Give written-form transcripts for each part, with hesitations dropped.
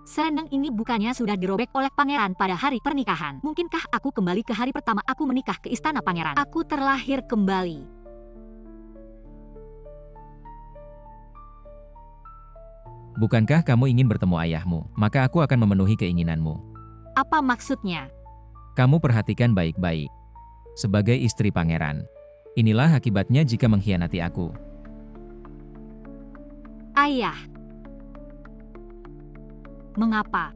Selendang ini bukannya sudah dirobek oleh pangeran pada hari pernikahan. Mungkinkah aku kembali ke hari pertama aku menikah ke istana pangeran? Aku terlahir kembali. Bukankah kamu ingin bertemu ayahmu? Maka aku akan memenuhi keinginanmu. Apa maksudnya? Kamu perhatikan baik-baik. Sebagai istri pangeran, inilah akibatnya jika mengkhianati aku. Ayah. Mengapa?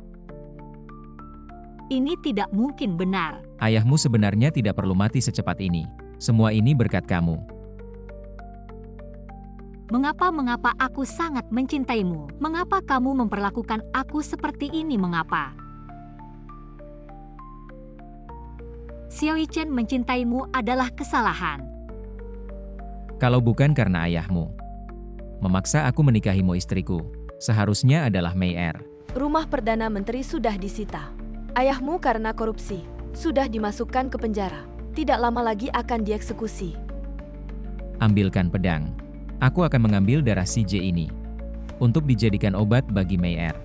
Ini tidak mungkin benar. Ayahmu sebenarnya tidak perlu mati secepat ini. Semua ini berkat kamu. Mengapa aku sangat mencintaimu? Mengapa kamu memperlakukan aku seperti ini? Mengapa? Xiao Chen mencintaimu adalah kesalahan. Kalau bukan karena ayahmu memaksa aku menikahimu istriku, seharusnya adalah Mei Er. Rumah Perdana Menteri sudah disita. Ayahmu karena korupsi sudah dimasukkan ke penjara. Tidak lama lagi akan dieksekusi. Ambilkan pedang. Aku akan mengambil darah si J ini untuk dijadikan obat bagi Mei Er.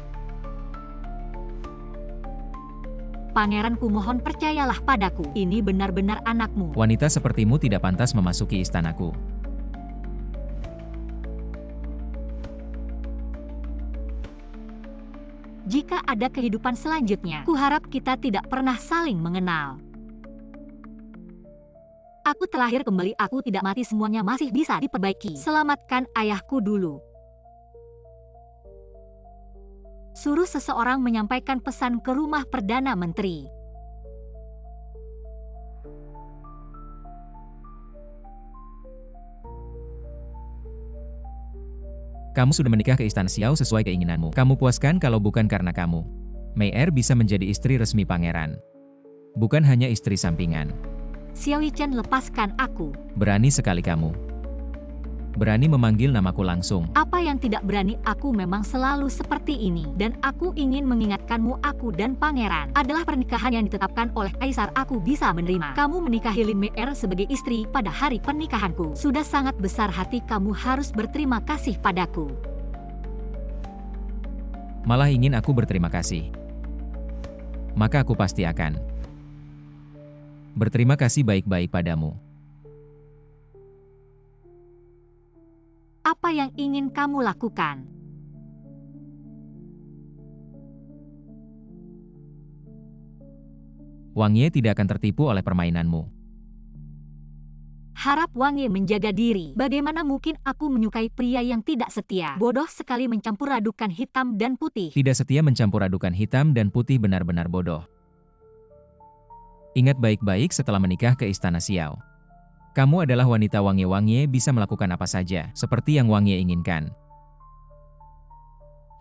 Pangeranku, mohon percayalah padaku. Ini benar-benar anakmu. Wanita sepertimu tidak pantas memasuki istanaku. Jika ada kehidupan selanjutnya, kuharap kita tidak pernah saling mengenal. Aku terlahir kembali, aku tidak mati, semuanya masih bisa diperbaiki. Selamatkan ayahku dulu. Suruh seseorang menyampaikan pesan ke rumah Perdana Menteri. Kamu sudah menikah ke istana Xiao sesuai keinginanmu. Kamu puaskan kalau bukan karena kamu, Mei Er bisa menjadi istri resmi pangeran. Bukan hanya istri sampingan. Xiao Chen, lepaskan aku. Berani sekali kamu. Berani memanggil namaku langsung. Apa yang tidak berani? Aku memang selalu seperti ini. Dan aku ingin mengingatkanmu, aku dan pangeran adalah pernikahan yang ditetapkan oleh Kaisar. Aku bisa menerima kamu menikahi Lin Mei Er sebagai istri pada hari pernikahanku. Sudah sangat besar hati kamu, harus berterima kasih padaku. Malah ingin aku berterima kasih. Maka aku pasti akan berterima kasih baik-baik padamu. Apa yang ingin kamu lakukan? Wang Ye tidak akan tertipu oleh permainanmu. Harap Wang Ye menjaga diri. Bagaimana mungkin aku menyukai pria yang tidak setia? Bodoh sekali mencampur adukan hitam dan putih. Tidak setia mencampur adukan hitam dan putih, benar-benar bodoh. Ingat baik-baik setelah menikah ke istana Xiao. Kamu adalah wanita Wang Ye. Wang Ye bisa melakukan apa saja, seperti yang Wang Ye inginkan.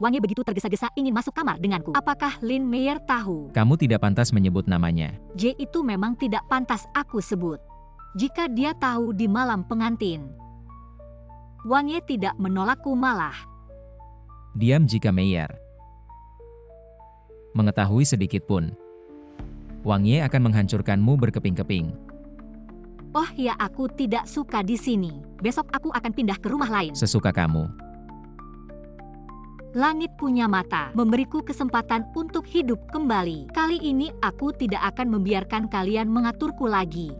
Wang Ye begitu tergesa-gesa ingin masuk kamar denganku. Apakah Lin Mei Er tahu? Kamu tidak pantas menyebut namanya. J itu memang tidak pantas aku sebut. Jika dia tahu di malam pengantin, Wang Ye tidak menolakku, malah Diam jika Mei Er mengetahui sedikit pun. Wang Ye akan menghancurkanmu berkeping-keping. Oh ya, aku tidak suka di sini. Besok aku akan pindah ke rumah lain. Sesuka kamu. Langit punya mata, memberiku kesempatan untuk hidup kembali. Kali ini aku tidak akan membiarkan kalian mengaturku lagi.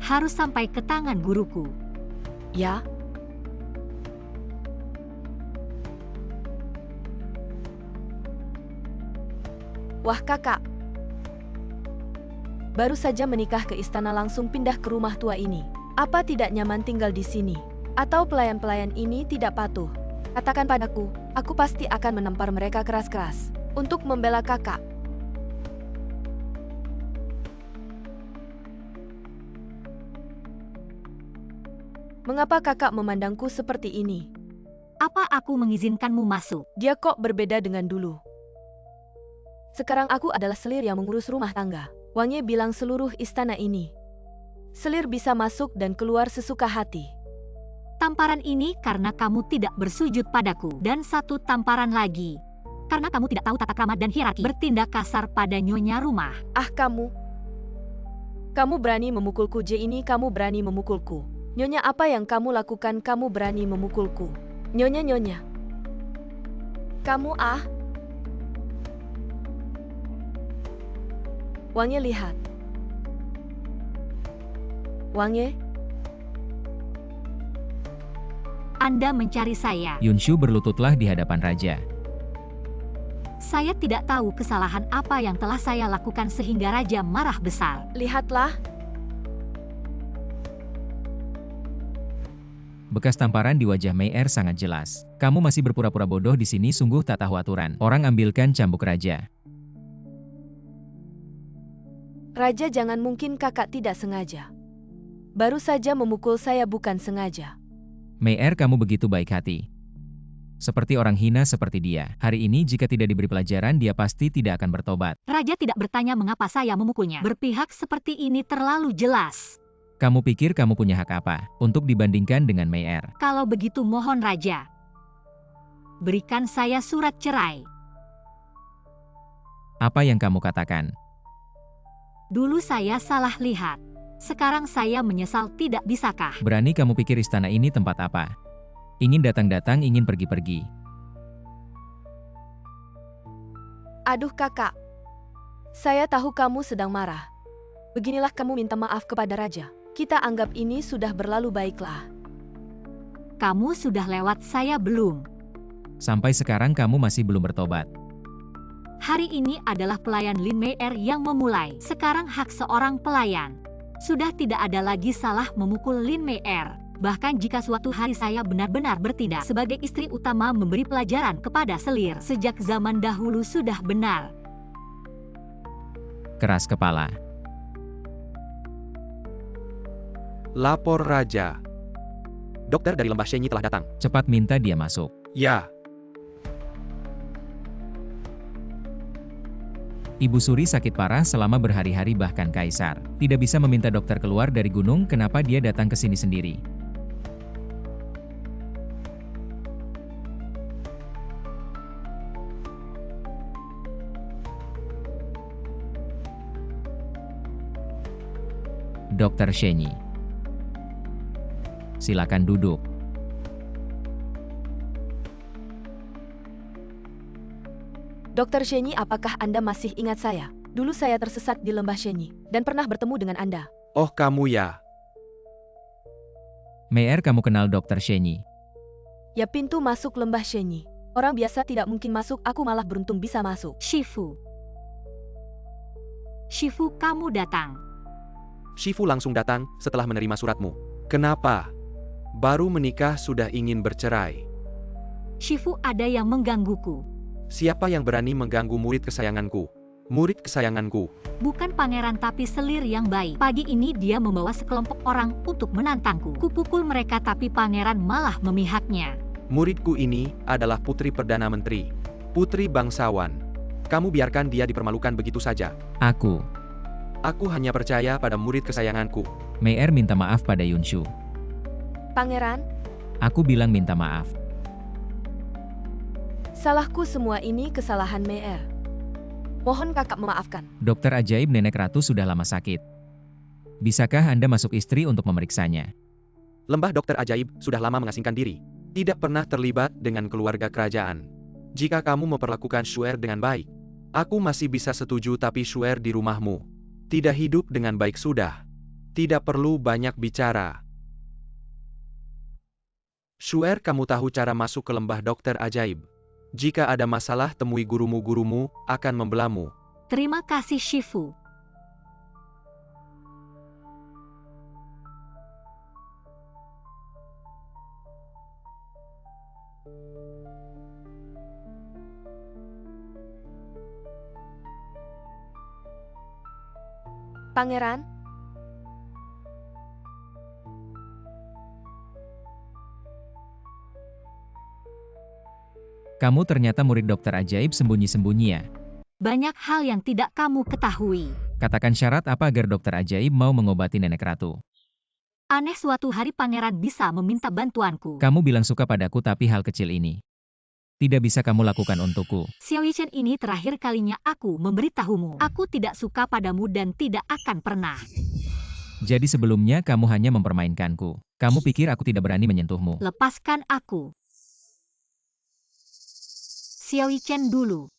Harus sampai ke tangan guruku. Ya? Wah kakak. Baru saja menikah ke istana langsung pindah ke rumah tua ini. Apa tidak nyaman tinggal di sini? Atau pelayan-pelayan ini tidak patuh? Katakan padaku, aku pasti akan menampar mereka keras-keras untuk membela kakak. Mengapa kakak memandangku seperti ini? Apa aku mengizinkanmu masuk? Dia kok berbeda dengan dulu? Sekarang aku adalah selir yang mengurus rumah tangga. Wang Ye bilang seluruh istana ini. Selir bisa masuk dan keluar sesuka hati. Tamparan ini karena kamu tidak bersujud padaku. Dan satu tamparan lagi. Karena kamu tidak tahu tata krama dan hierarki. Bertindak kasar pada nyonya rumah. Ah kamu. Kamu berani memukulku ini, kamu berani memukulku. Nyonya, apa yang kamu lakukan? Kamu berani memukulku. Nyonya. Kamu Wangye, lihat. Wangye? Anda mencari saya. Yunshu berlututlah di hadapan raja. Saya tidak tahu kesalahan apa yang telah saya lakukan sehingga raja marah besar. Lihatlah. Bekas tamparan di wajah Mei Er sangat jelas. Kamu masih berpura-pura bodoh di sini, sungguh tak tahu aturan. Orang ambilkan cambuk raja. Raja, jangan, mungkin kakak tidak sengaja. Baru saja memukul saya, bukan sengaja. Mei Er, kamu begitu baik hati. Seperti orang hina seperti dia. Hari ini jika tidak diberi pelajaran, dia pasti tidak akan bertobat. Raja tidak bertanya mengapa saya memukulnya. Berpihak seperti ini terlalu jelas. Kamu pikir kamu punya hak apa untuk dibandingkan dengan Mei Er? Kalau begitu mohon Raja, berikan saya surat cerai. Apa yang kamu katakan? Dulu saya salah lihat. Sekarang saya menyesal, tidak bisakah? Berani kamu pikir istana ini tempat apa? Ingin datang-datang, ingin pergi-pergi. Aduh kakak. Saya tahu kamu sedang marah. Beginilah kamu minta maaf kepada raja. Kita anggap ini sudah berlalu, baiklah. Kamu sudah lewat, saya belum. Sampai sekarang kamu masih belum bertobat. Hari ini adalah pelayan Lin Mei Er yang memulai. Sekarang hak seorang pelayan. Sudah tidak ada lagi salah memukul Lin Mei Er. Bahkan jika suatu hari saya benar-benar bertindak sebagai istri utama memberi pelajaran kepada selir, sejak zaman dahulu sudah benar. Keras kepala. Lapor Raja. Dokter dari Lembah Shenyi telah datang. Cepat minta dia masuk. Ya. Ibu Suri sakit parah selama berhari-hari, bahkan Kaisar tidak bisa meminta dokter keluar dari gunung. Kenapa dia datang ke sini sendiri? Dokter Shenyi, silakan duduk. Dokter Shenyi, apakah Anda masih ingat saya? Dulu saya tersesat di Lembah Shenyi dan pernah bertemu dengan Anda. Oh, kamu ya. Mei Er, kamu kenal Dokter Shenyi? Ya, pintu masuk Lembah Shenyi. Orang biasa tidak mungkin masuk, aku malah beruntung bisa masuk. Shifu, kamu datang. Shifu langsung datang setelah menerima suratmu. Kenapa? Baru menikah sudah ingin bercerai. Shifu, ada yang menggangguku. Siapa yang berani mengganggu murid kesayanganku? Murid kesayanganku. Bukan pangeran tapi selir yang baik. Pagi ini dia membawa sekelompok orang untuk menantangku. Kupukul mereka tapi pangeran malah memihaknya. Muridku ini adalah putri Perdana Menteri. Putri bangsawan. Kamu biarkan dia dipermalukan begitu saja. Aku hanya percaya pada murid kesayanganku. Mei Er minta maaf pada Yunshu. Pangeran, Aku bilang minta maaf. salahku, semua ini kesalahan Mei Er. Mohon kakak memaafkan. Dokter ajaib nenek ratu sudah lama sakit. Bisakah Anda masuk istri untuk memeriksanya? Lembah dokter ajaib sudah lama mengasingkan diri. Tidak pernah terlibat dengan keluarga kerajaan. Jika kamu memperlakukan Shuer dengan baik, aku masih bisa setuju, tapi Shuer di rumahmu tidak hidup dengan baik sudah. Tidak perlu banyak bicara. Shuer, kamu tahu cara masuk ke lembah dokter ajaib. Jika ada masalah, temui gurumu akan membelamu. Terima kasih Shifu. Pangeran, Kamu ternyata murid dokter ajaib sembunyi-sembunyi ya? Banyak hal yang tidak kamu ketahui. Katakan syarat apa agar dokter ajaib mau mengobati nenek ratu? Aneh suatu hari pangeran bisa meminta bantuanku. Kamu bilang suka padaku tapi hal kecil ini tidak bisa kamu lakukan untukku. Xiao Yichen, ini terakhir kalinya aku memberitahumu. Aku tidak suka padamu dan tidak akan pernah. Jadi sebelumnya kamu hanya mempermainkanku. Kamu pikir aku tidak berani menyentuhmu. Lepaskan aku. Xiao Yichen dulu.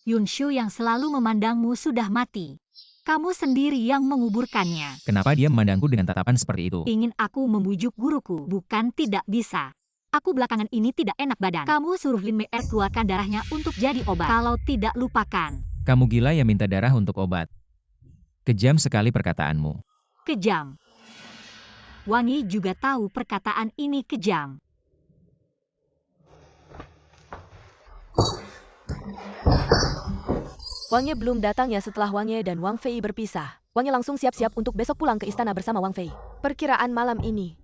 Yunshu yang selalu memandangmu sudah mati. Kamu sendiri yang menguburkannya. Kenapa dia memandangku dengan tatapan seperti itu? Ingin aku membujuk guruku, bukan tidak bisa. Aku belakangan ini tidak enak badan. Kamu suruh Lin Mei keluarkan darahnya untuk jadi obat. Kalau tidak, lupakan. Kamu gila ya minta darah untuk obat. Kejam sekali perkataanmu. Kejam. Wang Yi juga tahu perkataan ini kejam. Wang Ye belum datang ya. Setelah Wang Ye dan Wang Fei berpisah, Wang Ye langsung siap-siap untuk besok pulang ke istana bersama Wang Fei. Perkiraan malam ini.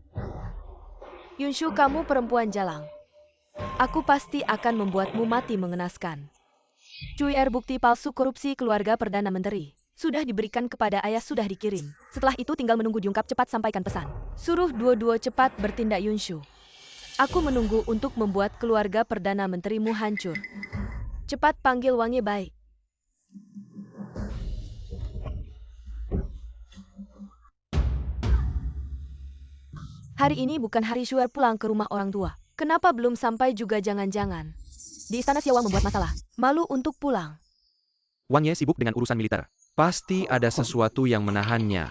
Yunshu, kamu perempuan jalang. Aku pasti akan membuatmu mati mengenaskan. Cuier bukti palsu korupsi keluarga Perdana Menteri. Sudah diberikan kepada ayah, sudah dikirim. Setelah itu tinggal menunggu diungkap. Cepat sampaikan pesan. Suruh dua-dua cepat bertindak, Yunshu. Aku menunggu untuk membuat keluarga Perdana Menterimu hancur. Cepat panggil Wang Ye. Baik. Hari ini bukan hari Shuer pulang ke rumah orang tua. Kenapa belum sampai juga? Jangan-jangan di istana Xiaowang membuat masalah. Malu untuk pulang. Wang Ye sibuk dengan urusan militer. Pasti ada sesuatu yang menahannya.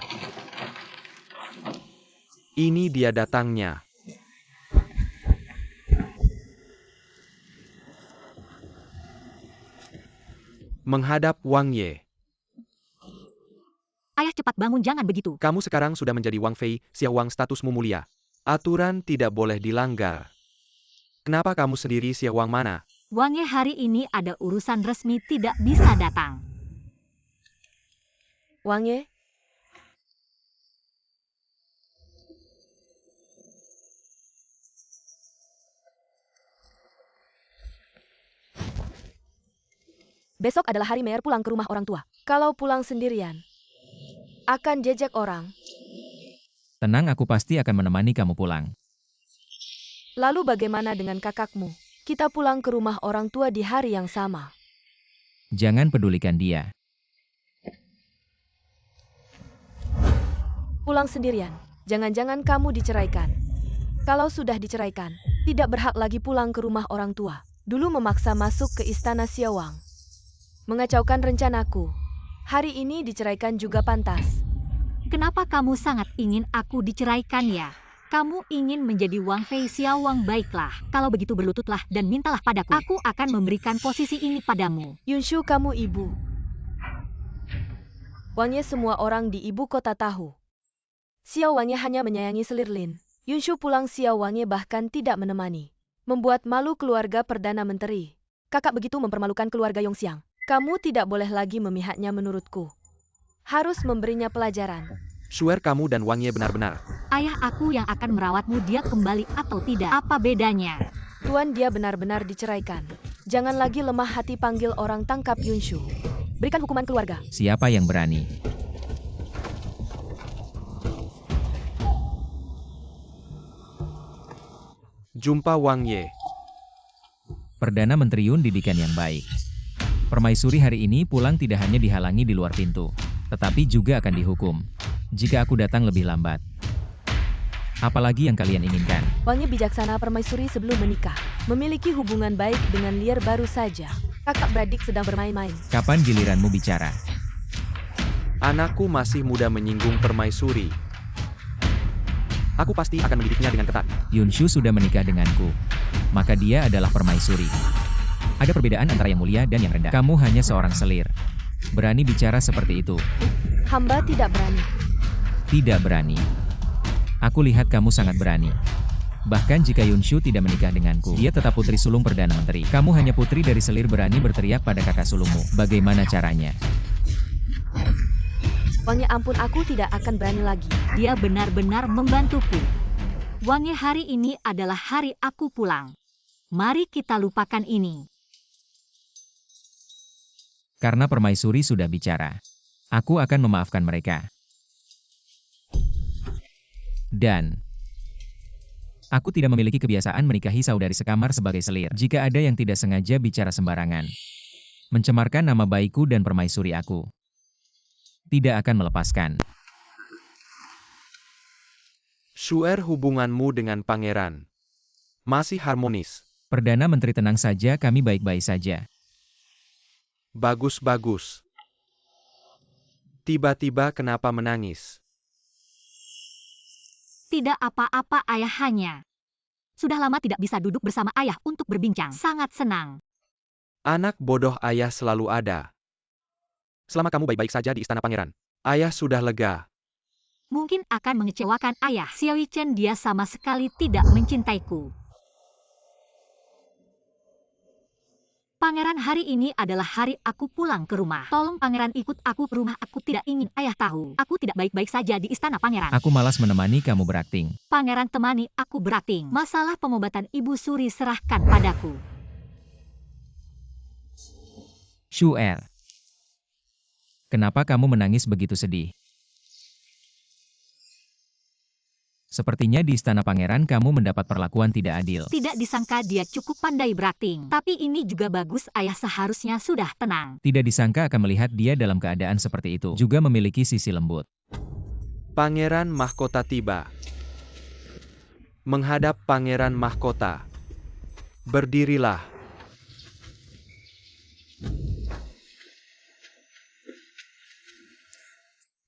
Ini dia datangnya. Menghadap Wang Ye. Ayah, cepat bangun, jangan begitu. Kamu sekarang sudah menjadi Wang Fei, Xiaowang, statusmu mulia. Aturan tidak boleh dilanggar. Kenapa kamu sendiri, Xiaowang, mana? Wang Ye hari ini ada urusan resmi, tidak bisa datang. Wang Ye? Besok adalah hari Mei pulang ke rumah orang tua. Kalau pulang sendirian, akan jejak orang. Tenang, aku pasti akan menemani kamu pulang. Lalu bagaimana dengan kakakmu? Kita pulang ke rumah orang tua di hari yang sama. Jangan pedulikan dia. Pulang sendirian. Jangan-jangan kamu diceraikan. Kalau sudah diceraikan, tidak berhak lagi pulang ke rumah orang tua. Dulu memaksa masuk ke istana Xiaowang. Mengacaukan rencanaku. Hari ini diceraikan juga pantas. Kenapa kamu sangat ingin aku diceraikan ya? Kamu ingin menjadi Wang Fei Xiaowang? Baiklah, kalau begitu berlututlah dan mintalah padaku. Aku akan memberikan posisi ini padamu. Yunshu, kamu ibu. Wang Ye semua orang di ibu kota tahu. Xiao Wang Ye hanya menyayangi selir Lin. Yunshu pulang, Xiao Wang Ye bahkan tidak menemani. Membuat malu keluarga Perdana Menteri. Kakak begitu mempermalukan keluarga Yongxiang. Kamu tidak boleh lagi memihaknya menurutku. Harus memberinya pelajaran. Swear kamu dan Wang Ye benar-benar. Ayah, aku yang akan merawatmu, dia kembali atau tidak. Apa bedanya? Tuan, dia benar-benar diceraikan. Jangan lagi lemah hati, panggil orang tangkap Yunshu. Berikan hukuman keluarga. Siapa yang berani? Jumpa Wang Ye. Perdana Menteri Yun didikan yang baik. Permaisuri hari ini pulang tidak hanya dihalangi di luar pintu, tetapi juga akan dihukum jika aku datang lebih lambat. Apalagi yang kalian inginkan? Wang Ye bijaksana, permaisuri sebelum menikah. Memiliki hubungan baik dengan Lier baru saja. Kakak beradik sedang bermain-main. Kapan giliranmu bicara? Anakku masih muda menyinggung permaisuri. Aku pasti akan mendidiknya dengan ketat. Yunshu sudah menikah denganku, maka dia adalah permaisuri. Ada perbedaan antara yang mulia dan yang rendah. Kamu hanya seorang selir. Berani bicara seperti itu? Hamba tidak berani. Tidak berani. Aku lihat kamu sangat berani. Bahkan jika Yunshu tidak menikah denganku, dia tetap putri sulung Perdana Menteri. Kamu hanya putri dari selir berani berteriak pada kakak sulungmu. Bagaimana caranya? Wang Ye, ampun, aku tidak akan berani lagi. Dia benar-benar membantuku. Wang Ye, hari ini adalah hari aku pulang. Mari kita lupakan ini. Karena permaisuri sudah bicara, aku akan memaafkan mereka. Dan aku tidak memiliki kebiasaan menikahi saudari sekamar sebagai selir. Jika ada yang tidak sengaja bicara sembarangan, mencemarkan nama baikku dan permaisuri aku, tidak akan melepaskan. Shu'er, hubunganmu dengan pangeran masih harmonis. Perdana Menteri, tenang saja, kami baik-baik saja. Bagus-bagus. Tiba-tiba kenapa menangis? Tidak apa-apa ayahnya. Sudah lama tidak bisa duduk bersama ayah untuk berbincang. Sangat senang. Anak bodoh, ayah selalu ada. Selama kamu baik-baik saja di istana pangeran, ayah sudah lega. Mungkin akan mengecewakan ayah. Xiao Chen, dia sama sekali tidak mencintaiku. Pangeran, hari ini adalah hari aku pulang ke rumah. Tolong pangeran ikut aku ke rumah. Aku tidak ingin ayah tahu. Aku tidak baik-baik saja di istana pangeran. Aku malas menemani kamu berakting. Pangeran, temani aku berakting. Masalah pengobatan Ibu Suri serahkan padaku. Shu'er, kenapa kamu menangis begitu sedih? Sepertinya di istana pangeran kamu mendapat perlakuan tidak adil. Tidak disangka dia cukup pandai berakting. Tapi ini juga bagus, ayah seharusnya sudah tenang. Tidak disangka akan melihat dia dalam keadaan seperti itu. Juga memiliki sisi lembut. Pangeran mahkota tiba. Menghadap pangeran mahkota. Berdirilah.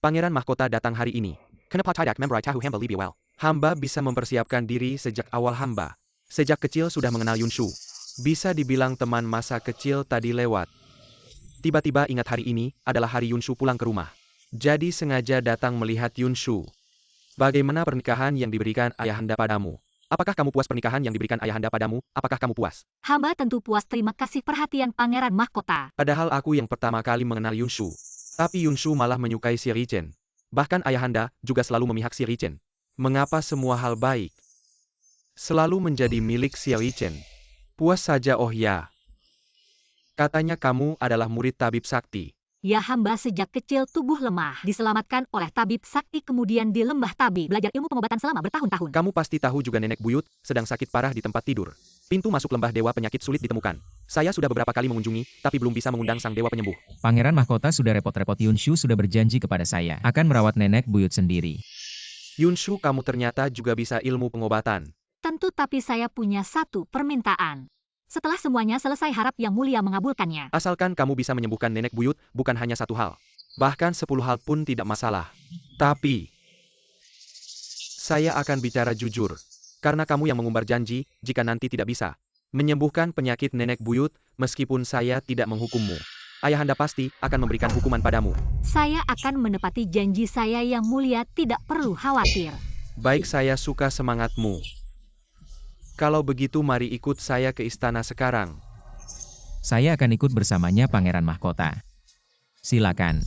Pangeran mahkota datang hari ini. Kenapa tidak memberitahu hamba lebih awal? Hamba bisa mempersiapkan diri sejak awal. Hamba sejak kecil sudah mengenal Yunshu. Bisa dibilang teman masa kecil tadi lewat. Tiba-tiba ingat hari ini adalah hari Yunshu pulang ke rumah. Jadi sengaja datang melihat Yunshu. Bagaimana pernikahan yang diberikan ayahanda padamu? Apakah kamu puas pernikahan yang diberikan ayahanda padamu? Apakah kamu puas? Hamba tentu puas, terima kasih perhatian pangeran mahkota. Padahal aku yang pertama kali mengenal Yunshu. Tapi Yunshu malah menyukai Xiao Chen. Bahkan ayahanda juga selalu memihak Xiao Chen. Mengapa semua hal baik selalu menjadi milik Xiao Chen? Puas saja, oh ya. Katanya kamu adalah murid tabib sakti. Ya, hamba sejak kecil tubuh lemah. Diselamatkan oleh tabib sakti, kemudian di lembah tabib. Belajar ilmu pengobatan selama bertahun-tahun. Kamu pasti tahu juga nenek buyut sedang sakit parah di tempat tidur. Pintu masuk lembah dewa penyakit sulit ditemukan. Saya sudah beberapa kali mengunjungi, tapi belum bisa mengundang sang dewa penyembuh. Pangeran mahkota sudah repot-repot. Yunshu sudah berjanji kepada saya akan merawat nenek buyut sendiri. Yunshu, kamu ternyata juga bisa ilmu pengobatan. Tentu, tapi saya punya satu permintaan. Setelah semuanya selesai, harap Yang Mulia mengabulkannya. Asalkan kamu bisa menyembuhkan nenek buyut, bukan hanya satu hal. Bahkan 10 hal pun tidak masalah. Tapi saya akan bicara jujur. Karena kamu yang mengumbar janji, jika nanti tidak bisa menyembuhkan penyakit nenek buyut, meskipun saya tidak menghukummu, ayahanda pasti akan memberikan hukuman padamu. Saya akan menepati janji saya, Yang Mulia, tidak perlu khawatir. Baik, saya suka semangatmu. Kalau begitu mari ikut saya ke istana sekarang. Saya akan ikut bersamanya pangeran mahkota. Silakan.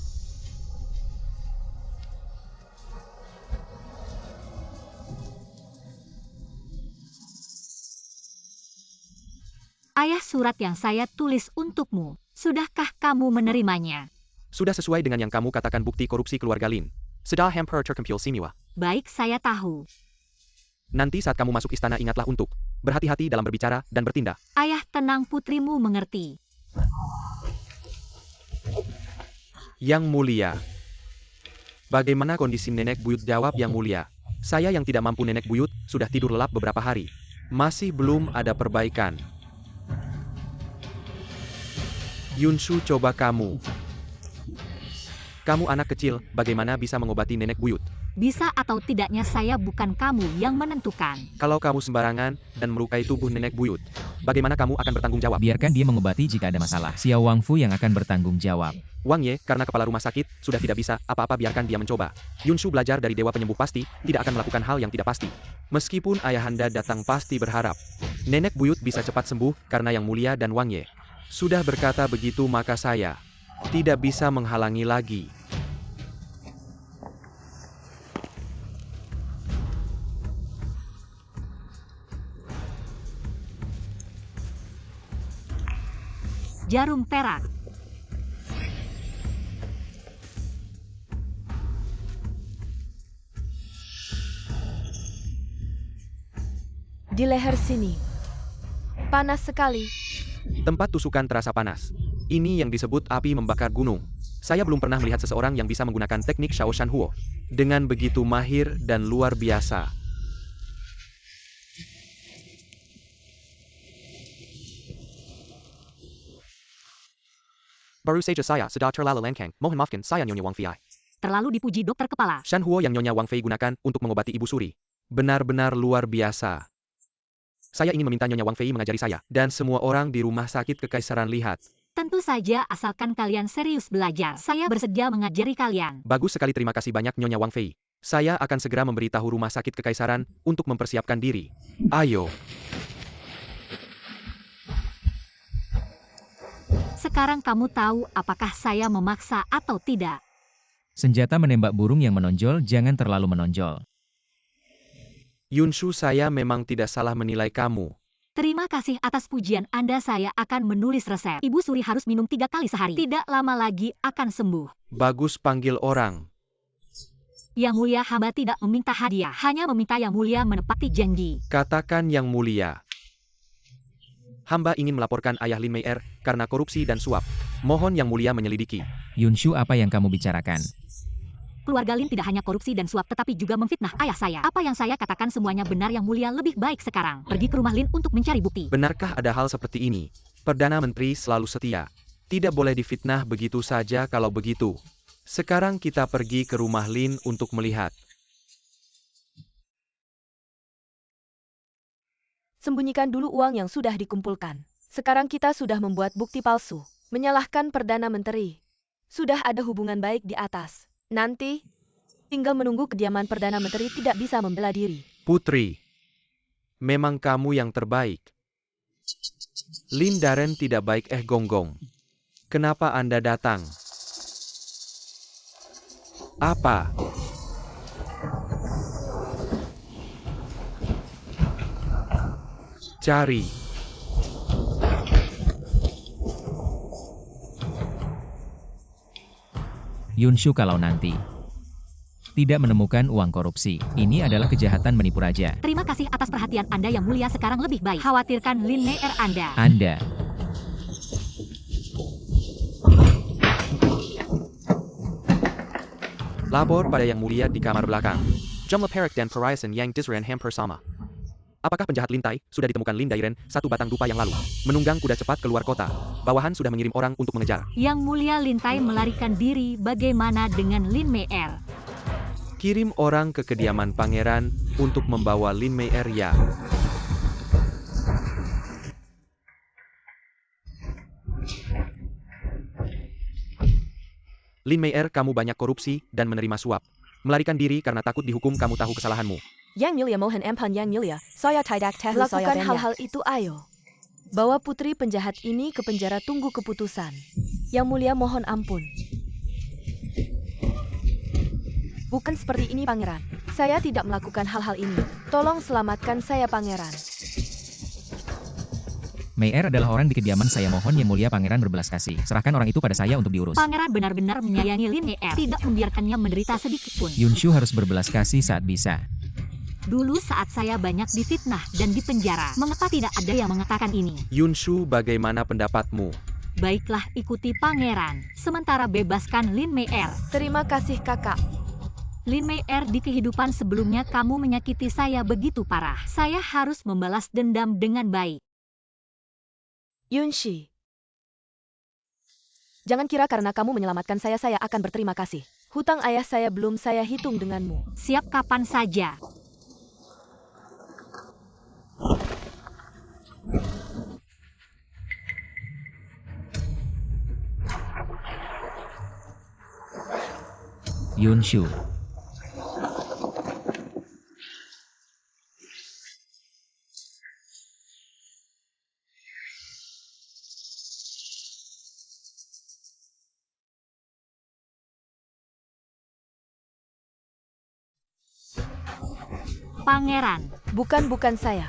Ayah, surat yang saya tulis untukmu. Sudahkah kamu menerimanya? Sudah sesuai dengan yang kamu katakan, bukti korupsi keluarga Lin. Sudah hampir terkumpul semua. Baik, saya tahu. Nanti saat kamu masuk istana, ingatlah untuk berhati-hati dalam berbicara dan bertindak. Ayah, tenang, putrimu mengerti. Yang Mulia. Bagaimana kondisi nenek buyut? Jawab Yang Mulia. Saya yang tidak mampu, nenek buyut sudah tidur lelap beberapa hari. Masih belum ada perbaikan. Yunshu, coba kamu. Kamu anak kecil, bagaimana bisa mengobati nenek buyut? Bisa atau tidaknya saya bukan kamu yang menentukan. Kalau kamu sembarangan dan melukai tubuh nenek buyut, bagaimana kamu akan bertanggung jawab? Biarkan dia mengobati jika ada masalah. Xiao Wangfu yang akan bertanggung jawab. Wang Ye, karena kepala rumah sakit, sudah tidak bisa apa-apa, biarkan dia mencoba. Yunshu belajar dari dewa penyembuh, pasti tidak akan melakukan hal yang tidak pasti. Meskipun ayahanda datang, pasti berharap nenek buyut bisa cepat sembuh, karena Yang Mulia dan Wang Ye sudah berkata begitu, maka saya tidak bisa menghalangi lagi. Jarum perak. Di leher sini. Panas sekali. Tempat tusukan terasa panas. Ini yang disebut api membakar gunung. Saya belum pernah melihat seseorang yang bisa menggunakan teknik Shao Shan Huo dengan begitu mahir dan luar biasa. Baru saja saya sudah terlalu lengkang. Mohon maafkan saya Nyonya Wang Fei. Terlalu dipuji dokter kepala. Shan Huo yang Nyonya Wang Fei gunakan untuk mengobati Ibu Suri. Benar-benar luar biasa. Saya ingin meminta Nyonya Wang Fei mengajari saya, dan semua orang di rumah sakit kekaisaran lihat. Tentu saja asalkan kalian serius belajar. Saya bersedia mengajari kalian. Bagus sekali, terima kasih banyak Nyonya Wang Fei. Saya akan segera memberitahu rumah sakit kekaisaran untuk mempersiapkan diri. Ayo. Sekarang kamu tahu apakah saya memaksa atau tidak. Senjata menembak burung yang menonjol jangan terlalu menonjol. Yunshu, saya memang tidak salah menilai kamu. Terima kasih atas pujian Anda. Saya akan menulis resep. Ibu Suri harus minum 3 kali sehari. Tidak lama lagi akan sembuh. Bagus, panggil orang. Yang mulia, hamba tidak meminta hadiah. Hanya meminta yang mulia menepati janji. Katakan yang mulia. Hamba ingin melaporkan ayah Lin Mei karena korupsi dan suap. Mohon yang mulia menyelidiki. Yunshu, apa yang kamu bicarakan? Keluarga Lin tidak hanya korupsi dan suap tetapi juga memfitnah ayah saya. Apa yang saya katakan semuanya benar. Yang mulia, lebih baik sekarang pergi ke rumah Lin untuk mencari bukti. Benarkah ada hal seperti ini? Perdana Menteri selalu setia. Tidak boleh difitnah begitu saja. Kalau begitu, sekarang kita pergi ke rumah Lin untuk melihat. Sembunyikan dulu uang yang sudah dikumpulkan. Sekarang kita sudah membuat bukti palsu. Menyalahkan Perdana Menteri. Sudah ada hubungan baik di atas. Nanti, tinggal menunggu kediaman Perdana Menteri tidak bisa membela diri. Putri, memang kamu yang terbaik. Lin Daren tidak baik. Gonggong. Kenapa Anda datang? Apa? Cari. Yunshu, kalau nanti tidak menemukan uang korupsi, ini adalah kejahatan menipu raja. Terima kasih atas perhatian Anda yang mulia. Sekarang lebih baik khawatirkan Lin Mei Anda. Lapor pada yang mulia di kamar belakang. Jumlah Perak dan Peraisan yang Disren hampir sama. Apakah penjahat lintai sudah ditemukan Lin Dairen 1 batang dupa yang lalu? Menunggang kuda cepat keluar kota. Bawahan sudah mengirim orang untuk mengejar. Yang mulia, lintai melarikan diri. Bagaimana dengan Lin Mei? Kirim orang ke kediaman pangeran untuk membawa Lin Mei ya. Lin Mei, kamu banyak korupsi dan menerima suap. Melarikan diri karena takut dihukum. Kamu tahu kesalahanmu. Yang mulia, mohon empan Yang mulia. Saya tidak tahu. Lakukan hal-hal itu, ayo. Bawa putri penjahat ini ke penjara, tunggu keputusan. Yang mulia, mohon ampun. Bukan seperti ini, pangeran. Saya tidak melakukan hal-hal ini. Tolong selamatkan saya, pangeran. Mei adalah orang di kediaman saya. Mohon yang mulia pangeran berbelas kasih. Serahkan orang itu pada saya untuk diurus. Pangeran benar-benar menyayangi Lin Mei, tidak membiarkannya menderita sedikit pun. Yunshu harus berbelas kasih saat bisa. Dulu saat saya banyak difitnah dan dipenjara, mengapa tidak ada yang mengatakan ini? Yunshu, bagaimana pendapatmu? Baiklah, ikuti pangeran. Sementara bebaskan Lin Mei. Terima kasih, kakak. Lin Mei, di kehidupan sebelumnya kamu menyakiti saya begitu parah. Saya harus membalas dendam dengan baik. Yunshi, jangan kira karena kamu menyelamatkan saya akan berterima kasih. Hutang ayah saya belum saya hitung denganmu. Siap kapan saja. Yunshu. Pangeran. Bukan saya.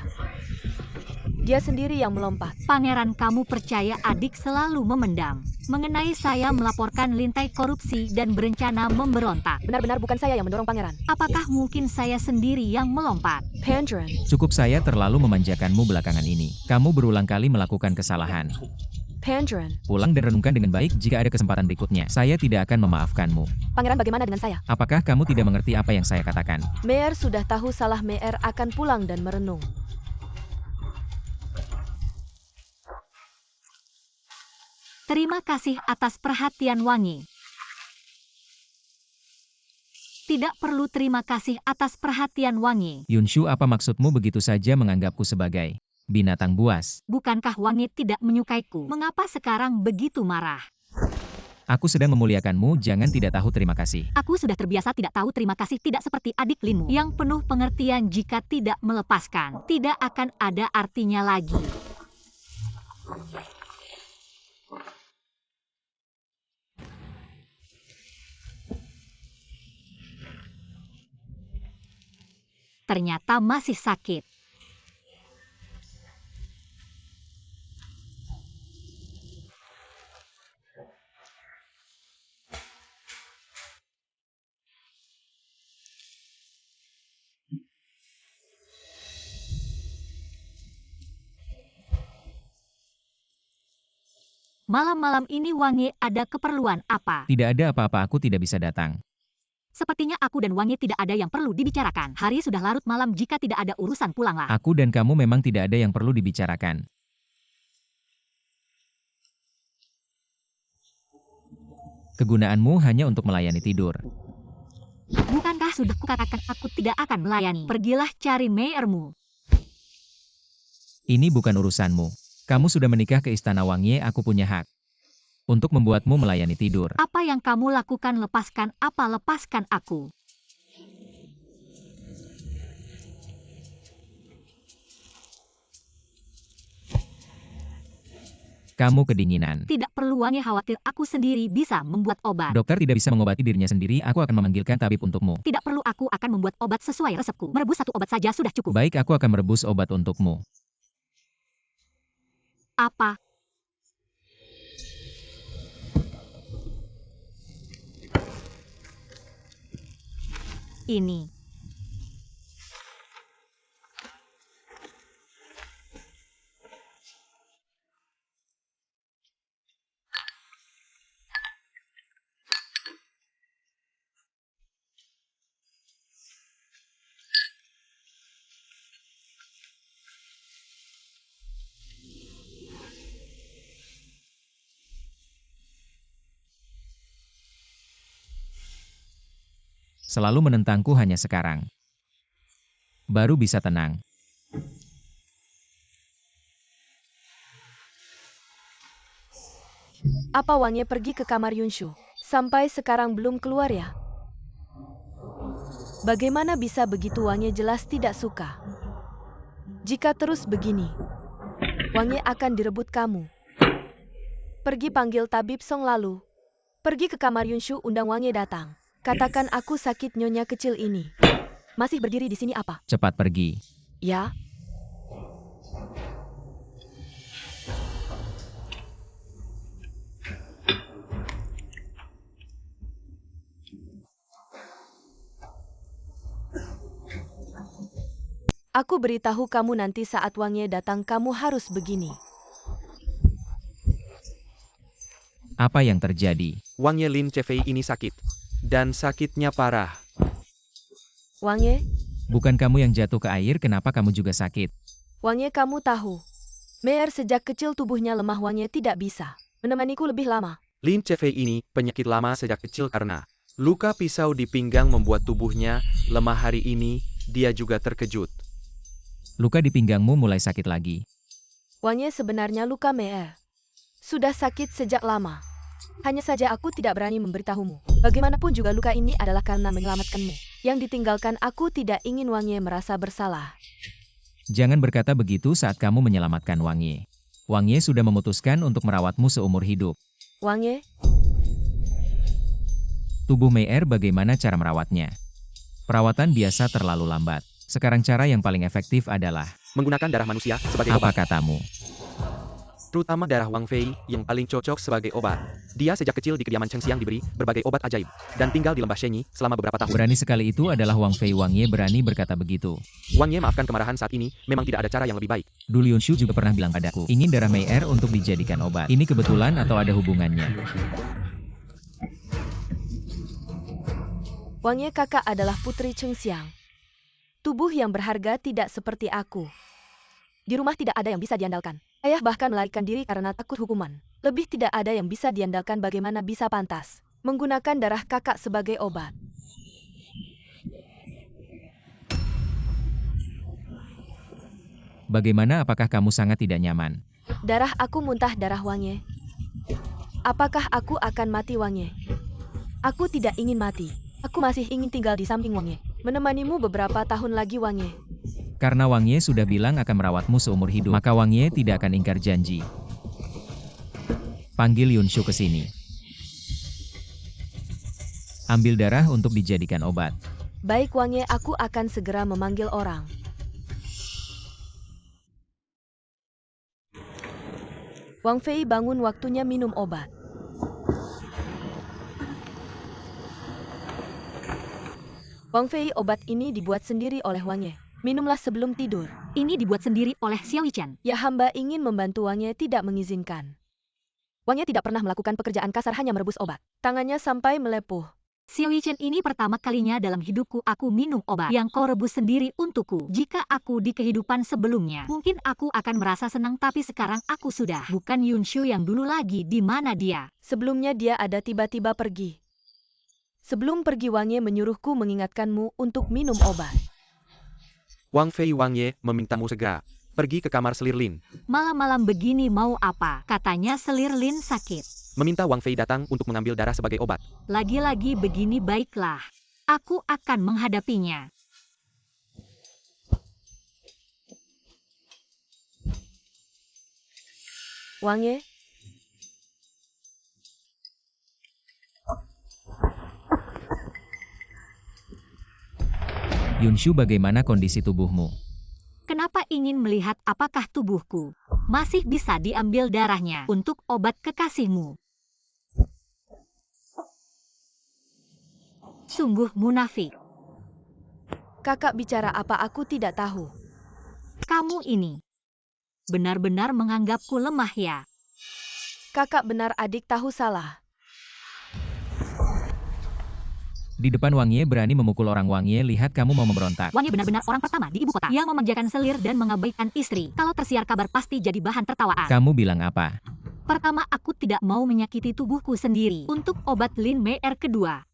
Dia sendiri yang melompat. Pangeran, kamu percaya adik selalu memendam. mengenai saya melaporkan Lintai korupsi dan berencana memberontak. Benar-benar bukan saya yang mendorong pangeran. Apakah mungkin saya sendiri yang melompat? Pandren, Cukup, saya terlalu memanjakanmu belakangan ini. Kamu berulang kali melakukan kesalahan. Pandren. Pulang dan renungkan dengan baik jika ada kesempatan berikutnya. Saya tidak akan memaafkanmu. Pangeran, bagaimana dengan saya? Apakah kamu tidak mengerti apa yang saya katakan? Meyer sudah tahu salah Meyer akan pulang dan merenung. Terima kasih atas perhatian Wangi. Tidak perlu terima kasih atas perhatian Wangi. Yunshu, apa maksudmu begitu saja menganggapku sebagai binatang buas? Bukankah Wangi tidak menyukaiku? Mengapa sekarang begitu marah? Aku sedang memuliakanmu, jangan tidak tahu terima kasih. Aku sudah terbiasa tidak tahu terima kasih, tidak seperti adik Linmu yang penuh pengertian. Jika tidak melepaskan, tidak akan ada artinya lagi. Ternyata masih sakit. Malam-malam ini Wangi ada keperluan apa? Tidak ada apa-apa, aku tidak bisa datang. Sepertinya aku dan Wangi tidak ada yang perlu dibicarakan. Hari sudah larut malam, jika tidak ada urusan pulanglah. Aku dan kamu memang tidak ada yang perlu dibicarakan. Kegunaanmu hanya untuk melayani tidur. Bukankah sudah kukatakan aku tidak akan melayani? Pergilah cari Meyermu. Ini bukan urusanmu. Kamu sudah menikah ke Istana Wangi, aku punya hak untuk membuatmu melayani tidur. Apa yang kamu lakukan? Lepaskan apa? Lepaskan aku. Kamu kedinginan. Tidak perlu Wangi khawatir, aku sendiri bisa membuat obat. Dokter tidak bisa mengobati dirinya sendiri, aku akan memanggilkan tabib untukmu. Tidak perlu, aku akan membuat obat sesuai resepku. Merebus satu obat saja sudah cukup. Baik, aku akan merebus obat untukmu. Apa? Ini. Selalu menentangku hanya sekarang. Baru bisa tenang. Apa Wangi pergi ke kamar Yunshu? Sampai sekarang belum keluar ya? Bagaimana bisa begitu? Wangi jelas tidak suka. Jika terus begini, Wangi akan direbut kamu. Pergi panggil tabib Song lalu. Pergi ke kamar Yunshu, undang Wangi datang. Katakan aku sakit, nyonya kecil ini. Masih berdiri di sini apa? Cepat pergi. Ya. Aku beritahu kamu nanti saat Wangi datang kamu harus begini. Apa yang terjadi? Wangi Lin Chefei ini sakit. Dan sakitnya parah. Wangi, Bukan kamu yang jatuh ke air, kenapa kamu juga sakit? Wangi, kamu tahu. Meyer sejak kecil tubuhnya lemah. Wangi tidak bisa menemaniku lebih lama. Lin Chefei ini penyakit lama sejak kecil karena luka pisau di pinggang membuat tubuhnya lemah. Hari ini, dia juga terkejut. Luka di pinggangmu mulai sakit lagi. Wangi, sebenarnya luka Meyer sudah sakit sejak lama. Hanya saja aku tidak berani memberitahumu. Bagaimanapun juga luka ini adalah karena menyelamatkanmu. Yang ditinggalkan aku tidak ingin Wangi merasa bersalah. Jangan berkata begitu saat kamu menyelamatkan Wangi. Wangi sudah memutuskan untuk merawatmu seumur hidup. Wangi, Tubuh Meyer bagaimana cara merawatnya? Perawatan biasa terlalu lambat. Sekarang cara yang paling efektif adalah Menggunakan darah manusia sebagai apa obat. katamu? terutama darah Wang Fei yang paling cocok sebagai obat. Dia sejak kecil di kediaman Cheng Xiang diberi berbagai obat ajaib, dan tinggal di lembah Shenyi selama beberapa tahun. Berani sekali itu adalah Wang Fei. Wang Ye berani berkata begitu. Wang Ye maafkan kemarahan saat ini, memang tidak ada cara yang lebih baik. Du Liunshu juga pernah bilang padaku, ingin darah Mei Er untuk dijadikan obat. Ini kebetulan atau ada hubungannya? Wang Ye kakak adalah putri Cheng Xiang. Tubuh yang berharga tidak seperti aku. Di rumah tidak ada yang bisa diandalkan. Ayah bahkan melarikan diri karena takut hukuman. Lebih tidak ada yang bisa diandalkan. Bagaimana bisa pantas menggunakan darah kakak sebagai obat? Bagaimana, apakah kamu sangat tidak nyaman? Darah aku muntah darah Wang Ye. Apakah aku akan mati Wang Ye? Aku tidak ingin mati. Aku masih ingin tinggal di samping Wang Ye. Menemanimu beberapa tahun lagi Wang Ye. Karena Wang Ye sudah bilang akan merawatmu seumur hidup, maka Wang Ye tidak akan ingkar janji. Panggil Yunshu ke sini. Ambil darah untuk dijadikan obat. Baik Wang Ye, aku akan segera memanggil orang. Wang Fei bangun, waktunya minum obat. Wang Fei, obat ini dibuat sendiri oleh Wang Ye. Minumlah sebelum tidur. Ini dibuat sendiri oleh Xiao Yichen. Ya, hamba ingin membantu. Wang Ye tidak mengizinkan. Wang Ye tidak pernah melakukan pekerjaan kasar, hanya merebus obat. Tangannya sampai melepuh. Xiao Yichen, ini pertama kalinya dalam hidupku aku minum obat yang kau rebus sendiri untukku. Jika aku di kehidupan sebelumnya, mungkin aku akan merasa senang, tapi sekarang aku sudah bukan Yunshu yang dulu lagi. Di mana dia? Sebelumnya dia ada tiba-tiba pergi. Sebelum pergi Wang Ye menyuruhku mengingatkanmu untuk minum obat. Wang Fei, Wang Ye memintamu segera pergi ke kamar selir Lin. Malam-malam begini mau apa? Katanya selir Lin sakit. Meminta Wang Fei datang untuk mengambil darah sebagai obat. Lagi-lagi begini, baiklah. Aku akan menghadapinya. Wang Ye, Yunshu, bagaimana kondisi tubuhmu? Kenapa ingin melihat apakah tubuhku masih bisa diambil darahnya untuk obat kekasihmu? Sungguh munafik. kakak bicara apa? Aku tidak tahu. Kamu ini benar-benar menganggapku lemah ya? Kakak benar, adik tahu salah. Di depan Wang Ye berani memukul orang. Wang Ye, lihat kamu mau memberontak. Wang Ye benar-benar orang pertama di ibu kota yang memanjakan selir dan mengabaikan istri. Kalau tersiar kabar pasti jadi bahan tertawaan. Kamu bilang apa? Pertama, aku tidak mau menyakiti tubuhku sendiri. Untuk obat Lin Mei Er kedua.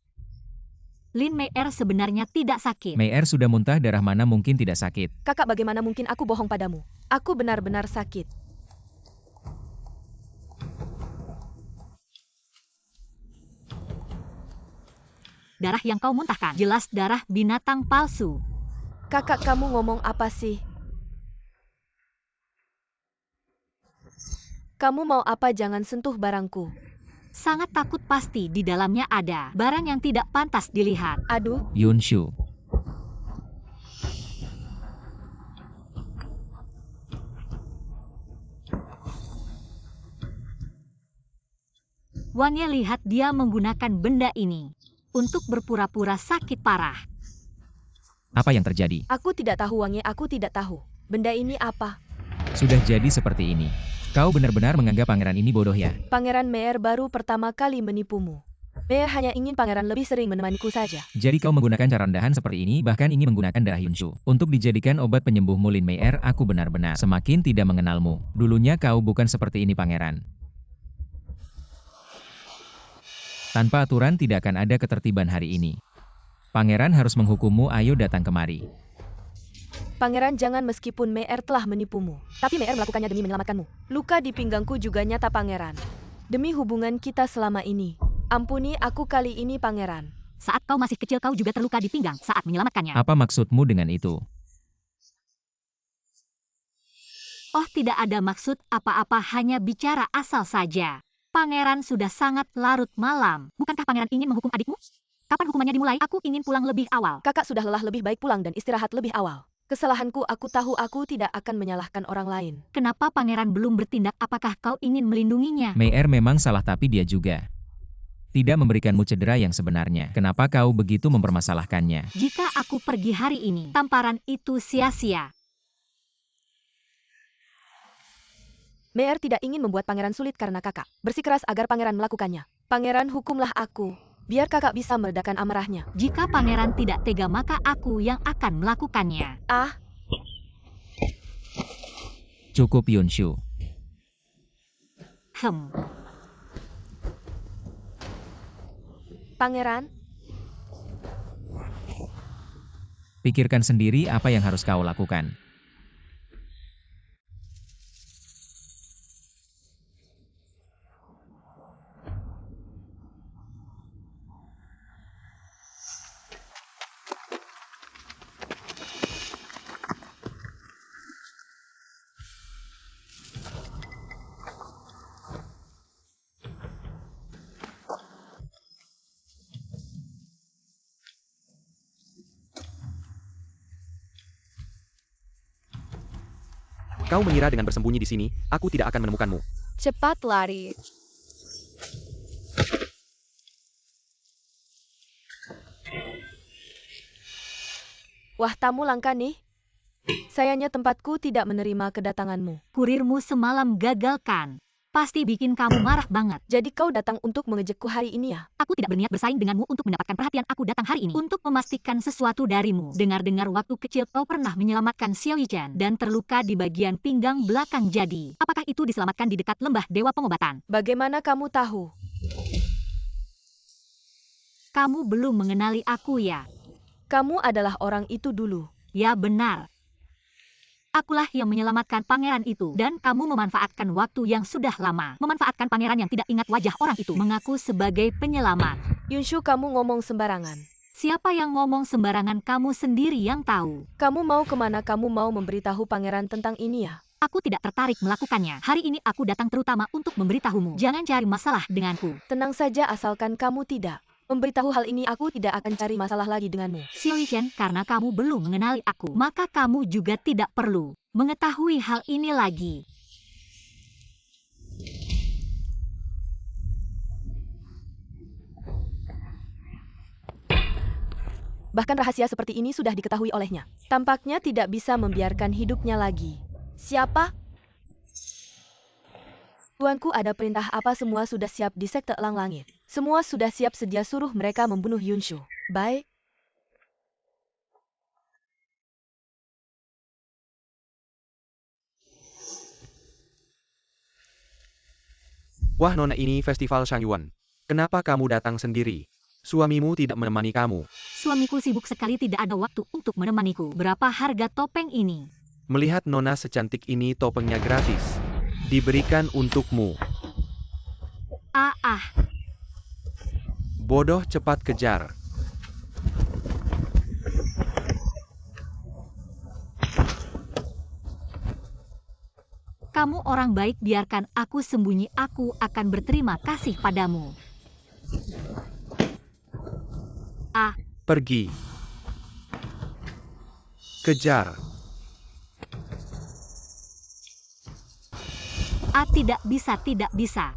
Lin Mei Er sebenarnya tidak sakit. Mei Er sudah muntah darah, mana mungkin tidak sakit. Kakak, bagaimana mungkin aku bohong padamu? Aku benar-benar sakit. Darah yang kau muntahkan jelas darah binatang palsu. Kakak, kamu ngomong apa sih? Kamu mau apa? Jangan sentuh barangku. Sangat takut, pasti di dalamnya ada barang yang tidak pantas dilihat. Aduh, Yunshu. Wang Ye lihat dia menggunakan benda ini untuk berpura-pura sakit parah. Apa yang terjadi? aku tidak tahu Wang Ye, aku tidak tahu. Benda ini apa? Sudah jadi seperti ini. Kau benar-benar menganggap pangeran ini bodoh ya? Pangeran Mei Er baru pertama kali menipumu. Mei Er hanya ingin pangeran lebih sering menemaniku saja. Jadi kau menggunakan cara rendahan seperti ini, bahkan ingin menggunakan darah Yunshu untuk dijadikan obat penyembuh Lin Mei Er. Aku benar-benar semakin tidak mengenalmu. Dulunya kau bukan seperti ini, pangeran. Tanpa aturan tidak akan ada ketertiban hari ini. Pangeran harus menghukummu. Ayo datang kemari. Pangeran, jangan, meskipun Mei Er telah menipumu. Tapi Mei Er melakukannya demi menyelamatkanmu. Luka di pinggangku juga nyata, pangeran. Demi hubungan kita selama ini. Ampuni aku kali ini, pangeran. Saat kau masih kecil kau juga terluka di pinggang saat menyelamatkannya. Apa maksudmu dengan itu? Oh, tidak ada maksud apa-apa, hanya bicara asal saja. Pangeran sudah sangat larut malam. Bukankah pangeran ingin menghukum adikmu? Kapan hukumannya dimulai? Aku ingin pulang lebih awal. Kakak sudah lelah, lebih baik pulang dan istirahat lebih awal. Kesalahanku, aku tahu aku tidak akan menyalahkan orang lain. Kenapa pangeran belum bertindak? Apakah kau ingin melindunginya? Mei memang salah tapi dia juga tidak memberikanmu cedera yang sebenarnya. Kenapa kau begitu mempermasalahkannya? Jika aku pergi hari ini, tamparan itu sia-sia. Mei tidak ingin membuat pangeran sulit karena kakak. Bersikeras agar pangeran melakukannya. Pangeran, hukumlah aku. Biar kakak bisa meredakan amarahnya. Jika pangeran tidak tega, maka aku yang akan melakukannya. Ah, Cukup Yunshu. pangeran, Pikirkan sendiri apa yang harus kau lakukan. Kau mengira dengan bersembunyi di sini, aku tidak akan menemukanmu. cepat lari. Wah, tamu langka nih. Sayangnya tempatku tidak menerima kedatanganmu. Kurirmu semalam gagalkan. Pasti bikin kamu marah banget. Jadi kau datang untuk mengejekku hari ini ya? Aku tidak berniat bersaing denganmu untuk mendapatkan perhatian. Aku datang hari ini untuk memastikan sesuatu darimu. Dengar-dengar waktu kecil kau pernah menyelamatkan Xiao Yichen dan terluka di bagian pinggang belakang. Jadi, apakah itu diselamatkan di dekat lembah Dewa Pengobatan? Bagaimana kamu tahu? Kamu belum mengenali aku ya? Kamu adalah orang itu dulu. Ya benar. Akulah yang menyelamatkan pangeran itu, dan kamu memanfaatkan waktu yang sudah lama. Memanfaatkan pangeran yang tidak ingat wajah orang itu. Mengaku sebagai penyelamat. Yunshu, kamu ngomong sembarangan. Siapa yang ngomong sembarangan? Kamu sendiri yang tahu. Kamu mau kemana? Kamu mau memberitahu pangeran tentang ini ya? Aku tidak tertarik melakukannya. Hari ini aku datang terutama untuk memberitahumu. Jangan cari masalah denganku. Tenang saja asalkan kamu tidak memberitahu hal ini, aku tidak akan cari masalah lagi denganmu. Xiao Yichen, karena kamu belum mengenali aku, maka kamu juga tidak perlu mengetahui hal ini lagi. Bahkan rahasia seperti ini sudah diketahui olehnya. Tampaknya tidak bisa membiarkan hidupnya lagi. Siapa? Tuanku, ada perintah apa? Semua sudah siap di sekte Elang Langit. Semua sudah siap, sedia, suruh mereka membunuh Yunshu. Baik. Wah, nona, ini festival Shangyuan. Kenapa kamu datang sendiri? Suamimu tidak menemani kamu. Suamiku sibuk sekali, tidak ada waktu untuk menemaniku. Berapa harga topeng ini? Melihat nona secantik ini, topengnya gratis. Diberikan untukmu. Bodoh, cepat kejar. Kamu orang baik, biarkan aku sembunyi. Aku akan berterima kasih padamu. Pergi. Kejar. Tidak bisa, tidak bisa.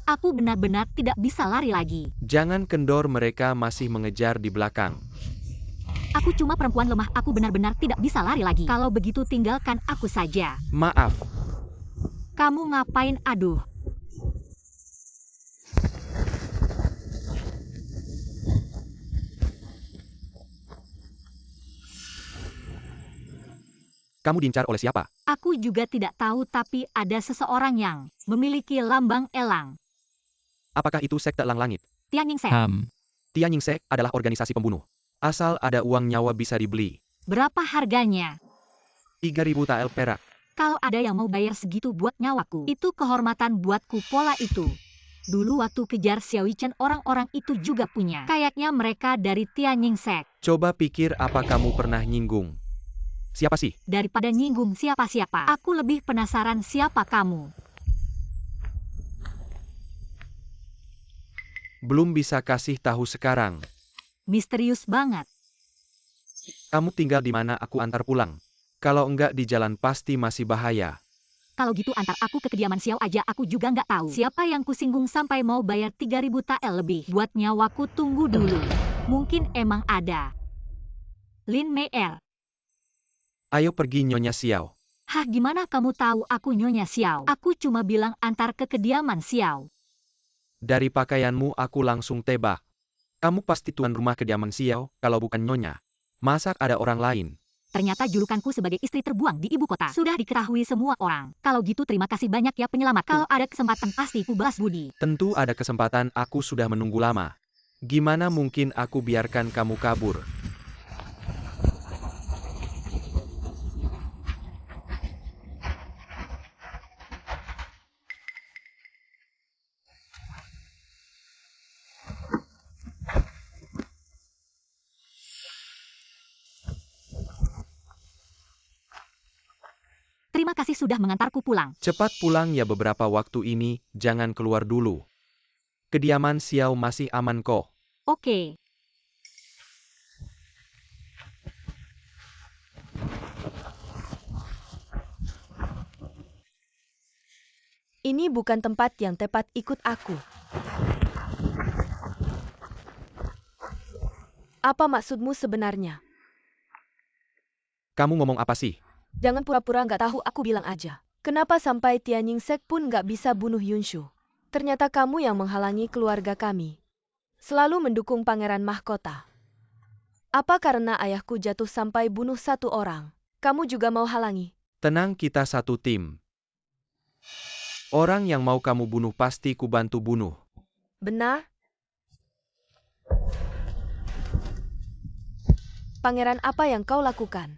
Aku benar-benar tidak bisa lari lagi. Jangan kendor, mereka masih mengejar di belakang. Aku cuma perempuan lemah, aku benar-benar tidak bisa lari lagi. Kalau begitu tinggalkan aku saja. Maaf. Kamu ngapain? Aduh. Kamu diincar oleh siapa? Aku juga tidak tahu, tapi ada seseorang yang memiliki lambang elang. Apakah itu sekte Elang Langit? Tianying-sek. Tianying-sek adalah organisasi pembunuh. Asal ada uang, nyawa bisa dibeli. Berapa harganya? 3.000 tael perak. Kalau ada yang mau bayar segitu buat nyawaku, itu kehormatan buatku. Pola itu. Dulu waktu kejar Xiao Yichen, orang-orang itu juga punya. Kayaknya mereka dari Tianying-sek. Coba pikir, apa kamu pernah nyinggung? Siapa sih? Daripada nyinggung siapa-siapa, aku lebih penasaran siapa kamu. Belum bisa kasih tahu sekarang. Misterius banget. Kamu tinggal di mana? Aku antar pulang. Kalau enggak di jalan pasti masih bahaya. Kalau gitu antar aku ke kediaman Xiao aja, aku juga nggak tahu. Siapa yang kusinggung sampai mau bayar 3.000 tael lebih buat nyawaku, tunggu dulu. Mungkin emang ada. Lin Mei Er. Ayo pergi Nyonya Xiao. Hah, gimana kamu tahu aku Nyonya Xiao? Aku cuma bilang antar ke kediaman Xiao. Dari pakaianmu aku langsung tebak. Kamu pasti tuan rumah kediaman Xiao, kalau bukan Nyonya. Masa ada orang lain? Ternyata julukanku sebagai istri terbuang di ibu kota sudah diketahui semua orang. Kalau gitu terima kasih banyak ya penyelamat. Kalau ada kesempatan pasti ku balas budi. Tentu ada kesempatan, aku sudah menunggu lama. Gimana mungkin aku biarkan kamu kabur? Terima kasih sudah mengantarku pulang. Cepat pulang ya, beberapa waktu ini, jangan keluar dulu. Kediaman Xiao masih aman kok. Oke. Ini bukan tempat yang tepat, ikut aku. Apa maksudmu sebenarnya? Kamu ngomong apa sih? Jangan pura-pura nggak tahu, aku bilang aja. Kenapa sampai Tianying Sek pun nggak bisa bunuh Yunshu? Ternyata kamu yang menghalangi keluarga kami. Selalu mendukung pangeran mahkota. Apa karena ayahku jatuh sampai bunuh satu orang? Kamu juga mau halangi? Tenang, kita satu tim. Orang yang mau kamu bunuh pasti ku bantu bunuh. Benar? Pangeran, apa yang kau lakukan?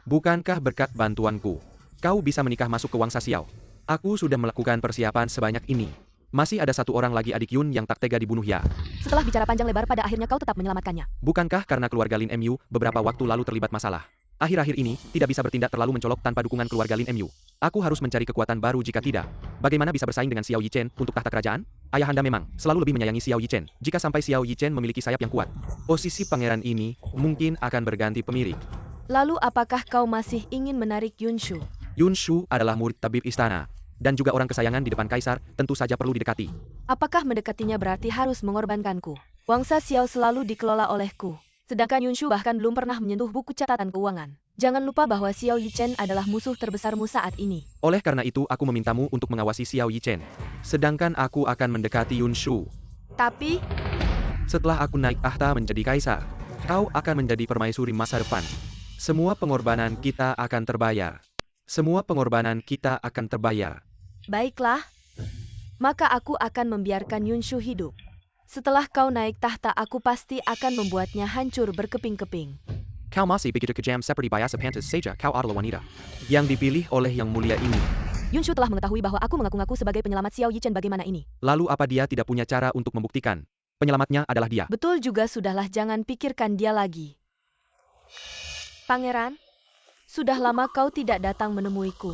Bukankah berkat bantuanku, kau bisa menikah masuk ke Wangsa Xiao? Aku sudah melakukan persiapan sebanyak ini. Masih ada satu orang lagi, adik Yun yang tak tega dibunuh ya. Setelah bicara panjang lebar, pada akhirnya kau tetap menyelamatkannya. Bukankah karena keluarga Lin Mu beberapa waktu lalu terlibat masalah? Akhir-akhir ini, tidak bisa bertindak terlalu mencolok tanpa dukungan keluarga Lin Mu. Aku harus mencari kekuatan baru, jika tidak, bagaimana bisa bersaing dengan Xiao Yichen untuk tahta kerajaan? Ayahanda memang selalu lebih menyayangi Xiao Yichen. Jika sampai Xiao Yichen memiliki sayap yang kuat, posisi pangeran ini mungkin akan berganti pemilik. Lalu apakah kau masih ingin menarik Yunshu? Yunshu adalah murid tabib istana, dan juga orang kesayangan di depan kaisar, tentu saja perlu didekati. Apakah mendekatinya berarti harus mengorbankanku? Wangsa Xiao selalu dikelola olehku. Sedangkan Yunshu bahkan belum pernah menyentuh buku catatan keuangan. Jangan lupa bahwa Xiao Yichen adalah musuh terbesarmu saat ini. Oleh karena itu aku memintamu untuk mengawasi Xiao Yichen. Sedangkan aku akan mendekati Yunshu. Tapi, Setelah aku naik tahta menjadi kaisar, kau akan menjadi permaisuri masa depan. Semua pengorbanan kita akan terbayar. Semua pengorbanan kita akan terbayar. baiklah. Maka aku akan membiarkan Yunshu hidup. Setelah kau naik tahta, aku pasti akan membuatnya hancur berkeping-keping. Kau masih begitu kejam seperti biasa pantas saja kau adalah wanita yang dipilih oleh yang mulia ini. Yunshu telah mengetahui bahwa aku mengaku-ngaku sebagai penyelamat Xiao Yichen. Bagaimana ini? Lalu apa dia tidak punya cara untuk membuktikan penyelamatnya adalah dia? Betul juga, sudahlah, jangan pikirkan dia lagi. Pangeran, sudah lama kau tidak datang menemuiku.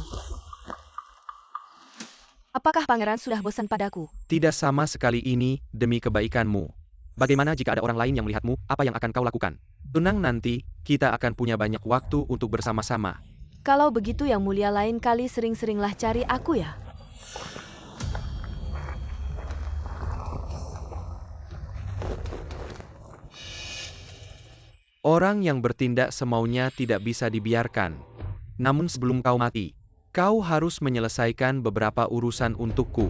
Apakah pangeran sudah bosan padaku? Tidak sama sekali, ini demi kebaikanmu. Bagaimana jika ada orang lain yang melihatmu, apa yang akan kau lakukan? Tenang, nanti kita akan punya banyak waktu untuk bersama-sama. Kalau begitu yang mulia, lain kali sering-seringlah cari aku ya. Orang yang bertindak semaunya tidak bisa dibiarkan. Namun sebelum kau mati, kau harus menyelesaikan beberapa urusan untukku.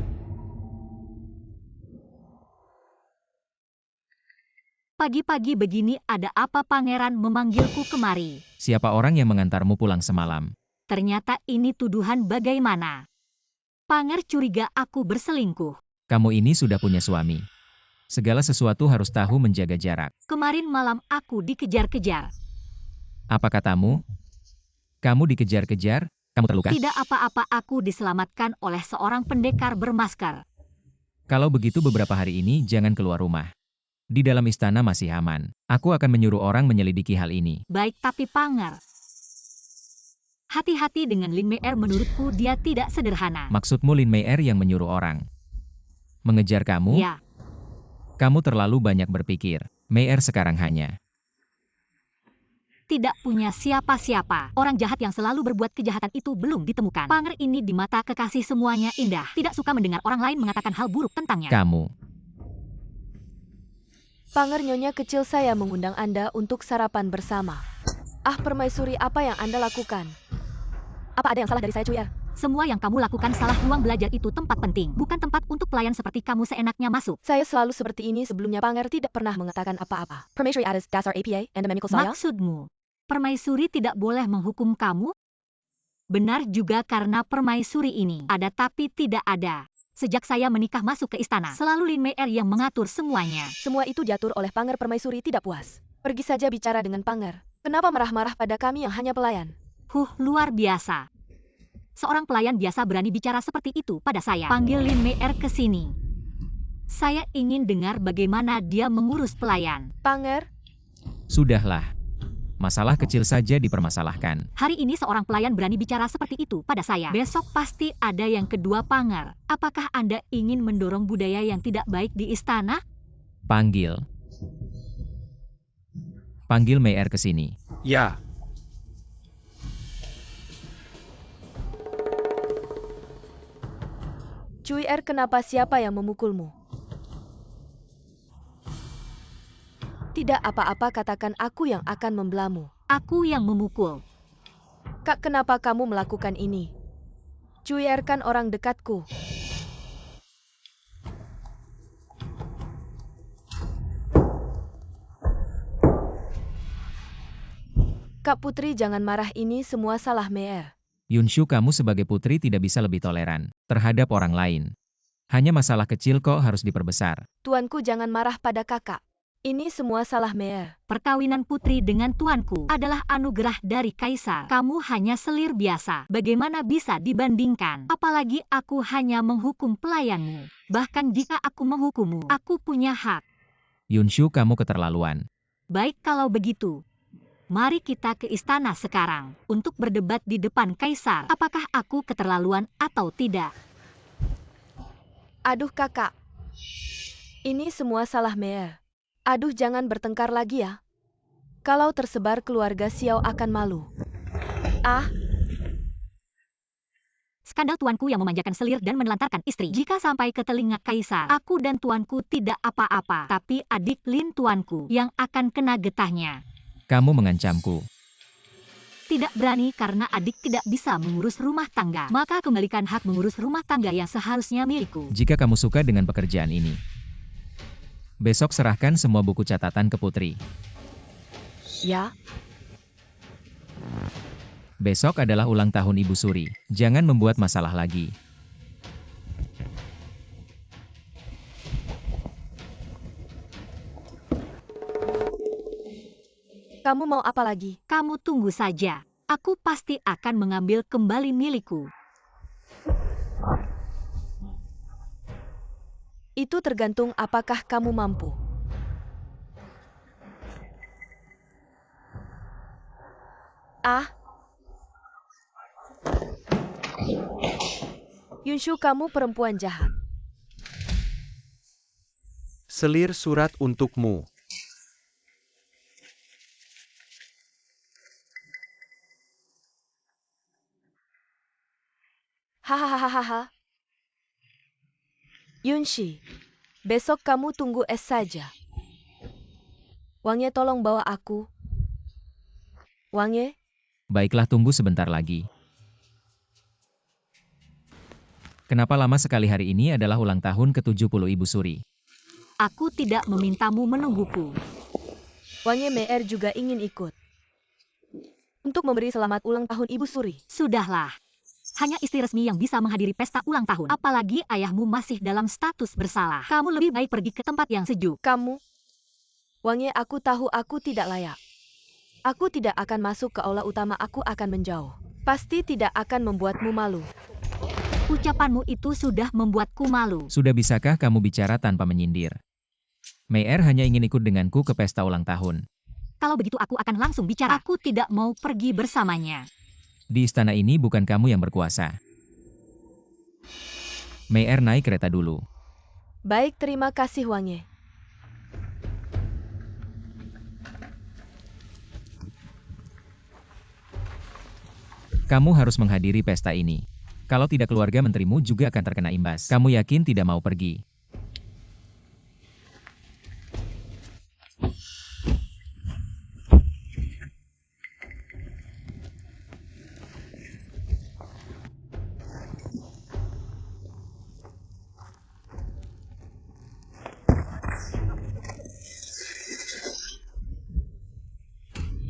Pagi-pagi begini ada apa pangeran memanggilku kemari? Siapa orang yang mengantarmu pulang semalam? Ternyata ini tuduhan bagaimana? Panger curiga aku berselingkuh. Kamu ini sudah punya suami. Segala sesuatu harus tahu menjaga jarak. Kemarin malam aku dikejar-kejar. Apa katamu? Kamu dikejar-kejar? Kamu terluka? Tidak apa-apa, aku diselamatkan oleh seorang pendekar bermasker. Kalau begitu beberapa hari ini jangan keluar rumah. Di dalam istana masih aman. Aku akan menyuruh orang menyelidiki hal ini. Baik, tapi Panger, hati-hati dengan Lin Mei Er, menurutku dia tidak sederhana. Maksudmu Lin Mei Er yang menyuruh orang mengejar kamu? Ya, Kamu terlalu banyak berpikir. Mei sekarang hanya Tidak punya siapa-siapa. Orang jahat yang selalu berbuat kejahatan itu belum ditemukan. Panger ini di mata kekasih semuanya indah. Tidak suka mendengar orang lain mengatakan hal buruk tentangnya. kamu. Panger nyonya kecil, saya mengundang Anda untuk sarapan bersama. Ah, permaisuri, apa yang Anda lakukan? Apa ada yang salah dari saya, Cuyer? Semua yang kamu lakukan salah. Ruang belajar itu tempat penting. Bukan tempat untuk pelayan seperti kamu seenaknya masuk. Saya selalu seperti ini sebelumnya. Panger tidak pernah mengatakan apa-apa. Permaisuri atas dasar APA and the saya? Maksudmu, permaisuri tidak boleh menghukum kamu? Benar juga, karena permaisuri ini ada tapi tidak ada. Sejak saya menikah masuk ke istana, selalu Lin Mei yang mengatur semuanya. Semua itu diatur oleh Panger. Permaisuri tidak puas. Pergi saja bicara dengan Panger. Kenapa marah-marah pada kami yang hanya pelayan? Luar biasa. Seorang pelayan biasa berani bicara seperti itu pada saya. Panggil Lin Mei ke sini. Saya ingin dengar bagaimana dia mengurus pelayan. Panger, Sudahlah. Masalah kecil saja dipermasalahkan. Hari ini seorang pelayan berani bicara seperti itu pada saya. Besok pasti ada yang kedua. Panger, apakah Anda ingin mendorong budaya yang tidak baik di istana? Panggil Mei ke sini. Ya, Cuyer, kenapa, siapa yang memukulmu? Tidak apa-apa, katakan, aku yang akan membelamu. Aku yang memukul. Kak, kenapa kamu melakukan ini? Cuyer kan orang dekatku. Kak Putri, jangan marah, ini semua salah Mei. Yunshu, kamu sebagai putri tidak bisa lebih toleran terhadap orang lain. Hanya masalah kecil kok harus diperbesar. Tuanku, jangan marah pada kakak. Ini semua salah Mei. Perkawinan putri dengan tuanku adalah anugerah dari kaisar. Kamu hanya selir biasa. Bagaimana bisa dibandingkan? Apalagi aku hanya menghukum pelayanmu. Bahkan jika aku menghukummu, aku punya hak. Yunshu, kamu keterlaluan. Baik, kalau begitu. Mari kita ke istana sekarang untuk berdebat di depan kaisar. Apakah aku keterlaluan atau tidak? Aduh kakak. Ini semua salah Mei. Aduh, jangan bertengkar lagi ya. Kalau tersebar keluarga Xiao akan malu. Ah, Skandal tuanku yang memanjakan selir dan menelantarkan istri. Jika sampai ke telinga kaisar, aku dan tuanku tidak apa-apa. Tapi adik Lin tuanku yang akan kena getahnya. Kamu mengancamku. Tidak berani karena adik tidak bisa mengurus rumah tangga. Maka kembalikan hak mengurus rumah tangga yang seharusnya milikku. Jika kamu suka dengan pekerjaan ini, besok serahkan semua buku catatan ke putri. ya. Besok adalah ulang tahun Ibu Suri. Jangan membuat masalah lagi. Kamu mau apa lagi? Kamu tunggu saja. Aku pasti akan mengambil kembali milikku. Itu tergantung apakah kamu mampu. Ah. Yunshu, kamu perempuan jahat. selir surat untukmu. Hahaha. Yunshi, besok kamu tunggu es saja. Wangye, tolong bawa aku. Wangye, Baiklah, tunggu sebentar lagi. Kenapa lama sekali? Hari ini adalah ulang tahun ke-70 Ibu Suri. Aku tidak memintamu menungguku. Wangye Mei juga ingin ikut. Untuk memberi selamat ulang tahun Ibu Suri. Sudahlah. Hanya istri resmi yang bisa menghadiri pesta ulang tahun. Apalagi ayahmu masih dalam status bersalah. Kamu lebih baik pergi ke tempat yang sejuk. Kamu, Wangye, aku tahu aku tidak layak. Aku tidak akan masuk ke aula utama, aku akan menjauh. Pasti tidak akan membuatmu malu. Ucapanmu itu sudah membuatku malu. Sudah bisakah kamu bicara tanpa menyindir? Mei hanya ingin ikut denganku ke pesta ulang tahun. Kalau begitu aku akan langsung bicara. Aku tidak mau pergi bersamanya. Di istana ini bukan kamu yang berkuasa. Mei naik kereta dulu. Baik, terima kasih Wangye. Kamu harus menghadiri pesta ini. Kalau tidak, keluarga menterimu juga akan terkena imbas. Kamu yakin tidak mau pergi?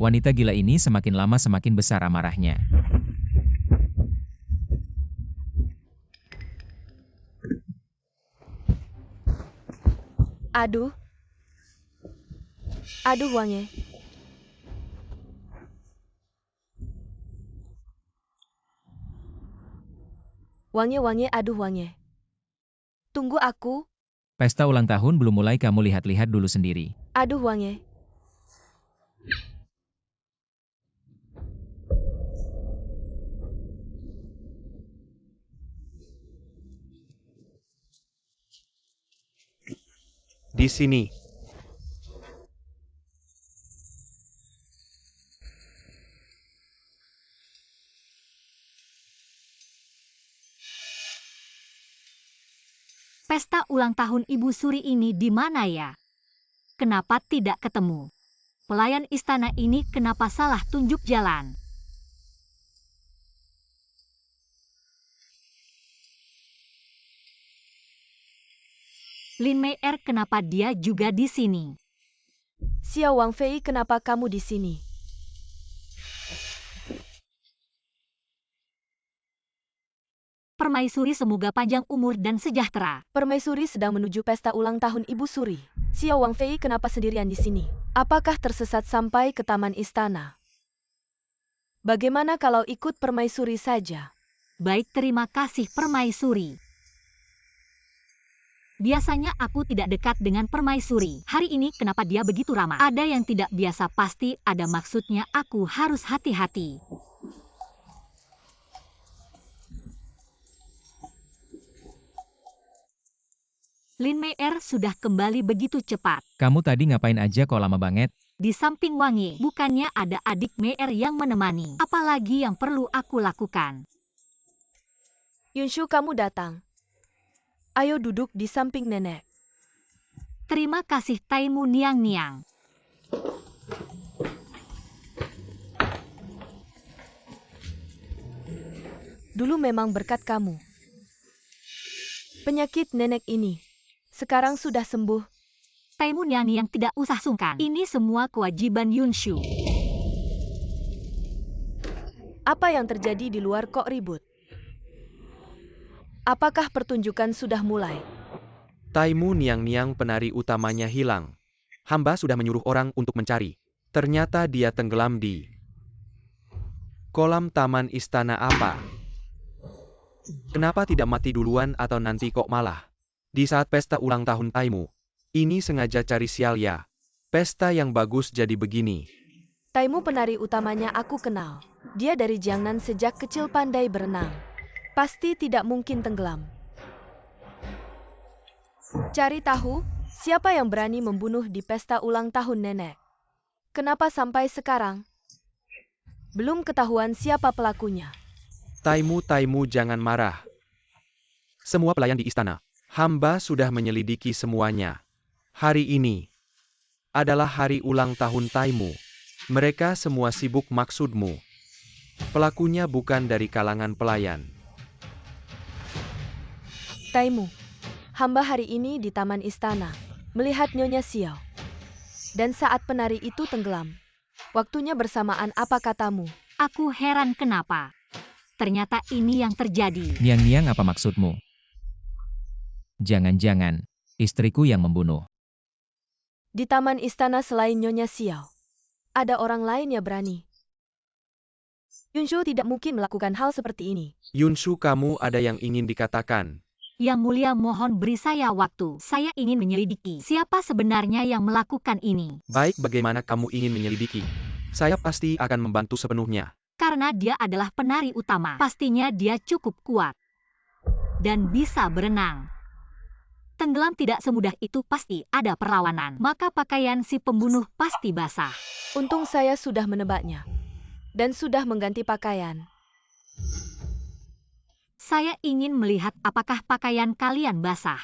Wanita gila ini semakin lama semakin besar amarahnya. Aduh. Aduh, Wangye. Wangye, aduh, Wangye. Tunggu aku. Pesta ulang tahun belum mulai, kamu lihat-lihat dulu sendiri. Aduh, Wangye. Di sini. Pesta ulang tahun Ibu Suri ini di mana ya? Kenapa tidak ketemu? Pelayan istana ini kenapa salah tunjuk jalan? Lin Mei kenapa dia juga di sini? Xiao Wangfei, kenapa kamu di sini? Permaisuri semoga panjang umur dan sejahtera. Permaisuri sedang menuju pesta ulang tahun Ibu Suri. Xiao Wangfei kenapa sendirian di sini? Apakah tersesat sampai ke taman istana? Bagaimana kalau ikut permaisuri saja? Baik, terima kasih Permaisuri. Biasanya aku tidak dekat dengan Permaisuri. Hari ini kenapa dia begitu ramah? Ada yang tidak biasa, pasti ada maksudnya, aku harus hati-hati. Lin Mei sudah kembali begitu cepat. Kamu tadi ngapain aja kok lama banget? Di samping Wangye, bukannya ada adik Mei yang menemani. Apalagi yang perlu aku lakukan? Yunshu, kamu datang. Ayo duduk di samping nenek. Terima kasih Taimu Niang. Dulu memang berkat kamu. Penyakit nenek ini sekarang sudah sembuh. Taimu Niang tidak usah sungkan. Ini semua kewajiban Yunshu. Apa yang terjadi di luar kok ribut? Apakah pertunjukan sudah mulai? Taimu Niang penari utamanya hilang. Hamba sudah menyuruh orang untuk mencari. Ternyata dia tenggelam di kolam taman istana apa? Kenapa tidak mati duluan atau nanti kok malah? Di saat pesta ulang tahun Taimu, ini sengaja cari sial ya. Pesta yang bagus jadi begini. Taimu penari utamanya aku kenal. Dia dari Jiangnan sejak kecil, pandai berenang. Pasti tidak mungkin tenggelam. Cari tahu, siapa yang berani membunuh di pesta ulang tahun nenek? Kenapa sampai sekarang belum ketahuan siapa pelakunya? Taimu jangan marah. Semua pelayan di istana, hamba sudah menyelidiki semuanya. Hari ini adalah hari ulang tahun Taimu. Mereka semua sibuk maksudmu. Pelakunya bukan dari kalangan pelayan. Taimu, hamba hari ini di taman istana, melihat Nyonya Xiao. Dan saat penari itu tenggelam. Waktunya bersamaan, apa katamu? Aku heran kenapa. Ternyata ini yang terjadi. Niang, apa maksudmu? Jangan-jangan istriku yang membunuh. Di taman istana selain Nyonya Xiao, ada orang lain yang berani. Yunshu tidak mungkin melakukan hal seperti ini. Yunshu, kamu ada yang ingin dikatakan? Yang mulia, mohon beri saya waktu. Saya ingin menyelidiki siapa sebenarnya yang melakukan ini. Baik, bagaimana kamu ingin menyelidiki? Saya pasti akan membantu sepenuhnya. Karena dia adalah penari utama, pastinya dia cukup kuat. Dan bisa berenang. Tenggelam tidak semudah itu, pasti ada perlawanan. Maka pakaian si pembunuh pasti basah. Untung saya sudah menebaknya. Dan sudah mengganti pakaian. Saya ingin melihat apakah pakaian kalian basah.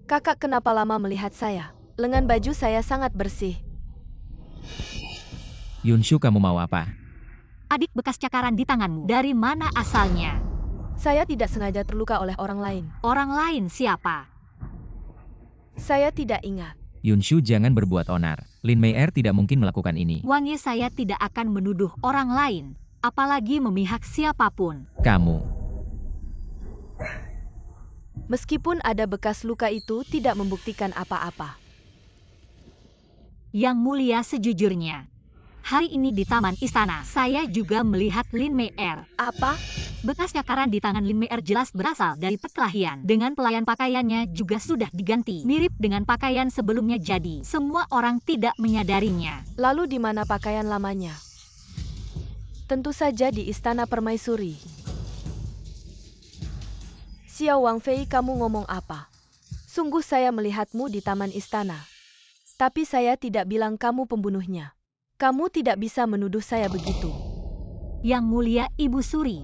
Kakak kenapa lama melihat saya? Lengan baju saya sangat bersih. Yunshu, kamu mau apa? Adik, bekas cakaran di tanganmu. Dari mana asalnya? Saya tidak sengaja terluka oleh orang lain. Orang lain siapa? Saya tidak ingat. Yunshu, jangan berbuat onar. Lin Mei tidak mungkin melakukan ini. Wang Ye, saya tidak akan menuduh orang lain, apalagi memihak siapapun. Kamu. Meskipun ada bekas luka itu tidak membuktikan apa-apa. Yang mulia, sejujurnya, hari ini di taman istana, saya juga melihat Lin Mei. Apa? Bekas cakaran di tangan Lin Mei jelas berasal dari perkelahian. Dengan pelayan pakaiannya juga sudah diganti, mirip dengan pakaian sebelumnya, jadi semua orang tidak menyadarinya. Lalu di mana pakaian lamanya? Tentu saja di Istana Permaisuri. Xiao Wangfei, kamu ngomong apa? Sungguh saya melihatmu di taman istana. Tapi saya tidak bilang kamu pembunuhnya. Kamu tidak bisa menuduh saya begitu. Yang mulia, Ibu Suri.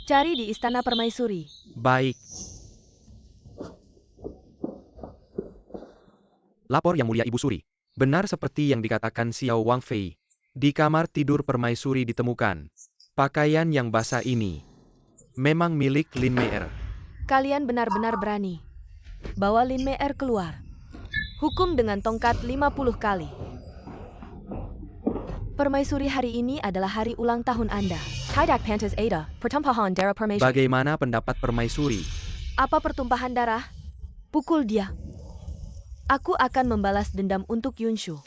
Cari di Istana Permaisuri. Baik. Lapor Yang Mulia Ibu Suri. Benar seperti yang dikatakan Xiao Wangfei. Di kamar tidur Permaisuri ditemukan pakaian yang basah ini. Memang milik Lin Mei. Kalian benar-benar berani. Bawa Lin Mei keluar. Hukum dengan tongkat 50 kali. Permaisuri, hari ini adalah hari ulang tahun Anda. Tidak pantas ada, pertumpahan darah permaisuri. Bagaimana pendapat Permaisuri? Apa pertumpahan darah? Pukul dia. Aku akan membalas dendam untuk Yunshu.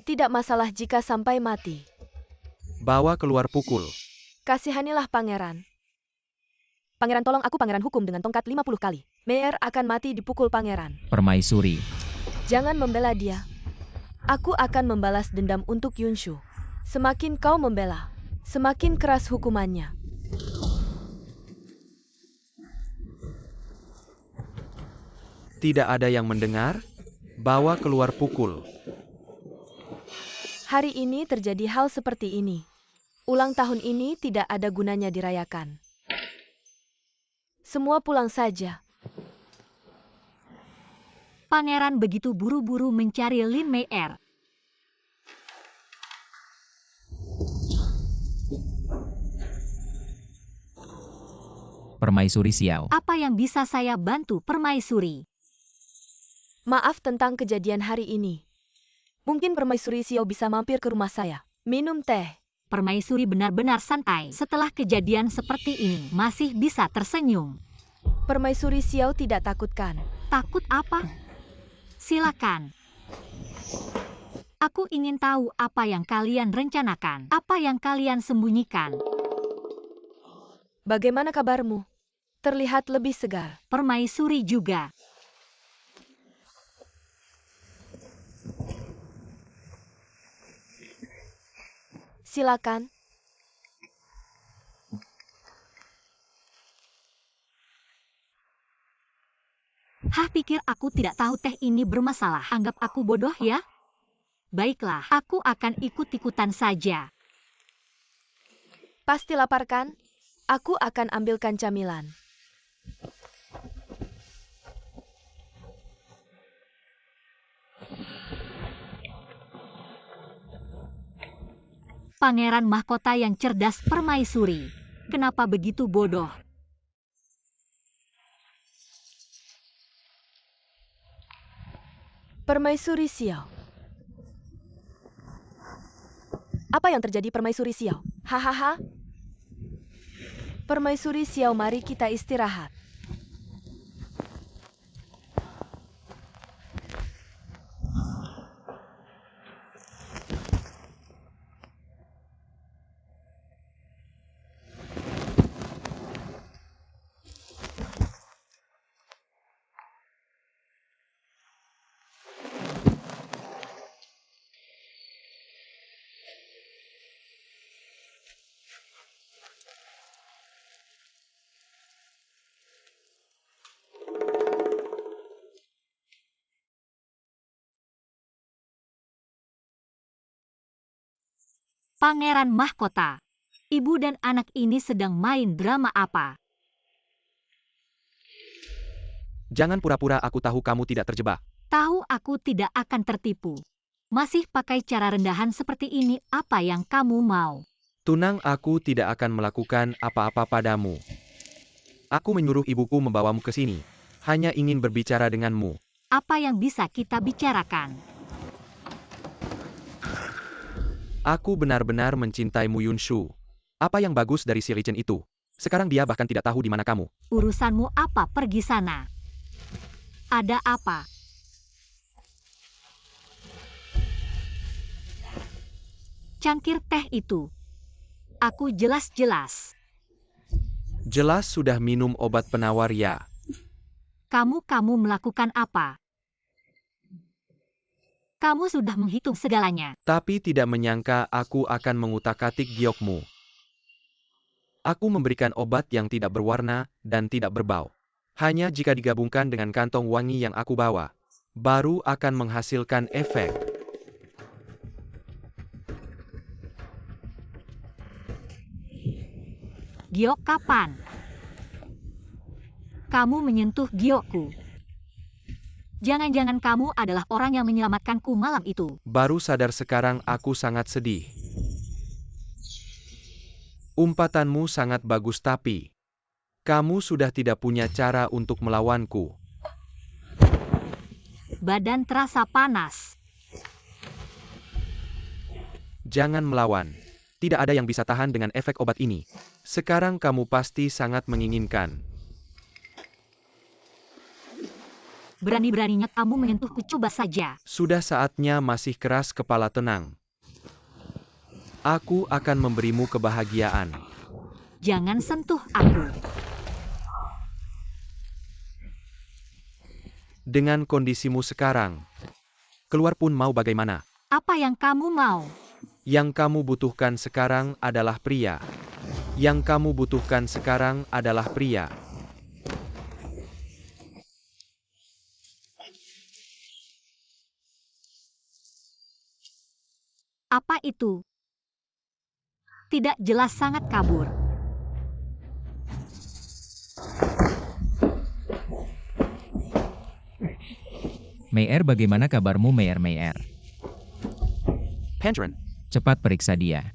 Tidak masalah jika sampai mati. Bawa keluar pukul. Kasihanilah pangeran. Pangeran, tolong aku, pangeran, hukum dengan tongkat 50 kali. Mei akan mati dipukul pangeran. Permaisuri. Jangan membela dia. Aku akan membalas dendam untuk Yunshu. Semakin kau membela, semakin keras hukumannya. Tidak ada yang mendengar? Bawa keluar pukul. Hari ini terjadi hal seperti ini. Ulang tahun ini tidak ada gunanya dirayakan. Semua pulang saja. Pangeran begitu buru-buru mencari Lin Mei. Permaisuri Xiao. Apa yang bisa saya bantu, Permaisuri? Maaf tentang kejadian hari ini. Mungkin Permaisuri Xiao bisa mampir ke rumah saya. Minum teh. Permaisuri benar-benar santai. Setelah kejadian seperti ini, masih bisa tersenyum. Permaisuri Xiao tidak takutkan. Takut apa? Silakan. Aku ingin tahu apa yang kalian rencanakan, apa yang kalian sembunyikan. Bagaimana kabarmu? Terlihat lebih segar. Permaisuri juga. Silakan. Hah, pikir aku tidak tahu teh ini bermasalah. Anggap aku bodoh ya? Baiklah, aku akan ikut-ikutan saja. Pasti lapar kan? Aku akan ambilkan camilan. Pangeran mahkota yang cerdas, Permaisuri. Kenapa begitu bodoh? Permaisuri Xiao. Apa yang terjadi, Permaisuri Xiao? Hahaha. Permaisuri Xiao, mari kita istirahat. Pangeran mahkota. Ibu dan anak ini sedang main drama apa? Jangan pura-pura aku tahu kamu tidak terjebak. Tahu aku tidak akan tertipu. Masih pakai cara rendahan seperti ini, apa yang kamu mau? Tunang, aku tidak akan melakukan apa-apa padamu. Aku menyuruh ibuku membawamu ke sini. Hanya ingin berbicara denganmu. Apa yang bisa kita bicarakan? Aku benar-benar mencintaimu, Yunshu. Apa yang bagus dari si Lichen itu? Sekarang dia bahkan tidak tahu di mana kamu. Urusanmu apa, pergi sana. Ada apa? Cangkir teh itu. Aku jelas-jelas. Jelas sudah minum obat penawar ya. Kamu melakukan apa? Kamu sudah menghitung segalanya. Tapi tidak menyangka aku akan mengutak-atik giokmu. Aku memberikan obat yang tidak berwarna dan tidak berbau. Hanya jika digabungkan dengan kantong wangi yang aku bawa, baru akan menghasilkan efek. Giok kapan? Kamu menyentuh giokku. Jangan-jangan kamu adalah orang yang menyelamatkanku malam itu. Baru sadar sekarang, aku sangat sedih. Umpatanmu sangat bagus, tapi kamu sudah tidak punya cara untuk melawanku. Badan terasa panas. Jangan melawan. Tidak ada yang bisa tahan dengan efek obat ini. Sekarang kamu pasti sangat menginginkan. Berani-beraninya kamu menyentuhku, coba saja. Sudah saatnya, masih keras kepala, tenang. Aku akan memberimu kebahagiaan. Jangan sentuh aku. Dengan kondisimu sekarang, keluar pun mau bagaimana? Apa yang kamu mau? Yang kamu butuhkan sekarang adalah pria. Yang kamu butuhkan sekarang adalah pria. Apa itu? Tidak jelas, sangat kabur. Mei-er, bagaimana kabarmu, Mei-er? Pangeran, Cepat periksa dia.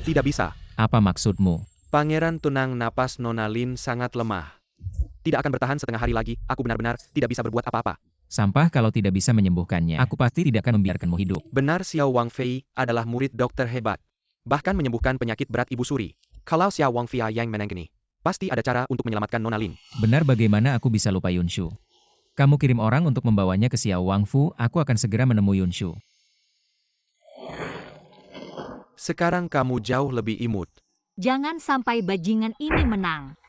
tidak bisa. Apa maksudmu? Pangeran, tenang, napas Nona Lin sangat lemah. Tidak akan bertahan setengah hari lagi, aku benar-benar tidak bisa berbuat apa-apa. Sampah kalau tidak bisa menyembuhkannya. Aku pasti tidak akan membiarkanmu hidup. Benar, Xiao Wangfei adalah murid dokter hebat. Bahkan menyembuhkan penyakit berat Ibu Suri. Kalau Xiao Wangfei yang menangani, pasti ada cara untuk menyelamatkan Nona Lin. Benar, bagaimana aku bisa lupa Yunshu? Kamu kirim orang untuk membawanya ke Xiao Wangfu, aku akan segera menemui Yunshu. Sekarang kamu jauh lebih imut. Jangan sampai bajingan ini menang.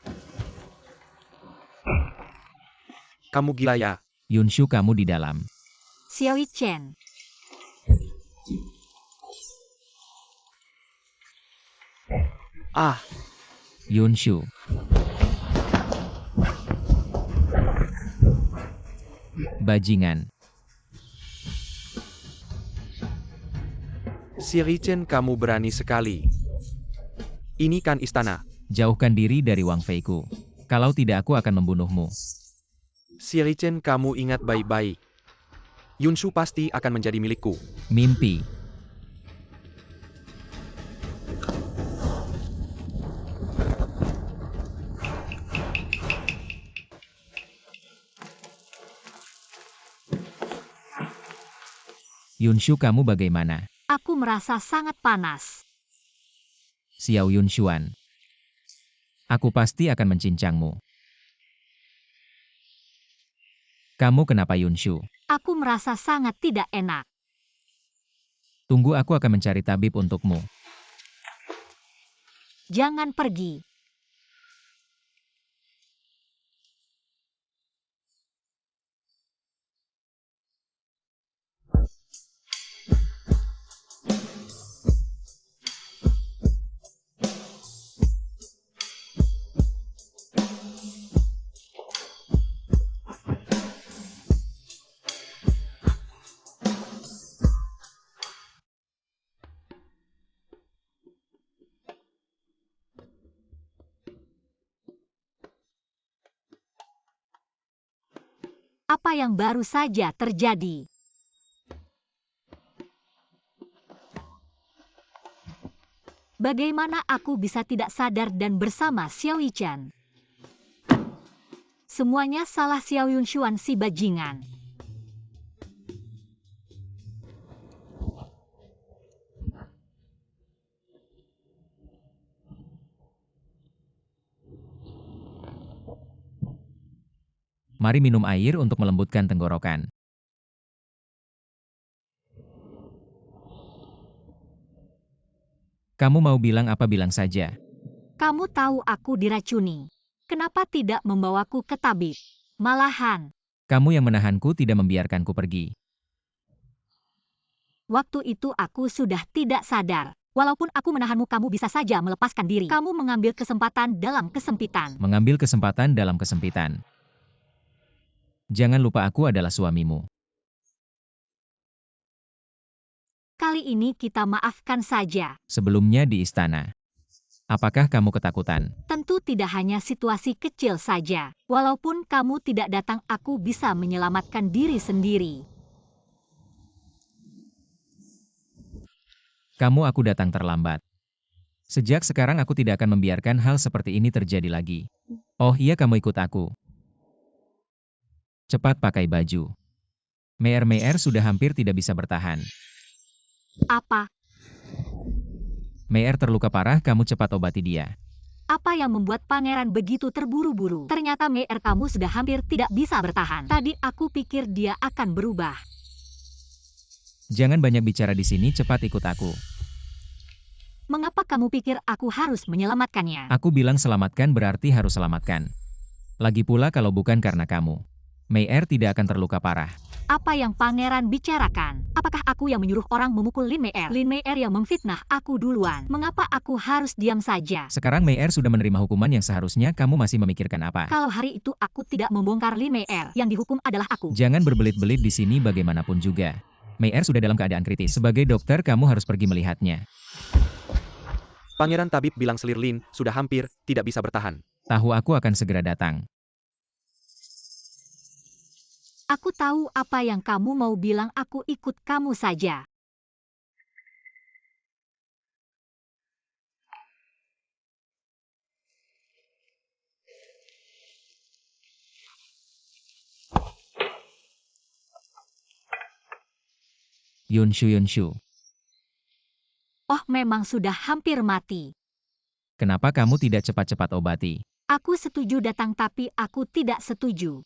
Kamu gila ya? Yunshu, kamu di dalam. Xiao Chen. Ah, Yunshu. Bajingan. si Richen, kamu berani sekali. Ini kan istana. Jauhkan diri dari Wang Feiku. Kalau tidak, aku akan membunuhmu. Si Richen, kamu ingat baik-baik. Yunshu pasti akan menjadi milikku. Mimpi. Yunshu, kamu bagaimana? Aku merasa sangat panas. Xiao Yunshuan. Aku pasti akan mencincangmu. Kamu kenapa, Yunshu? Aku merasa sangat tidak enak. Tunggu, aku akan mencari tabib untukmu. Jangan pergi. Apa yang baru saja terjadi? Bagaimana aku bisa tidak sadar dan bersama Xiao Yichan? Semuanya salah Xiao Yunshuan si bajingan. Mari minum air untuk melembutkan tenggorokan. Kamu mau bilang apa bilang saja. Kamu tahu aku diracuni. Kenapa tidak membawaku ke tabib? Malahan, Kamu yang menahanku tidak membiarkanku pergi. waktu itu aku sudah tidak sadar. Walaupun aku menahanmu, kamu bisa saja melepaskan diri. Kamu mengambil kesempatan dalam kesempitan. Mengambil kesempatan dalam kesempitan. Jangan lupa aku adalah suamimu. Kali ini kita maafkan saja. Sebelumnya di istana. Apakah kamu ketakutan? Tentu tidak hanya situasi kecil saja. Walaupun kamu tidak datang, aku bisa menyelamatkan diri sendiri. Aku datang terlambat. Sejak sekarang aku tidak akan membiarkan hal seperti ini terjadi lagi. Oh iya, kamu ikut aku. Cepat pakai baju. Meier sudah hampir tidak bisa bertahan. Apa? Meier terluka parah, kamu cepat obati dia. Apa yang membuat pangeran begitu terburu-buru? Ternyata Meier, kamu sudah hampir tidak bisa bertahan. Tadi aku pikir dia akan berubah. Jangan banyak bicara di sini, cepat ikut aku. Mengapa kamu pikir aku harus menyelamatkannya? Aku bilang selamatkan berarti harus selamatkan. Lagi pula kalau bukan karena kamu, Meier tidak akan terluka parah. Apa yang pangeran bicarakan? Apakah aku yang menyuruh orang memukul Lin Meier? Lin Meier yang memfitnah aku duluan. Mengapa aku harus diam saja? Sekarang Meier sudah menerima hukuman yang seharusnya kamu masih memikirkan apa? Kalau hari itu aku tidak membongkar Lin Meier, yang dihukum adalah aku. Jangan berbelit-belit di sini bagaimanapun juga. Meier sudah dalam keadaan kritis. Sebagai dokter kamu harus pergi melihatnya. Pangeran tabib bilang selir Lin sudah hampir tidak bisa bertahan. Tahu aku akan segera datang. Aku tahu apa yang kamu mau bilang, aku ikut kamu saja. Yunshu. Oh, memang sudah hampir mati. Kenapa kamu tidak cepat-cepat obati? Aku setuju datang, tapi aku tidak setuju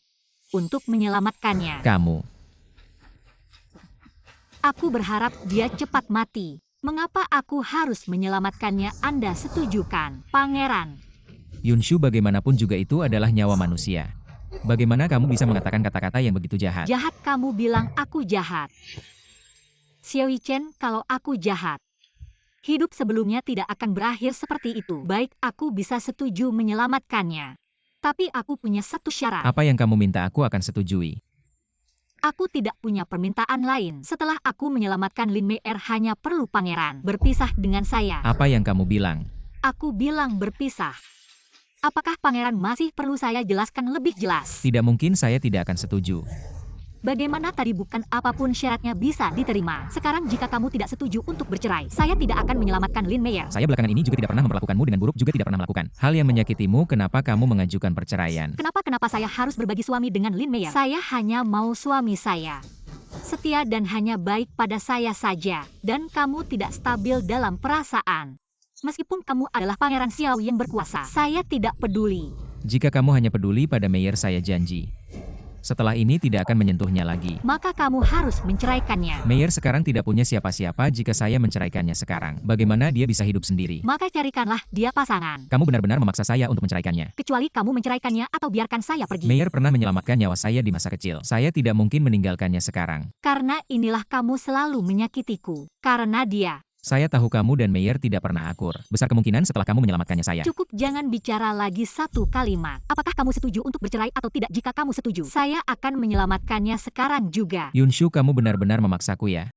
untuk menyelamatkannya. Kamu. Aku berharap dia cepat mati. Mengapa aku harus menyelamatkannya? Anda setujukan, Pangeran? Yunshu, bagaimanapun juga itu adalah nyawa manusia. Bagaimana kamu bisa mengatakan kata-kata yang begitu jahat? Jahat, kamu bilang aku jahat. Xiao Yichen, kalau aku jahat, hidup sebelumnya tidak akan berakhir seperti itu. Baik, aku bisa setuju menyelamatkannya. Tapi aku punya satu syarat. Apa yang kamu minta aku akan setujui. Aku tidak punya permintaan lain. Setelah aku menyelamatkan Lin Meier, hanya perlu pangeran berpisah dengan saya. Apa yang kamu bilang? Aku bilang berpisah. Apakah pangeran masih perlu saya jelaskan lebih jelas? Tidak mungkin, saya tidak akan setuju. Bagaimana tadi, bukan apapun syaratnya bisa diterima. Sekarang jika kamu tidak setuju untuk bercerai, saya tidak akan menyelamatkan Lin Meier. Saya belakangan ini juga tidak pernah memperlakukanmu dengan buruk, juga tidak pernah melakukan hal yang menyakitimu. Kenapa kamu mengajukan perceraian? Kenapa saya harus berbagi suami dengan Lin Meier? Saya hanya mau suami saya setia dan hanya baik pada saya saja. Dan kamu tidak stabil dalam perasaan. Meskipun kamu adalah Pangeran Xiao yang berkuasa, saya tidak peduli. Jika kamu hanya peduli pada Meier, saya janji setelah ini tidak akan menyentuhnya lagi. Maka kamu harus menceraikannya. Meier sekarang tidak punya siapa-siapa. Jika saya menceraikannya sekarang, bagaimana dia bisa hidup sendiri? Maka carikanlah dia pasangan. Kamu benar-benar memaksa saya untuk menceraikannya. Kecuali kamu menceraikannya atau biarkan saya pergi. Meier pernah menyelamatkan nyawa saya di masa kecil. Saya tidak mungkin meninggalkannya sekarang. Karena inilah kamu selalu menyakitiku. Karena dia. Saya tahu kamu dan Meier tidak pernah akur. Besar kemungkinan setelah kamu menyelamatkannya saya. Cukup, jangan bicara lagi satu kalimat. Apakah kamu setuju untuk bercerai atau tidak? Jika kamu setuju, saya akan menyelamatkannya sekarang juga. Yunshu, kamu benar-benar memaksaku ya?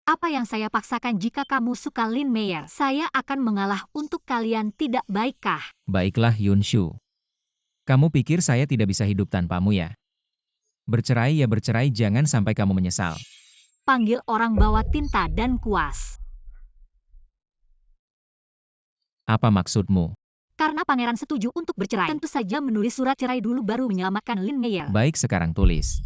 Apa yang saya paksakan? Jika kamu suka Lin Meier, saya akan mengalah untuk kalian, tidak baikkah? Baiklah Yunshu. Kamu pikir saya tidak bisa hidup tanpamu ya? Bercerai ya bercerai, jangan sampai kamu menyesal. Panggil orang bawa tinta dan kuas. Apa maksudmu? Karena pangeran setuju untuk bercerai, tentu saja menulis surat cerai dulu baru menyelamatkan Lynn Meyer. Baik, sekarang tulis.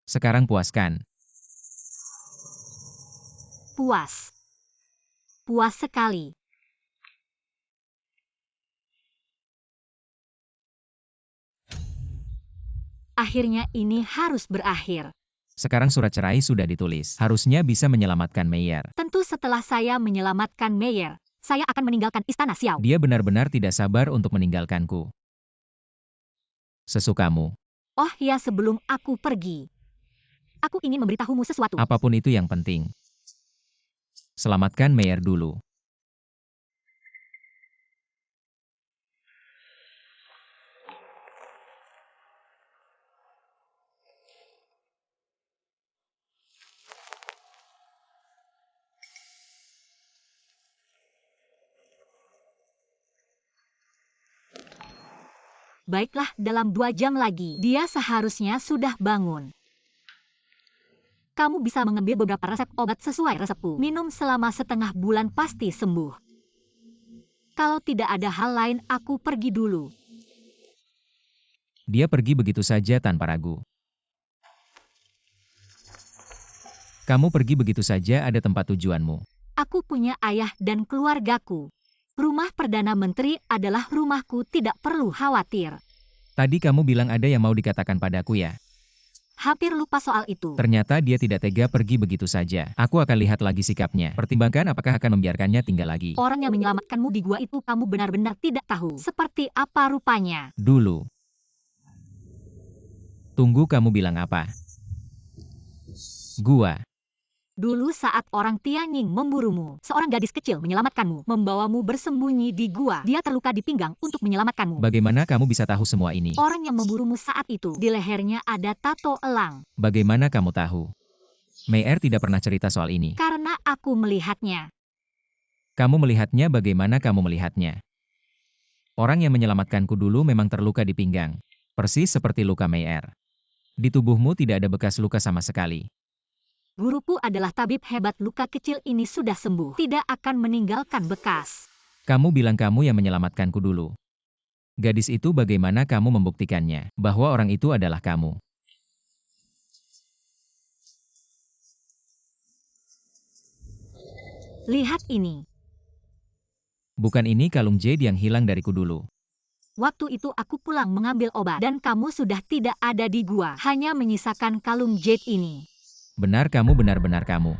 Sekarang puaskan. Puas. Puas sekali. Akhirnya ini harus berakhir. Sekarang surat cerai sudah ditulis. Harusnya bisa menyelamatkan Meyer. Tentu setelah saya menyelamatkan Meyer, saya akan meninggalkan istana Xiao. Dia benar-benar tidak sabar untuk meninggalkanku. Sesukamu. Oh ya, sebelum aku pergi, aku ingin memberitahumu sesuatu. Apapun itu yang penting. Selamatkan Meyer dulu. Baiklah, dalam 2 jam lagi, dia seharusnya sudah bangun. Kamu bisa mengambil beberapa resep obat sesuai resepku. Minum selama setengah bulan pasti sembuh. Kalau tidak ada hal lain, aku pergi dulu. Dia pergi begitu saja tanpa ragu. Kamu pergi begitu saja, ada tempat tujuanmu. Aku punya ayah dan keluargaku. Rumah Perdana Menteri adalah rumahku, tidak perlu khawatir. Tadi kamu bilang ada yang mau dikatakan padaku ya? Hampir lupa soal itu. Ternyata dia tidak tega pergi begitu saja. Aku akan lihat lagi sikapnya. Pertimbangkan apakah akan membiarkannya tinggal lagi. Orang yang menyelamatkanmu di gua itu kamu benar-benar tidak tahu. Seperti apa rupanya. Dulu. Tunggu, kamu bilang apa? Gua. Dulu saat orang Tianying memburumu, seorang gadis kecil menyelamatkanmu, membawamu bersembunyi di gua. Dia terluka di pinggang untuk menyelamatkanmu. Bagaimana kamu bisa tahu semua ini? Orang yang memburumu saat itu, di lehernya ada tato elang. Bagaimana kamu tahu? Meyer tidak pernah cerita soal ini. Karena aku melihatnya. Kamu melihatnya, bagaimana kamu melihatnya? Orang yang menyelamatkanku dulu memang terluka di pinggang. Persis seperti luka Meyer. Di tubuhmu tidak ada bekas luka sama sekali. Guruku adalah tabib hebat, luka kecil ini sudah sembuh. Tidak akan meninggalkan bekas. Kamu bilang kamu yang menyelamatkanku dulu. Gadis itu, bagaimana kamu membuktikannya bahwa orang itu adalah kamu? Lihat ini. Bukan ini kalung jade yang hilang dariku dulu. Waktu itu aku pulang mengambil obat dan kamu sudah tidak ada di gua. Hanya menyisakan kalung jade ini. Benar, kamu benar-benar kamu.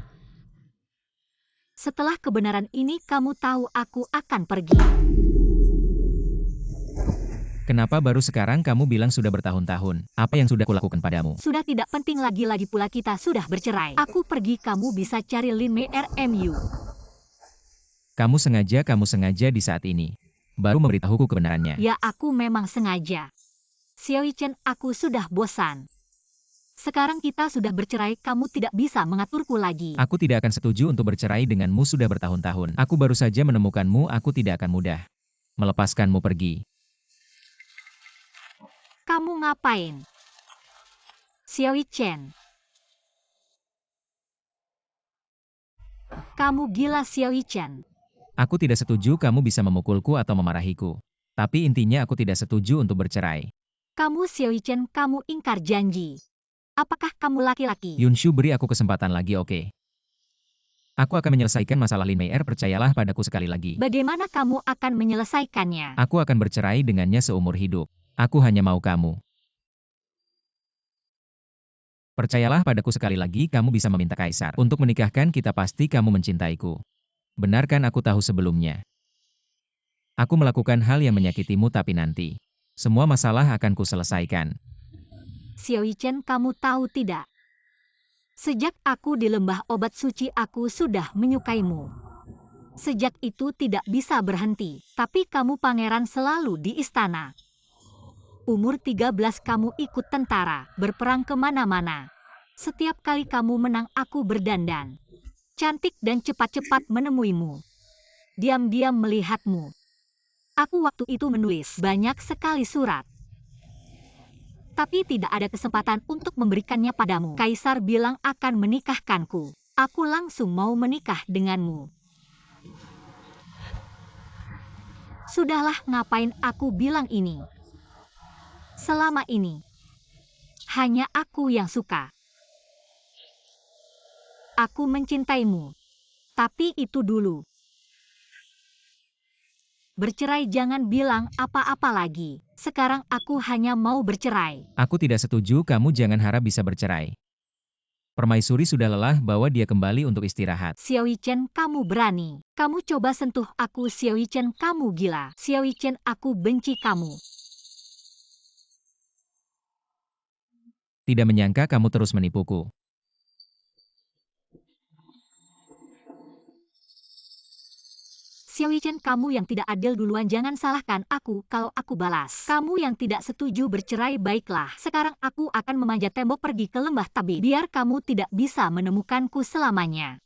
Setelah kebenaran ini kamu tahu aku akan pergi. Kenapa baru sekarang kamu bilang sudah bertahun-tahun? Apa yang sudah kulakukan padamu? Sudah tidak penting lagi pula kita sudah bercerai. Aku pergi, kamu bisa cari Lin Meyer MU. Kamu sengaja di saat ini. Baru memberitahuku kebenarannya. Ya, aku memang sengaja. Xiao Chen, aku sudah bosan. Sekarang kita sudah bercerai, kamu tidak bisa mengaturku lagi. Aku tidak akan setuju untuk bercerai denganmu sudah bertahun-tahun. Aku baru saja menemukanmu, aku tidak akan mudah melepaskanmu pergi. Kamu ngapain? Xiao Chen. Kamu gila, Xiao Chen. Aku tidak setuju kamu bisa memukulku atau memarahiku. Tapi intinya aku tidak setuju untuk bercerai. Kamu Xiao Chen, kamu ingkar janji. Apakah kamu laki-laki? Yunshu, beri aku kesempatan lagi, oke? Aku akan menyelesaikan masalah Lin Meyer, percayalah padaku sekali lagi. Bagaimana kamu akan menyelesaikannya? Aku akan bercerai dengannya seumur hidup. Aku hanya mau kamu. Percayalah padaku sekali lagi, kamu bisa meminta Kaisar untuk menikahkan kita, pasti kamu mencintaiku. Benar kan, aku tahu sebelumnya. Aku melakukan hal yang menyakitimu, tapi nanti semua masalah akan kuselesaikan. Xiao Chen, kamu tahu tidak? Sejak aku di lembah obat suci, aku sudah menyukaimu. Sejak itu tidak bisa berhenti, tapi kamu pangeran selalu di istana. Umur 13 kamu ikut tentara, berperang kemana-mana. Setiap kali kamu menang, aku berdandan cantik dan cepat-cepat menemuimu. Diam-diam melihatmu. Aku waktu itu menulis banyak sekali surat. Tapi tidak ada kesempatan untuk memberikannya padamu. Kaisar bilang akan menikahkanku. Aku langsung mau menikah denganmu. Sudahlah, ngapain aku bilang ini? Selama ini, hanya aku yang suka. Aku mencintaimu. Tapi itu dulu. Bercerai jangan bilang apa-apa lagi. Sekarang aku hanya mau bercerai. Aku tidak setuju, kamu jangan harap bisa bercerai. Permaisuri sudah lelah, bawa dia kembali untuk istirahat. Xiao Chen, kamu berani. Kamu coba sentuh aku. Xiao Chen, kamu gila. Xiao Chen, aku benci kamu. Tidak menyangka kamu terus menipuku. Xiao Chen, kamu yang tidak adil duluan, jangan salahkan aku kalau aku balas. Kamu yang tidak setuju bercerai, baiklah. Sekarang aku akan memanjat tembok pergi ke lembah Tabib. Biar kamu tidak bisa menemukanku selamanya.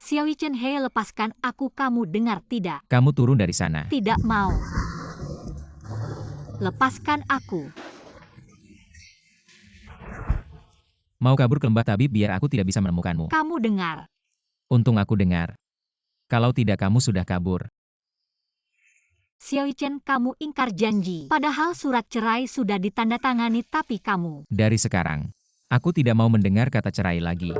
Xiao Chen, hei, lepaskan aku, kamu dengar tidak? Kamu turun dari sana. Tidak mau. Lepaskan aku. Mau kabur ke lembah tabib biar aku tidak bisa menemukanmu. Kamu dengar. Untung aku dengar. Kalau tidak kamu sudah kabur. Xiao Chen, kamu ingkar janji. Padahal surat cerai sudah ditandatangani, tapi kamu. Dari sekarang, aku tidak mau mendengar kata cerai lagi.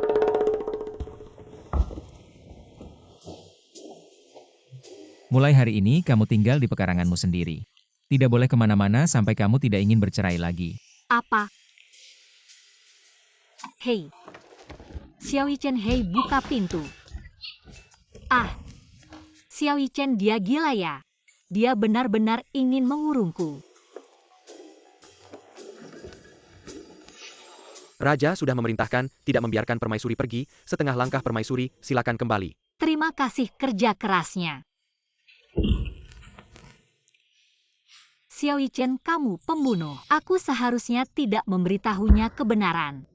Mulai hari ini kamu tinggal di pekaranganmu sendiri. Tidak boleh kemana-mana sampai kamu tidak ingin bercerai lagi. Apa? Hei. Xiao Chen, hei, buka pintu. Ah. Xiao Chen, dia gila ya. Dia benar-benar ingin mengurungku. Raja sudah memerintahkan tidak membiarkan permaisuri pergi. Setengah langkah permaisuri, silakan kembali. Terima kasih kerja kerasnya. Xiao Chen, kamu pembunuh. Aku seharusnya tidak memberitahunya kebenaran.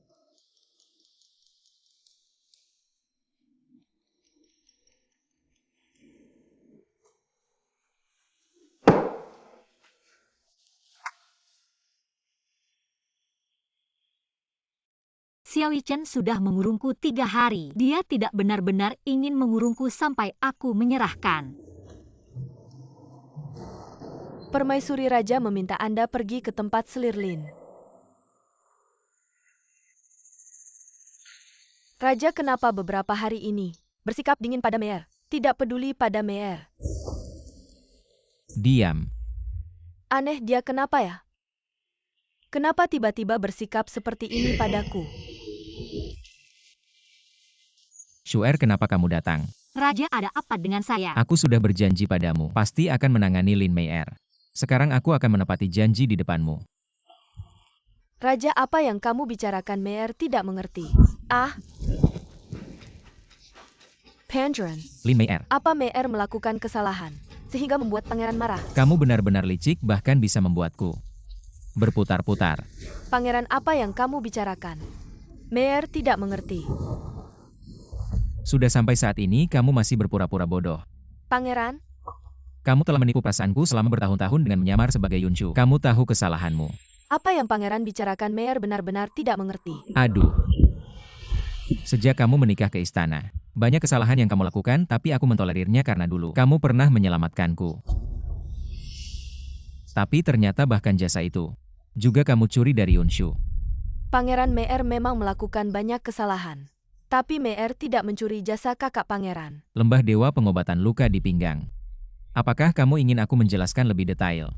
Xiao Chen sudah mengurungku 3 hari. Dia tidak benar-benar ingin mengurungku sampai aku menyerahkan. Permaisuri Raja meminta Anda pergi ke tempat Selirlin. Raja kenapa beberapa hari ini bersikap dingin pada Meier? Tidak peduli pada Meier. Diam. Aneh, dia kenapa ya? Kenapa tiba-tiba bersikap seperti ini padaku? Shu'er, kenapa kamu datang? Raja, ada apa dengan saya? Aku sudah berjanji padamu, pasti akan menangani Lin Meier. Sekarang aku akan menepati janji di depanmu. Raja, apa yang kamu bicarakan Meier tidak mengerti. Ah. Pandren. Lin Meier, Apa Meier melakukan kesalahan sehingga membuat pangeran marah? kamu benar-benar licik, bahkan bisa membuatku berputar-putar. Pangeran, apa yang kamu bicarakan? Meier tidak mengerti. Sudah sampai saat ini kamu masih berpura-pura bodoh. Pangeran, Kamu telah menipu perasaanku selama bertahun-tahun dengan menyamar sebagai Yunshu. Kamu tahu kesalahanmu. apa yang pangeran bicarakan Meier benar-benar tidak mengerti. Aduh. Sejak kamu menikah ke istana, banyak kesalahan yang kamu lakukan, tapi aku mentolerirnya karena dulu kamu pernah menyelamatkanku. Tapi ternyata bahkan jasa itu juga kamu curi dari Yunshu. Pangeran, Meier memang melakukan banyak kesalahan. Tapi Meier tidak mencuri jasa kakak pangeran. Lembah Dewa Pengobatan Luka di Pinggang. Apakah kamu ingin aku menjelaskan lebih detail?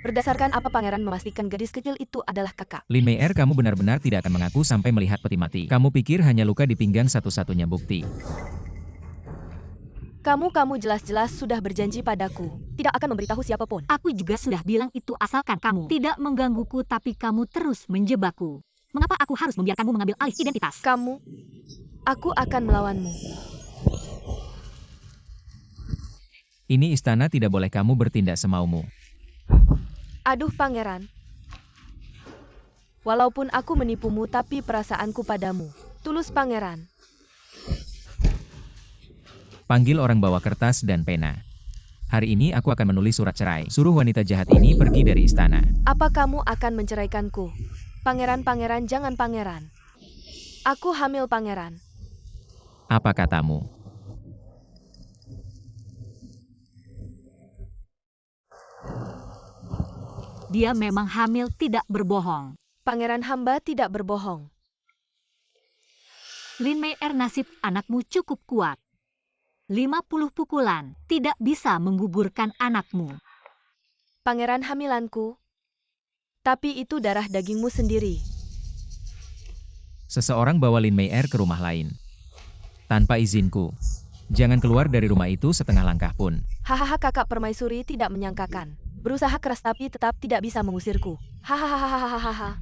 Berdasarkan apa pangeran memastikan gadis kecil itu adalah kakak? Lin Meier, kamu benar-benar tidak akan mengaku sampai melihat peti mati. Kamu pikir hanya luka di pinggang satu-satunya bukti. Kamu jelas-jelas sudah berjanji padaku. Tidak akan memberitahu siapapun. Aku juga sudah bilang itu asalkan kamu tidak menggangguku, tapi kamu terus menjebakku. Mengapa aku harus membiarkanmu mengambil alih identitas? Aku akan melawanmu. Ini istana, tidak boleh kamu bertindak semaumu. Aduh pangeran. Walaupun aku menipumu tapi perasaanku padamu tulus pangeran. Panggil orang bawa kertas dan pena. Hari ini aku akan menulis surat cerai. Suruh wanita jahat ini pergi dari istana. Apa kamu akan menceraikanku? Pangeran, jangan pangeran. Aku hamil pangeran. Apa katamu? Dia memang hamil, tidak berbohong. Pangeran, hamba tidak berbohong. Lin Meier, nasib anakmu cukup kuat. 50 pukulan tidak bisa menggugurkan anakmu. Pangeran, hamilanku. Tapi itu darah dagingmu sendiri. Seseorang bawa Lin Meier ke rumah lain. Tanpa izinku. Jangan keluar dari rumah itu setengah langkah pun. Hahaha, kakak permaisuri tidak menyangkakan. Berusaha keras tapi tetap tidak bisa mengusirku. Hahaha.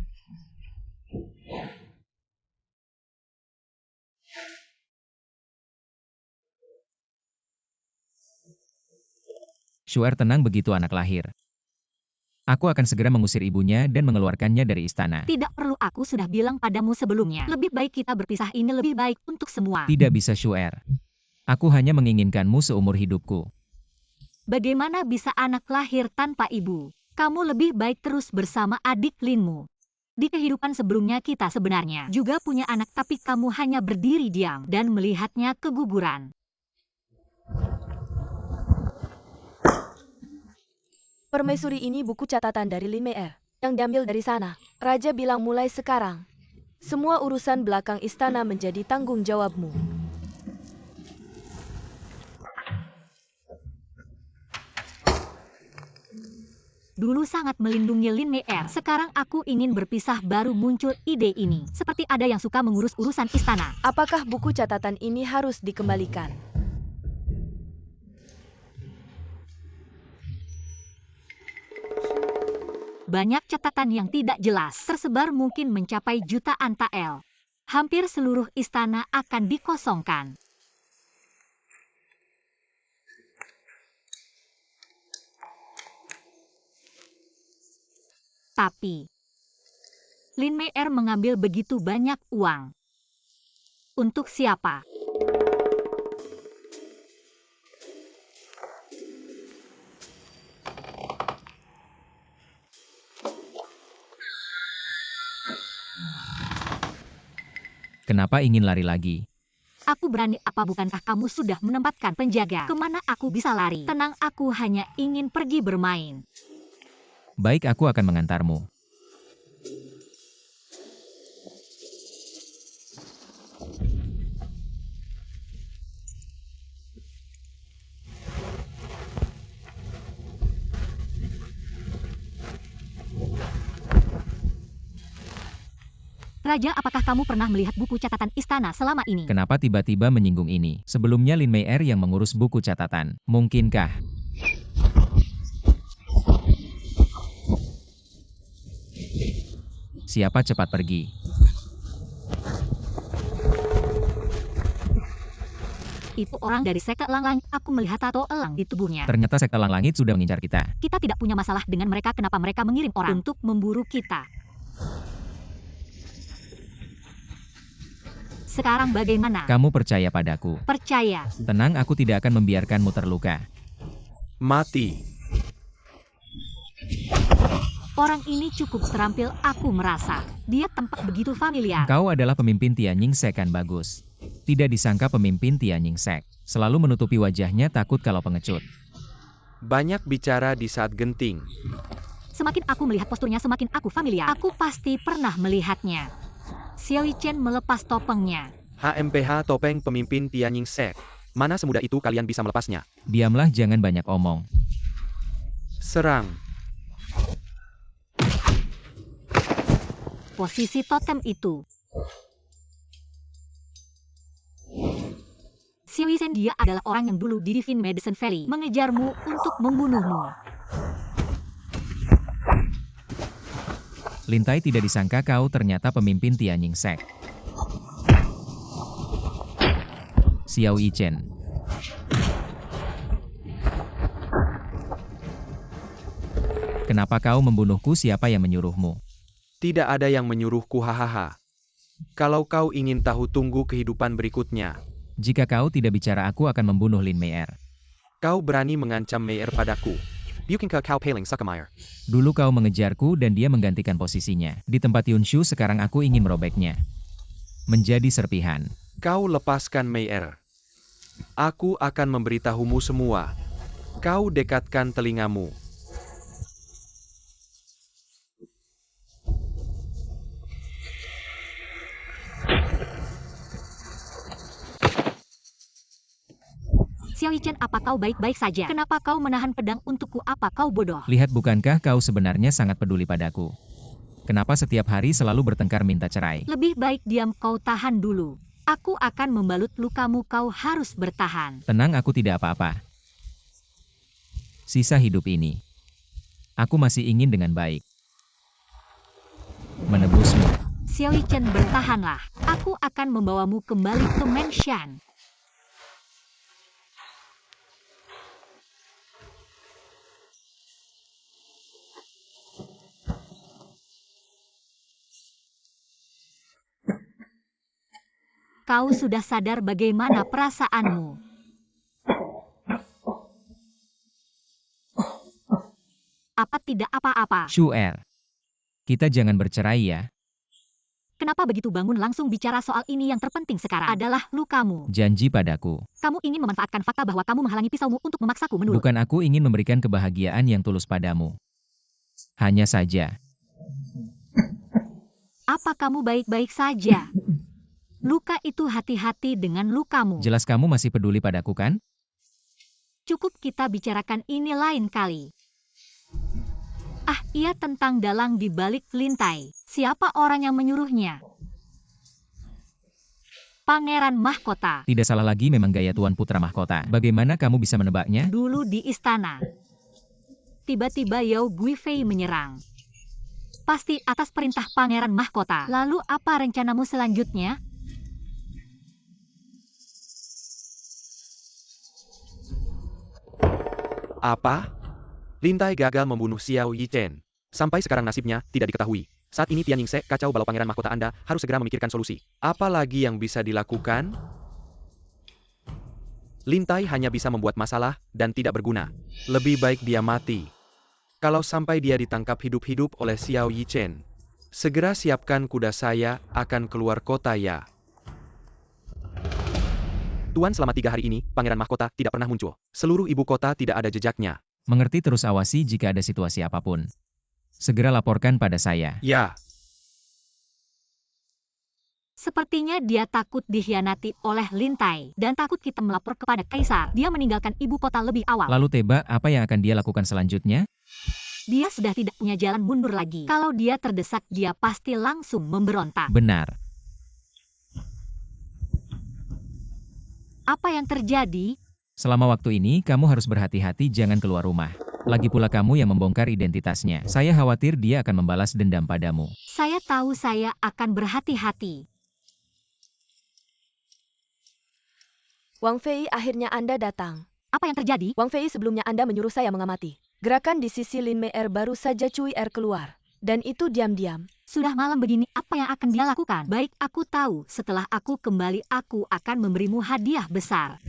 Shu'er tenang begitu anak lahir. Aku akan segera mengusir ibunya dan mengeluarkannya dari istana. Tidak perlu, aku sudah bilang padamu sebelumnya. Lebih baik kita berpisah, ini lebih baik untuk semua. Tidak bisa, Shu'er. Aku hanya menginginkanmu seumur hidupku. Bagaimana bisa anak lahir tanpa ibu? Kamu lebih baik terus bersama adik Linmu. Di kehidupan sebelumnya kita sebenarnya juga punya anak, tapi kamu hanya berdiri diam dan melihatnya keguguran. Permaisuri, ini buku catatan dari Lin Meier yang diambil dari sana. Raja bilang mulai sekarang, semua urusan belakang istana menjadi tanggung jawabmu. Dulu sangat melindungi Lin Meier, sekarang aku ingin berpisah, baru muncul ide ini. Seperti ada yang suka mengurus urusan istana. Apakah buku catatan ini harus dikembalikan? Banyak catatan yang tidak jelas, tersebar mungkin mencapai jutaan tael. Hampir seluruh istana akan dikosongkan. Tapi Lin Meier mengambil begitu banyak uang. Untuk siapa? Kenapa ingin lari lagi? Aku berani, apa bukankah kamu sudah menempatkan penjaga? Kemana aku bisa lari? Tenang, aku hanya ingin pergi bermain. Baik, aku akan mengantarmu. Raja, apakah kamu pernah melihat buku catatan istana selama ini? Kenapa tiba-tiba menyinggung ini? Sebelumnya Lin Meier yang mengurus buku catatan. Mungkinkah? Siapa, cepat pergi. Itu orang dari sekte Elang Langit. Aku melihat tato elang di tubuhnya. Ternyata sekte Elang Langit sudah mengincar kita. Kita tidak punya masalah dengan mereka. Kenapa mereka mengirim orang untuk memburu kita? Sekarang bagaimana? Kamu percaya padaku? Percaya. Tenang, aku tidak akan membiarkanmu terluka. Mati. Orang ini cukup terampil, aku merasa. Dia tampak begitu familiar. Kau adalah pemimpin Tianjing Sek, kan? Bagus. Tidak disangka pemimpin Tianjing Sek selalu menutupi wajahnya, takut kalau pengecut. Banyak bicara di saat genting. Semakin aku melihat posturnya, semakin aku familiar. Aku pasti pernah melihatnya. Xiao Yichen melepas topengnya. HMPH, topeng pemimpin Tianjing Sek. Mana semudah itu kalian bisa melepasnya? Diamlah, jangan banyak omong. Serang. Posisi totem itu. Xiao Yichen, dia adalah orang yang dulu di Divine Medicine Valley mengejarmu untuk membunuhmu. Lintai, tidak disangka kau ternyata pemimpin Tianjing Sek. Xiao Yichen. Kenapa kau membunuhku? Siapa yang menyuruhmu? Tidak ada yang menyuruhku, hahaha. Kalau kau ingin tahu, tunggu kehidupan berikutnya. Jika kau tidak bicara, aku akan membunuh Lin Meier. Kau berani mengancam Meier padaku. Bukan kau paling Sukemeyer. Dulu kau mengejarku dan dia menggantikan posisinya. Di tempat Yunshu, sekarang aku ingin merobeknya menjadi serpihan. Kau lepaskan Meier. Aku akan memberitahumu semua. Kau dekatkan telingamu. Xiao Yichen, apa kau baik-baik saja? Kenapa kau menahan pedang untukku? Apa kau bodoh? Lihat, bukankah kau sebenarnya sangat peduli padaku? Kenapa setiap hari selalu bertengkar minta cerai? Lebih baik diam, kau tahan dulu. Aku akan membalut lukamu, kau harus bertahan. Tenang, aku tidak apa-apa. Sisa hidup ini, aku masih ingin dengan baik menebusmu. Xiao Yichen, bertahanlah. Aku akan membawamu kembali ke Menshan. Kau sudah sadar bagaimana perasaanmu? Apa tidak apa-apa? Shu'er, kita jangan bercerai ya. Kenapa begitu bangun langsung bicara soal ini? Yang terpenting sekarang adalah lukamu. Janji padaku. Kamu ingin memanfaatkan fakta bahwa kamu menghalangi pisaumu untuk memaksaku menurut. Bukan, aku ingin memberikan kebahagiaan yang tulus padamu. Hanya saja. Apa kamu baik-baik saja? Luka itu, hati-hati dengan lukamu. Jelas kamu masih peduli padaku, kan? Cukup, kita bicarakan ini lain kali. Ah, iya, tentang dalang di balik lintai. Siapa orang yang menyuruhnya? Pangeran Mahkota. Tidak salah lagi, memang gaya Tuan Putra Mahkota. Bagaimana kamu bisa menebaknya? Dulu di istana. Tiba-tiba Yao Guifei menyerang. Pasti atas perintah Pangeran Mahkota. Lalu apa rencanamu selanjutnya? Apa? Lintai gagal membunuh Xiao Yichen. Sampai sekarang nasibnya tidak diketahui. Saat ini Tian Yingse, kacau balau Pangeran Mahkota Anda, harus segera memikirkan solusi. Apa lagi yang bisa dilakukan? Lintai hanya bisa membuat masalah dan tidak berguna. Lebih baik dia mati. Kalau sampai dia ditangkap hidup-hidup oleh Xiao Yichen, segera siapkan kuda, saya akan keluar kota ya. Tuan, selama 3 hari ini, Pangeran Mahkota tidak pernah muncul. Seluruh ibu kota tidak ada jejaknya. Mengerti, terus awasi jika ada situasi apapun. Segera laporkan pada saya. Ya. Sepertinya dia takut dikhianati oleh Lintai dan takut kita melapor kepada Kaisar. Dia meninggalkan ibu kota lebih awal. Lalu Teba, apa yang akan dia lakukan selanjutnya? Dia sudah tidak punya jalan mundur lagi. Kalau dia terdesak, dia pasti langsung memberontak. Benar. Apa yang terjadi? Selama waktu ini, kamu harus berhati-hati, jangan keluar rumah. Lagi pula kamu yang membongkar identitasnya. Saya khawatir dia akan membalas dendam padamu. Saya tahu, saya akan berhati-hati. Wang Fei, akhirnya Anda datang. Apa yang terjadi? Wang Fei, sebelumnya Anda menyuruh saya mengamati. Gerakan di sisi Lin Meier baru saja Cui Er keluar. Dan itu diam-diam. Sudah malam begini, apa yang akan dia lakukan? Baik, aku tahu. Setelah aku kembali, aku akan memberimu hadiah besar.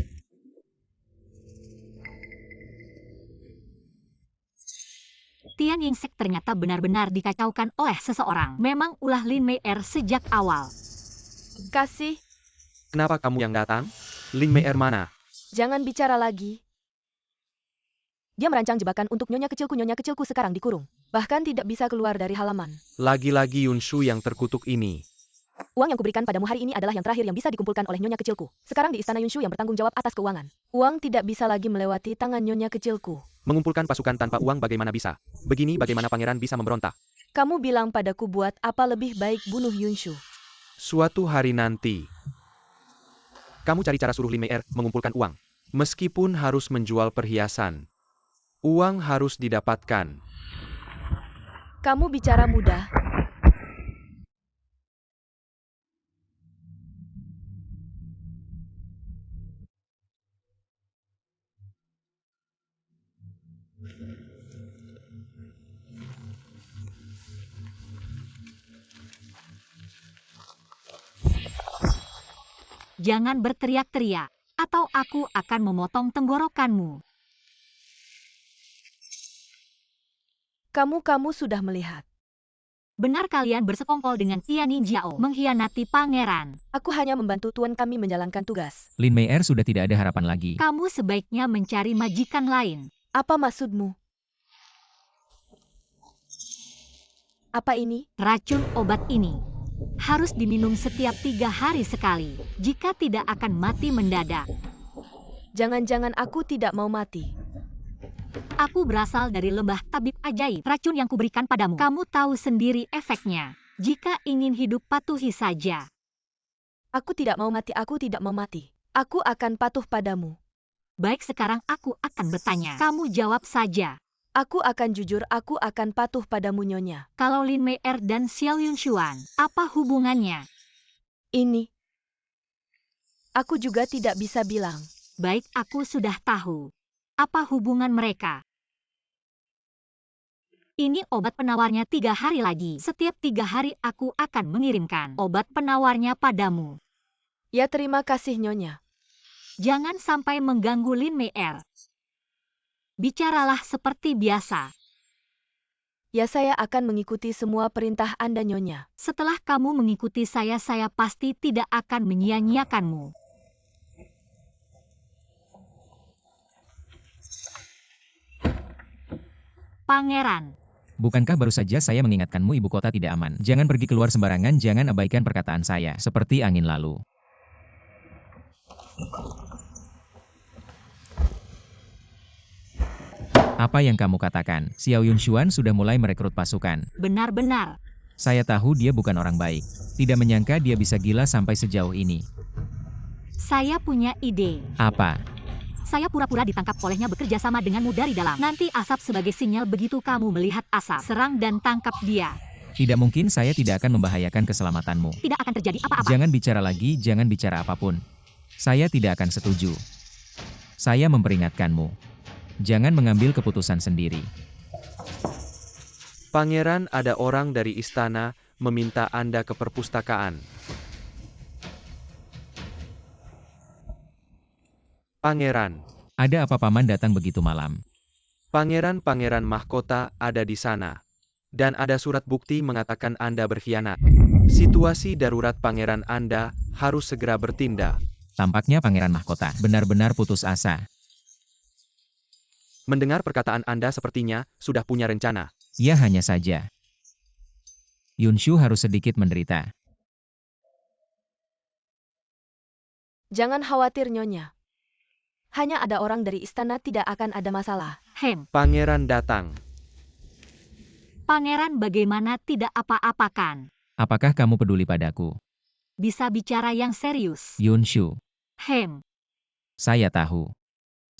Tian Yingse ternyata benar-benar dikacaukan oleh seseorang. Memang ulah Lin Meier sejak awal. Kasih, Kenapa kamu yang datang? Lin Meier mana? jangan bicara lagi. Dia merancang jebakan untuk nyonya kecilku sekarang dikurung. Bahkan tidak bisa keluar dari halaman. Lagi-lagi Yunshu yang terkutuk ini. Uang yang kuberikan padamu hari ini adalah yang terakhir yang bisa dikumpulkan oleh nyonya kecilku. Sekarang di istana Yunshu yang bertanggung jawab atas keuangan. Uang tidak bisa lagi melewati tangan nyonya kecilku. Mengumpulkan pasukan tanpa uang bagaimana bisa? Begini bagaimana pangeran bisa memberontak? Kamu bilang padaku buat apa lebih baik bunuh Yunshu. Suatu hari nanti, kamu cari cara suruh Lin Meier mengumpulkan uang. Meskipun harus menjual perhiasan, uang harus didapatkan. Kamu bicara mudah. Jangan berteriak-teriak, atau aku akan memotong tenggorokanmu. Kamu sudah melihat. Benar kalian bersekongkol dengan Tianyin Jiao mengkhianati pangeran. Aku hanya membantu tuan kami menjalankan tugas. Lin Mei'er sudah tidak ada harapan lagi. Kamu sebaiknya mencari majikan lain. Apa maksudmu? Apa ini? Racun obat ini harus diminum setiap 3 hari sekali. Jika tidak akan mati mendadak. Jangan-jangan aku tidak mau mati. Aku berasal dari lembah tabib ajaib. Racun yang kuberikan padamu. Kamu tahu sendiri efeknya. Jika ingin hidup patuhi saja. Aku tidak mau mati, aku tidak mau mati. Aku akan patuh padamu. Baik, sekarang aku akan bertanya. Kamu jawab saja. Aku akan jujur, aku akan patuh padamu, Nyonya. Kalau Lin Mei'er dan Xiao Yunshuan, apa hubungannya? Ini. Aku juga tidak bisa bilang. Baik, aku sudah tahu. Apa hubungan mereka? Ini obat penawarnya 3 hari lagi. Setiap 3 hari aku akan mengirimkan obat penawarnya padamu. Ya, terima kasih, Nyonya. Jangan sampai mengganggu Lin Mei'er. Bicaralah seperti biasa. Ya, saya akan mengikuti semua perintah Anda, Nyonya. Setelah kamu mengikuti saya pasti tidak akan menyia-nyiakanmu. Pangeran. Bukankah baru saja saya mengingatkanmu ibu kota tidak aman? Jangan pergi keluar sembarangan, jangan abaikan perkataan saya, seperti angin lalu. Apa yang kamu katakan? Xiao Yunshuan sudah mulai merekrut pasukan. Benar-benar. Saya tahu dia bukan orang baik. Tidak menyangka dia bisa gila sampai sejauh ini. Saya punya ide. Apa? Saya pura-pura ditangkap olehnya bekerja sama denganmu dari dalam. Nanti asap sebagai sinyal begitu kamu melihat asap. Serang dan tangkap dia. Tidak mungkin, saya tidak akan membahayakan keselamatanmu. Tidak akan terjadi apa-apa. Jangan bicara lagi, jangan bicara apapun. Saya tidak akan setuju. Saya memperingatkanmu. Jangan mengambil keputusan sendiri. Pangeran, ada orang dari istana meminta Anda ke perpustakaan. Pangeran. Ada apa paman datang begitu malam? Pangeran mahkota ada di sana. Dan ada surat bukti mengatakan Anda berkhianat. Situasi darurat pangeran, Anda harus segera bertindak. Tampaknya pangeran mahkota benar-benar putus asa. Mendengar perkataan Anda sepertinya sudah punya rencana. Ya, hanya saja Yunshu harus sedikit menderita. Jangan khawatir, Nyonya. Hanya ada orang dari istana, tidak akan ada masalah. Pangeran datang. Pangeran, bagaimana tidak apa-apakan? Apakah kamu peduli padaku? Bisa bicara yang serius. Yunshu, Saya tahu.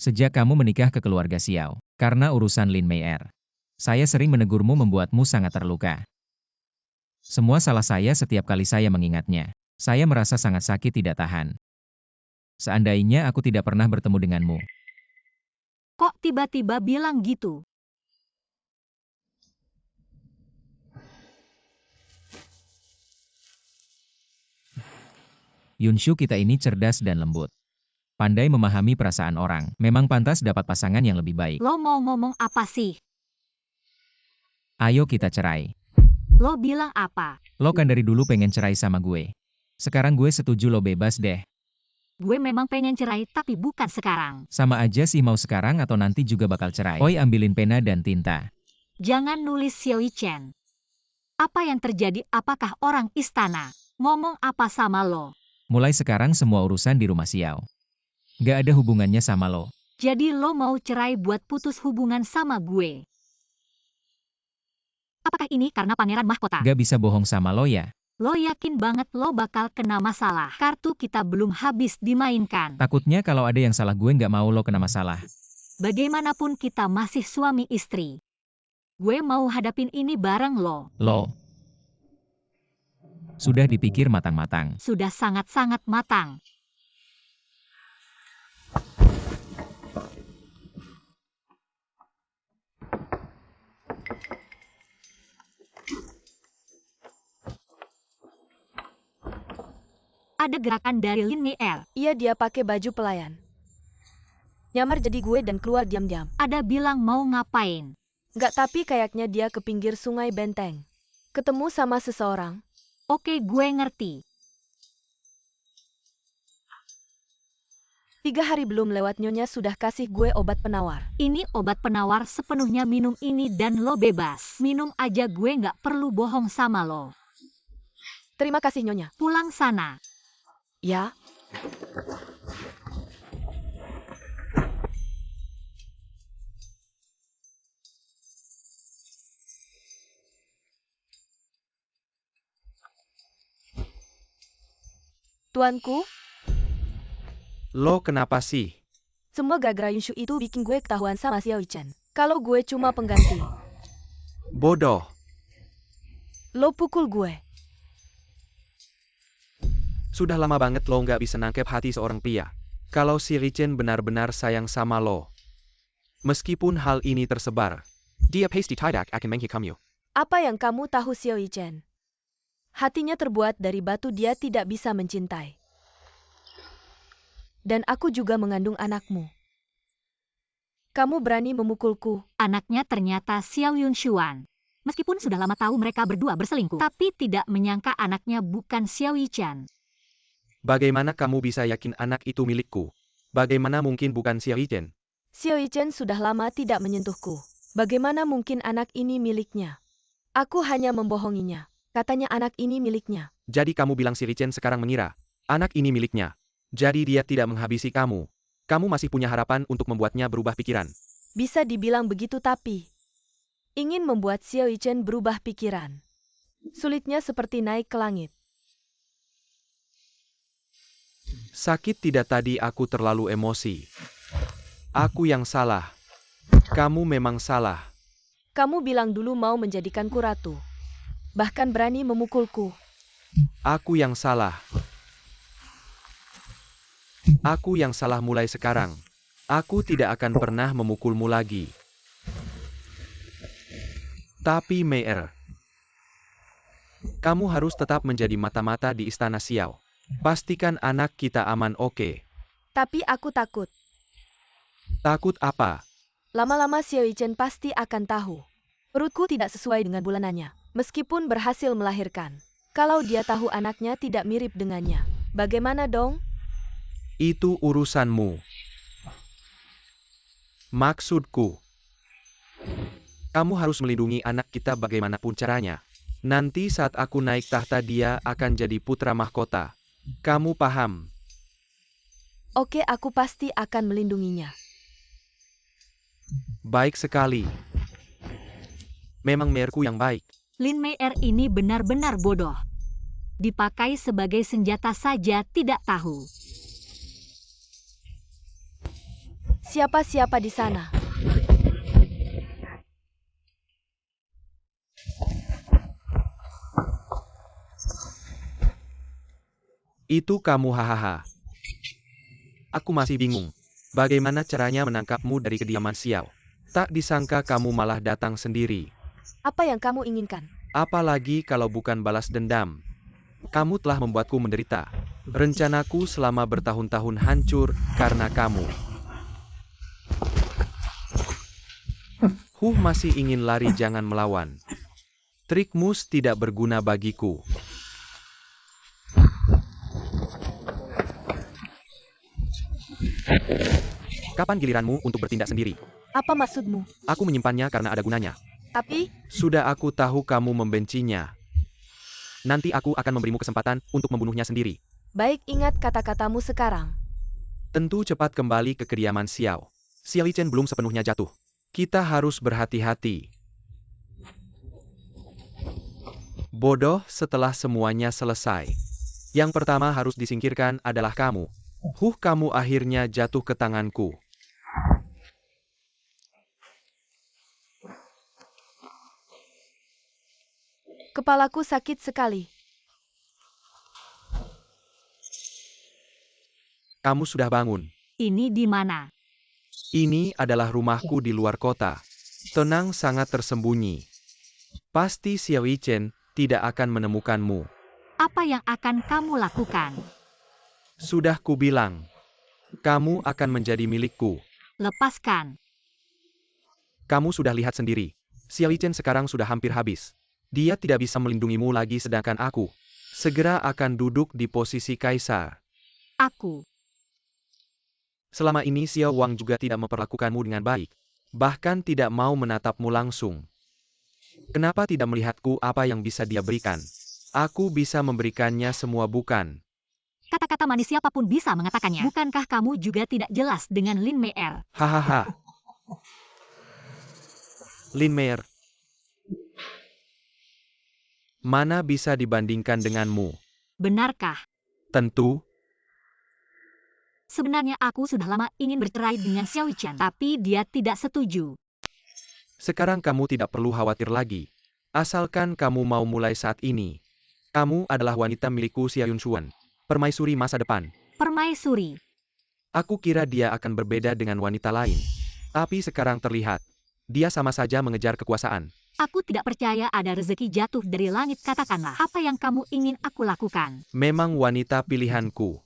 Sejak kamu menikah ke keluarga Xiao, karena urusan Lin Mei'er, saya sering menegurmu, membuatmu sangat terluka. Semua salah saya setiap kali saya mengingatnya. Saya merasa sangat sakit, tidak tahan. Seandainya aku tidak pernah bertemu denganmu. Kok tiba-tiba bilang gitu? Yunshu kita ini cerdas dan lembut. Pandai memahami perasaan orang. Memang pantas dapat pasangan yang lebih baik. Lo mau ngomong apa sih? Ayo kita cerai. Lo bilang apa? Lo kan dari dulu pengen cerai sama gue. Sekarang gue setuju, lo bebas deh. Gue memang pengen cerai, tapi bukan sekarang. Sama aja sih, mau sekarang atau nanti juga bakal cerai. Oi, ambilin pena dan tinta. Jangan nulis Xiao Chen. Apa yang terjadi? Apakah orang istana ngomong apa sama lo? Mulai sekarang semua urusan di rumah Xiao. Gak ada hubungannya sama lo. Jadi lo mau cerai buat putus hubungan sama gue? Apakah ini karena pangeran mahkota? Gak bisa bohong sama lo ya. Lo yakin banget lo bakal kena masalah? Kartu kita belum habis dimainkan. Takutnya kalau ada yang salah, gue gak mau lo kena masalah. Bagaimanapun kita masih suami istri. Gue mau hadapin ini bareng lo. Lo sudah dipikir matang-matang. Sudah sangat-sangat matang. Ada gerakan dari Lin Mei. Iya, dia pakai baju pelayan. Nyamar jadi gue dan keluar diam-diam. Ada bilang mau ngapain? Nggak, tapi kayaknya dia ke pinggir sungai Benteng. Ketemu sama seseorang. Oke, gue ngerti. 3 hari belum lewat Nyonya sudah kasih gue obat penawar. Ini obat penawar sepenuhnya, minum ini dan lo bebas. Minum aja, gue nggak perlu bohong sama lo. Terima kasih Nyonya. Pulang sana. Ya. Tuanku, Lo kenapa sih? semua gara-gara Yunshu itu bikin gue ketahuan sama Xiao Chen. Kalau gue cuma pengganti, Bodoh. lo pukul gue. Sudah lama banget lo nggak bisa nangkep hati seorang pria. Kalau si Richen benar-benar sayang sama lo. Meskipun hal ini tersebar, dia pasti tidak akan menghikamu. Apa yang kamu tahu Xiao Chen? Hatinya terbuat dari batu, dia tidak bisa mencintai. Dan aku juga mengandung anakmu. Kamu berani memukulku. Anaknya ternyata Xiao Yunshuan. Meskipun sudah lama tahu mereka berdua berselingkuh, tapi tidak menyangka anaknya bukan Xiao Yichan. Bagaimana kamu bisa yakin anak itu milikku? Bagaimana mungkin bukan Xiao Yichen? Xiao Chen sudah lama tidak menyentuhku. Bagaimana mungkin anak ini miliknya? Aku hanya membohonginya. Katanya anak ini miliknya. Jadi kamu bilang si Richen sekarang mengira anak ini miliknya. Jadi dia tidak menghabisi kamu. Kamu masih punya harapan untuk membuatnya berubah pikiran. Bisa dibilang begitu, tapi ingin membuat Xiao Chen berubah pikiran. Sulitnya seperti naik ke langit. Sakit tidak, tadi aku terlalu emosi. Aku yang salah. Kamu memang salah. Kamu bilang dulu mau menjadikanku ratu. Bahkan berani memukulku. Aku yang salah. Aku yang salah mulai sekarang. Aku tidak akan pernah memukulmu lagi. Tapi Mei'er, kamu harus tetap menjadi mata-mata di istana Xiao. Pastikan anak kita aman, oke? Tapi aku takut. Takut apa? Lama-lama Xiao Chen pasti akan tahu. Perutku tidak sesuai dengan bulanannya. Meskipun berhasil melahirkan. Kalau dia tahu anaknya tidak mirip dengannya. Bagaimana dong? Itu urusanmu. Maksudku, kamu harus melindungi anak kita bagaimanapun caranya. Nanti saat aku naik tahta, dia akan jadi putra mahkota. Kamu paham? Oke, aku pasti akan melindunginya. Baik sekali. Memang Mei'erku yang baik. Lin Mei'er ini benar-benar bodoh. Dipakai sebagai senjata saja tidak tahu. Siapa-siapa di sana? Itu kamu, hahaha. Aku masih bingung. Bagaimana caranya menangkapmu dari kediaman Xiao? Tak disangka kamu malah datang sendiri. Apa yang kamu inginkan? Apalagi kalau bukan balas dendam. Kamu telah membuatku menderita. Rencanaku selama bertahun-tahun hancur karena kamu. Masih ingin lari, jangan melawan. Trikmu tidak berguna bagiku. Kapan giliranmu untuk bertindak sendiri? Apa maksudmu? Aku menyimpannya karena ada gunanya. Tapi, Sudah aku tahu kamu membencinya. Nanti aku akan memberimu kesempatan untuk membunuhnya sendiri. baik, ingat kata-katamu sekarang. Tentu cepat kembali ke kediaman Xiao. Xiao Yichen belum sepenuhnya jatuh. Kita harus berhati-hati. Bodoh, setelah semuanya selesai. Yang pertama harus disingkirkan adalah kamu. Kamu akhirnya jatuh ke tanganku. Kepalaku sakit sekali. Kamu sudah bangun. Ini di mana? Ini adalah rumahku di luar kota. Tenang, sangat tersembunyi. Pasti Xiao Yichen tidak akan menemukanmu. Apa yang akan kamu lakukan? Sudah kubilang, kamu akan menjadi milikku. Lepaskan. Kamu sudah lihat sendiri. Xiao Yichen sekarang sudah hampir habis. Dia tidak bisa melindungimu lagi sedangkan aku segera akan duduk di posisi kaisar. Aku. Selama ini Xiao Wang juga tidak memperlakukanmu dengan baik. Bahkan tidak mau menatapmu langsung. Kenapa tidak melihatku apa yang bisa dia berikan? Aku bisa memberikannya semua bukan? Kata-kata manis siapapun bisa mengatakannya. Bukankah kamu juga tidak jelas dengan Lin Meier? Hahaha. Lin Meier. Mana bisa dibandingkan denganmu? Benarkah? Tentu. Sebenarnya aku sudah lama ingin bercerai dengan Xiao Yichen, tapi dia tidak setuju. Sekarang kamu tidak perlu khawatir lagi. Asalkan kamu mau mulai saat ini. Kamu adalah wanita milikku Xiao Yunshuan. Permaisuri masa depan. Permaisuri. Aku kira dia akan berbeda dengan wanita lain. Tapi sekarang terlihat. Dia sama saja mengejar kekuasaan. Aku tidak percaya ada rezeki jatuh dari langit. Katakanlah, apa yang kamu ingin aku lakukan? Memang wanita pilihanku.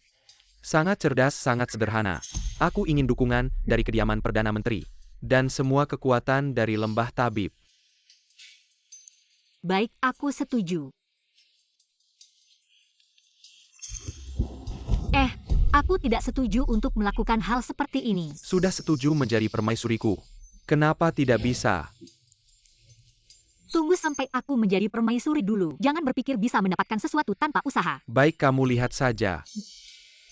Sangat cerdas, sangat sederhana. Aku ingin dukungan dari kediaman Perdana Menteri. Dan semua kekuatan dari lembah tabib. Baik, aku setuju. Aku tidak setuju untuk melakukan hal seperti ini. Sudah setuju menjadi permaisuriku. Kenapa tidak bisa? Tunggu sampai aku menjadi permaisuri dulu. Jangan berpikir bisa mendapatkan sesuatu tanpa usaha. Baik, kamu lihat saja.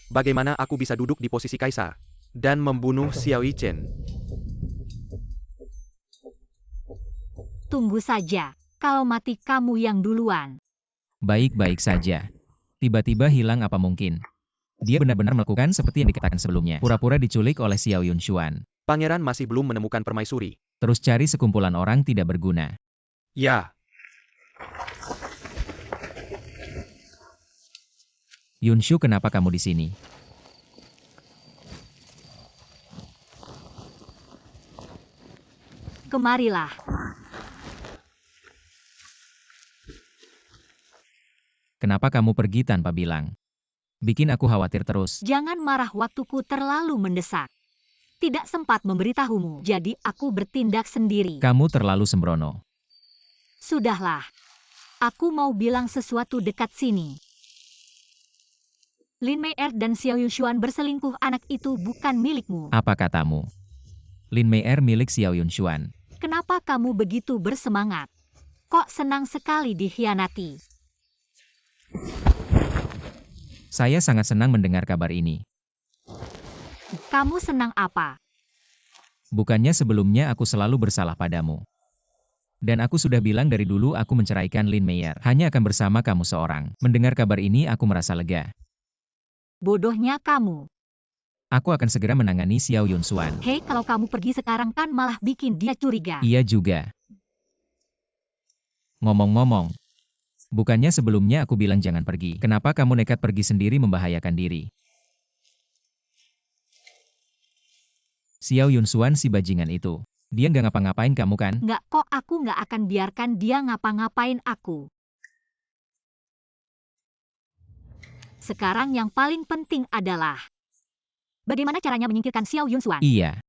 Bagaimana aku bisa duduk di posisi kaisar dan membunuh Xiao Yichen. Tunggu saja. Kalau mati kamu yang duluan. Baik-baik saja. Tiba-tiba hilang apa mungkin? Dia benar-benar melakukan seperti yang dikatakan sebelumnya. Pura-pura diculik oleh Xiao Yunshuan. Pangeran masih belum menemukan permaisuri. Terus cari sekumpulan orang tidak berguna. Ya. Yunshu, kenapa kamu di sini? Kemarilah. Kenapa kamu pergi tanpa bilang? Bikin aku khawatir terus. Jangan marah, waktuku terlalu mendesak. Tidak sempat memberitahumu, jadi aku bertindak sendiri. Kamu terlalu sembrono. Sudahlah. Aku mau bilang sesuatu dekat sini. Lin Meier dan Xiao Yunshuan berselingkuh, anak itu bukan milikmu. Apa katamu? Lin Meier milik Xiao Yunshuan. Kenapa kamu begitu bersemangat? Kok senang sekali dikhianati? Saya sangat senang mendengar kabar ini. Kamu senang apa? Bukannya sebelumnya aku selalu bersalah padamu. Dan aku sudah bilang dari dulu aku menceraikan Lin Meier. Hanya akan bersama kamu seorang. Mendengar kabar ini aku merasa lega. Bodohnya kamu. Aku akan segera menangani Xiao Yunshuan. Hei, kalau kamu pergi sekarang kan malah bikin dia curiga. Iya juga. Ngomong-ngomong. Bukannya sebelumnya aku bilang jangan pergi. Kenapa kamu nekat pergi sendiri membahayakan diri? Xiao Yunshuan si bajingan itu. Dia nggak ngapa-ngapain kamu kan? Nggak kok, aku nggak akan biarkan dia ngapa-ngapain aku. Sekarang yang paling penting adalah bagaimana caranya menyingkirkan Xiao Yunshuan. Iya.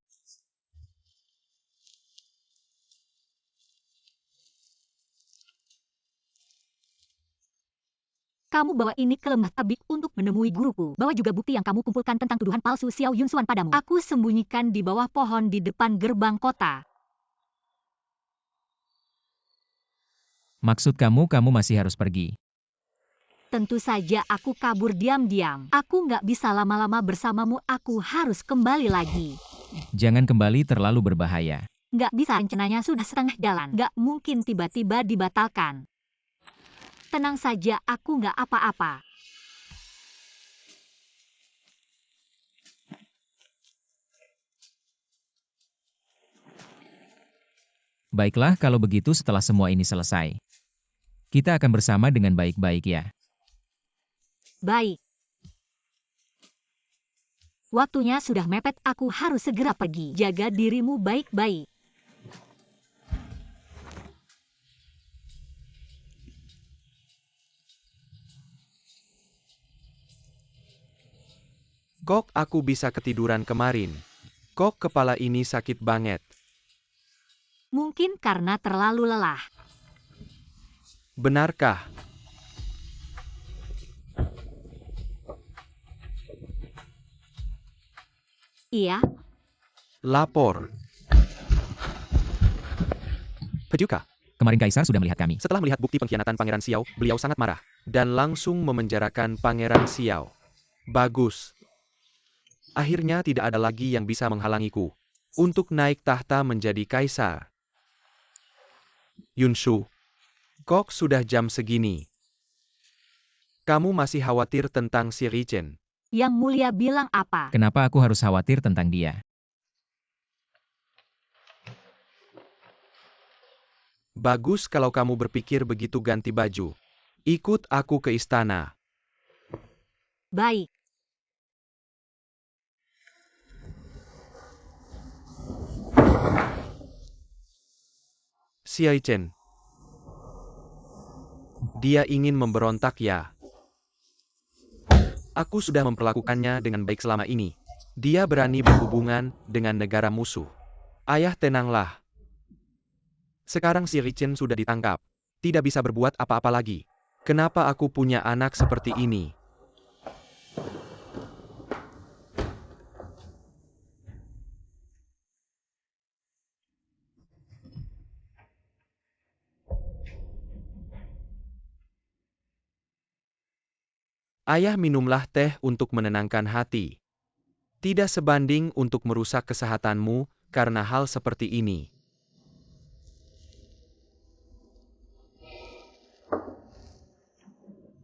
Kamu bawa ini ke lembah tabib untuk menemui guruku. Bawa juga bukti yang kamu kumpulkan tentang tuduhan palsu Xiao Yunshuan padamu. Aku sembunyikan di bawah pohon di depan gerbang kota. Maksud kamu masih harus pergi. Tentu saja aku kabur diam-diam. Aku nggak bisa lama-lama bersamamu, aku harus kembali lagi. Jangan kembali, terlalu berbahaya. Nggak bisa, rencananya sudah setengah jalan. Nggak mungkin tiba-tiba dibatalkan. Tenang saja, aku nggak apa-apa. Baiklah, kalau begitu setelah semua ini selesai, kita akan bersama dengan baik-baik ya. Baik. Waktunya sudah mepet, aku harus segera pergi. Jaga dirimu baik-baik. Kok aku bisa ketiduran kemarin? Kok kepala ini sakit banget? Mungkin karena terlalu lelah. Benarkah? Iya, Lapor. Pejuka. Kemarin Kaisar sudah melihat kami. Setelah melihat bukti pengkhianatan Pangeran Xiao, beliau sangat marah. Dan langsung memenjarakan Pangeran Xiao. Bagus. Akhirnya tidak ada lagi yang bisa menghalangiku untuk naik tahta menjadi kaisar. Yunshu, kok sudah jam segini? Kamu masih khawatir tentang si Richen? Yang Mulia bilang apa? Kenapa aku harus khawatir tentang dia? Bagus kalau kamu berpikir begitu, ganti baju. Ikut aku ke istana. Baik. Xie Chen. Dia ingin memberontak ya? Aku sudah memperlakukannya dengan baik selama ini. Dia berani berhubungan dengan negara musuh. Ayah, tenanglah. Sekarang si Richen sudah ditangkap. Tidak bisa berbuat apa-apa lagi. Kenapa aku punya anak seperti ini? Ayah, minumlah teh untuk menenangkan hati. Tidak sebanding untuk merusak kesehatanmu karena hal seperti ini.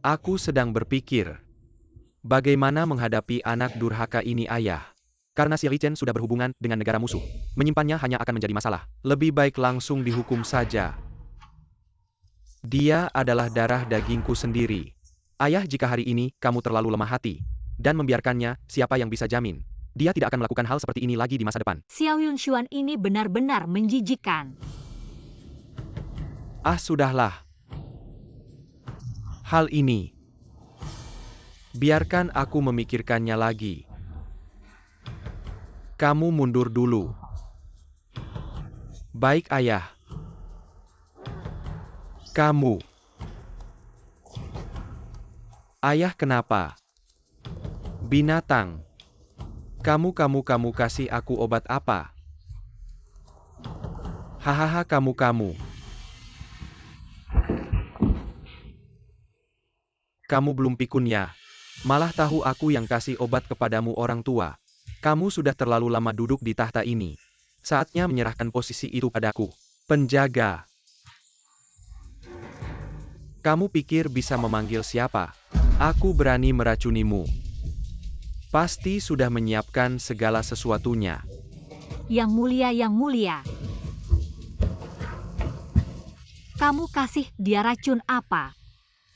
Aku sedang berpikir, bagaimana menghadapi anak durhaka ini, ayah. Karena si Richen sudah berhubungan dengan negara musuh. Menyimpannya hanya akan menjadi masalah. Lebih baik langsung dihukum saja. Dia adalah darah dagingku sendiri. Ayah, jika hari ini kamu terlalu lemah hati dan membiarkannya, siapa yang bisa jamin dia tidak akan melakukan hal seperti ini lagi di masa depan? Xiao Yunshuan ini benar-benar menjijikan. Ah, sudahlah. Hal ini, biarkan aku memikirkannya lagi. Kamu mundur dulu. Baik, ayah. Kamu. Ayah, kenapa? Binatang. Kamu kasih aku obat apa? Hahaha, kamu. Kamu belum pikun ya? Malah tahu aku yang kasih obat kepadamu, orang tua. Kamu sudah terlalu lama duduk di tahta ini. Saatnya menyerahkan posisi itu padaku. Penjaga. Kamu pikir bisa memanggil siapa? Aku berani meracunimu. Pasti sudah menyiapkan segala sesuatunya. Yang Mulia. Kamu kasih dia racun apa?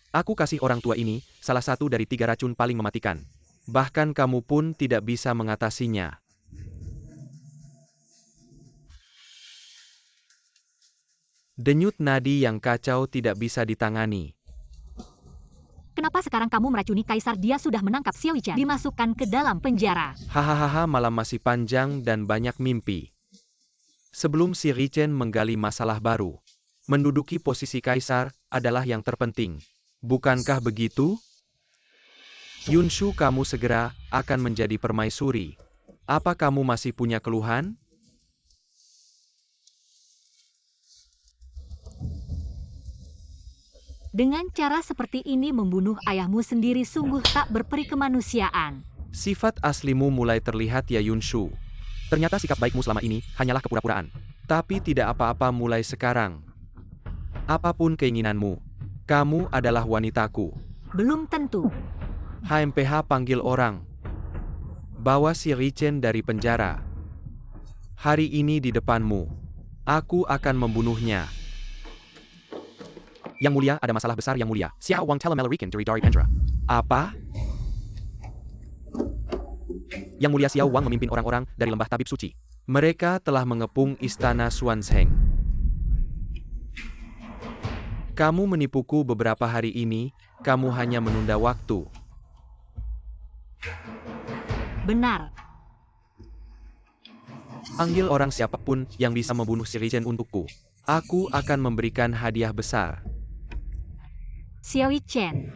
Aku kasih orang tua ini salah satu dari 3 racun paling mematikan. Bahkan kamu pun tidak bisa mengatasinya. Denyut nadi yang kacau tidak bisa ditangani. Kenapa sekarang kamu meracuni Kaisar? Dia sudah menangkap Xiao Yichen, dimasukkan ke dalam penjara. Hahaha, malam masih panjang dan banyak mimpi. Sebelum si Richen menggali masalah baru, menduduki posisi Kaisar adalah yang terpenting. Bukankah begitu? Yunshu, kamu segera akan menjadi permaisuri. Apa kamu masih punya keluhan? Dengan cara seperti ini membunuh ayahmu sendiri sungguh tak berperi kemanusiaan. Sifat aslimu mulai terlihat ya, Yunshu. Ternyata sikap baikmu selama ini hanyalah kepura-puraan. Tapi tidak apa-apa mulai sekarang. Apapun keinginanmu, kamu adalah wanitaku. Belum tentu. HMPH, panggil orang. Bawa si Richen dari penjara. Hari ini di depanmu. Aku akan membunuhnya. Yang Mulia, ada masalah besar, Yang Mulia. Xiao Wang Telemelarikan dari Dari Pendra. Apa? Yang Mulia, Xiao Wang memimpin orang-orang dari lembah tabib suci. Mereka telah mengepung istana Xuanzheng. Kamu menipuku beberapa hari ini, kamu hanya menunda waktu. Benar. Panggil orang siapapun yang bisa membunuh si Chen untukku. Aku akan memberikan hadiah besar. Xiao Chen.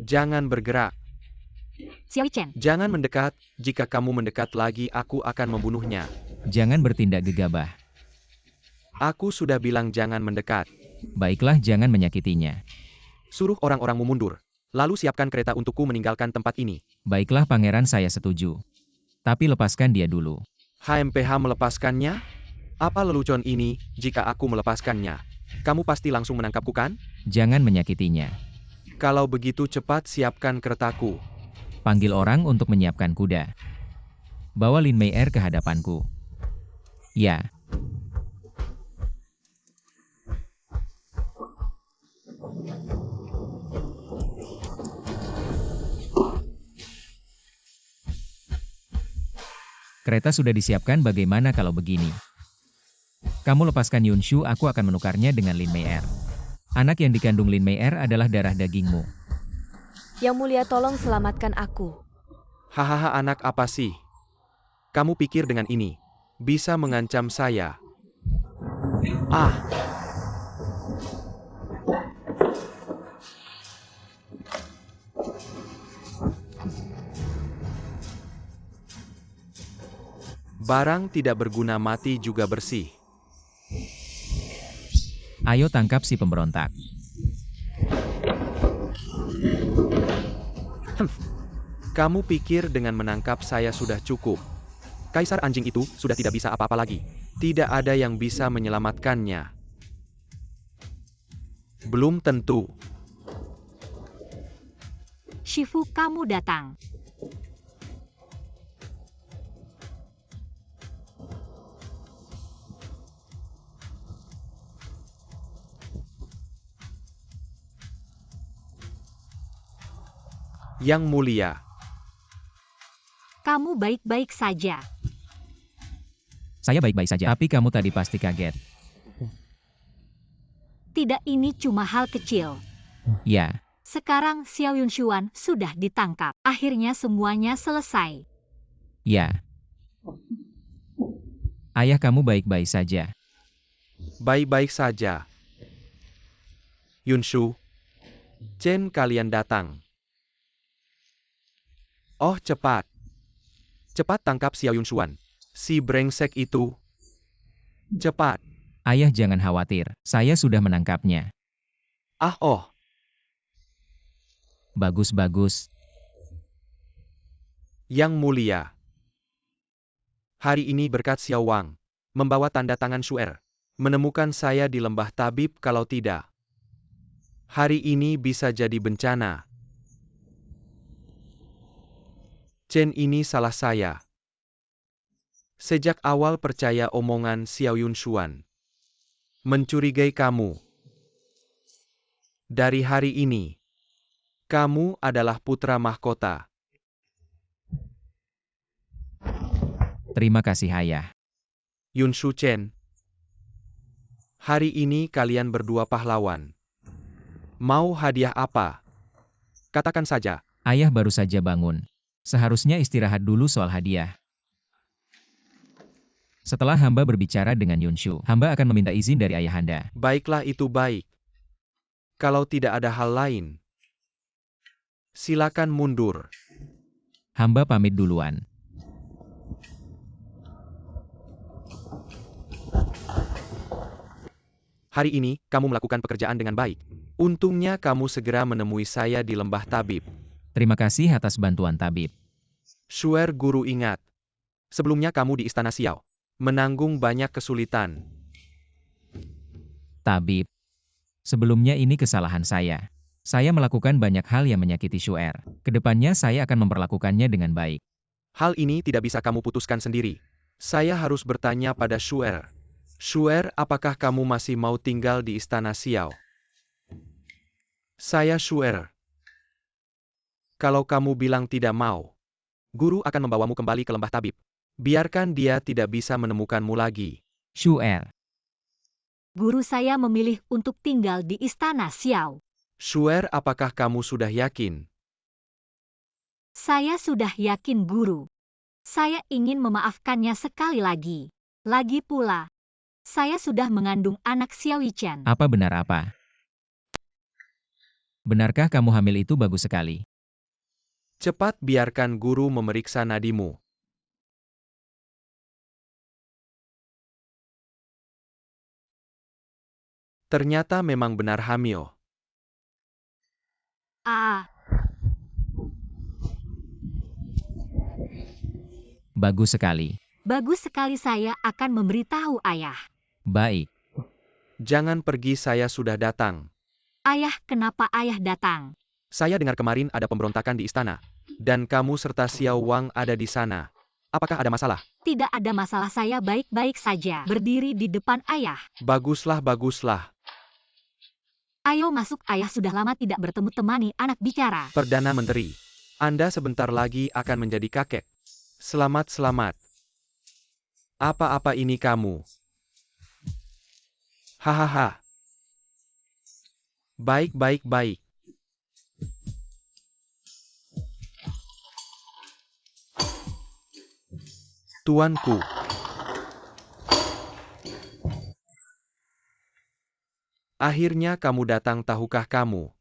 Jangan bergerak. Xiao Chen. Jangan mendekat. Jika kamu mendekat lagi, aku akan membunuhnya. Jangan bertindak gegabah. Aku sudah bilang jangan mendekat. Baiklah, jangan menyakitinya. Suruh orang-orangmu mundur. Lalu siapkan kereta untukku meninggalkan tempat ini. Baiklah pangeran, saya setuju. Tapi lepaskan dia dulu. HMPH melepaskannya? Apa lelucon ini? Jika aku melepaskannya, kamu pasti langsung menangkapku kan? Jangan menyakitinya. Kalau begitu cepat siapkan keretaku. Panggil orang untuk menyiapkan kuda. Bawa Lin Mei Er ke hadapanku. Ya. Kereta sudah disiapkan, bagaimana kalau begini? Kamu lepaskan Yunshu, aku akan menukarnya dengan Lin Mei Er. Anak yang dikandung Lin Mei Er adalah darah dagingmu. Yang mulia, tolong selamatkan aku. Hahaha, anak apa sih? Kamu pikir dengan ini bisa mengancam saya? Ah! Barang tidak berguna mati juga bersih. Ayo tangkap si pemberontak. Kamu pikir dengan menangkap saya sudah cukup? Kaisar anjing itu sudah tidak bisa apa-apa lagi. Tidak ada yang bisa menyelamatkannya. Belum tentu. Shifu, kamu datang. Yang mulia. Kamu baik-baik saja. Saya baik-baik saja, tapi kamu tadi pasti kaget. Tidak, ini cuma hal kecil. Ya, Sekarang Xiao Yunshuan sudah ditangkap. Akhirnya semuanya selesai. ya. Ayah kamu baik-baik saja. Baik-baik saja. Yunshu, Chen, kalian datang. Oh, cepat. Cepat tangkap Xiao Yunshuan. Si brengsek itu. Cepat. Ayah jangan khawatir, saya sudah menangkapnya. Ah, oh. Bagus-bagus. Yang mulia. Hari ini berkat Xiao Wang membawa tanda tangan Shu'er menemukan saya di lembah tabib, kalau tidak, hari ini bisa jadi bencana. Chen, ini salah saya. Sejak awal percaya omongan Xiao Yunshuan. Mencurigai kamu. Dari hari ini, kamu adalah putra mahkota. Terima kasih ayah. Yunshu, Chen. Hari ini kalian berdua pahlawan. Mau hadiah apa? Katakan saja. Ayah baru saja bangun. Seharusnya istirahat dulu soal hadiah. Setelah hamba berbicara dengan Yunshu, hamba akan meminta izin dari ayahanda. Baiklah, itu baik. Kalau tidak ada hal lain, silakan mundur. Hamba pamit duluan. Hari ini, kamu melakukan pekerjaan dengan baik. Untungnya kamu segera menemui saya di lembah tabib. Terima kasih atas bantuan tabib. Shu'er, guru, ingat. Sebelumnya kamu di Istana Xiao menanggung banyak kesulitan. Tabib. Sebelumnya ini kesalahan saya. Saya melakukan banyak hal yang menyakiti Shu'er. Kedepannya saya akan memperlakukannya dengan baik. Hal ini tidak bisa kamu putuskan sendiri. Saya harus bertanya pada Shu'er. Shu'er, apakah kamu masih mau tinggal di Istana Xiao? Saya Shu'er. Kalau kamu bilang tidak mau, guru akan membawamu kembali ke lembah tabib. Biarkan dia tidak bisa menemukanmu lagi. Shu'er. Guru saya memilih untuk tinggal di Istana Xiao. Shu'er, apakah kamu sudah yakin? Saya sudah yakin guru. Saya ingin memaafkannya sekali lagi. Lagi pula, saya sudah mengandung anak Xiao Chen. Apa benar apa? Benarkah kamu hamil? Itu bagus sekali. Cepat biarkan guru memeriksa nadimu. Ternyata memang benar hamil. Ah, Bagus sekali. bagus sekali, saya akan memberitahu ayah. Baik. Jangan pergi, saya sudah datang. Ayah, kenapa ayah datang? Saya dengar kemarin ada pemberontakan di istana. Dan kamu serta Xiao Wang ada di sana. Apakah ada masalah? Tidak ada masalah, saya baik-baik saja. Berdiri di depan ayah. Baguslah, baguslah. Ayo masuk, ayah sudah lama tidak bertemu, temani anak bicara. Perdana Menteri, Anda sebentar lagi akan menjadi kakek. Selamat, selamat. Apa-apa ini kamu? Hahaha. Baik, baik, baik. Tuanku. Akhirnya kamu datang, tahukah kamu?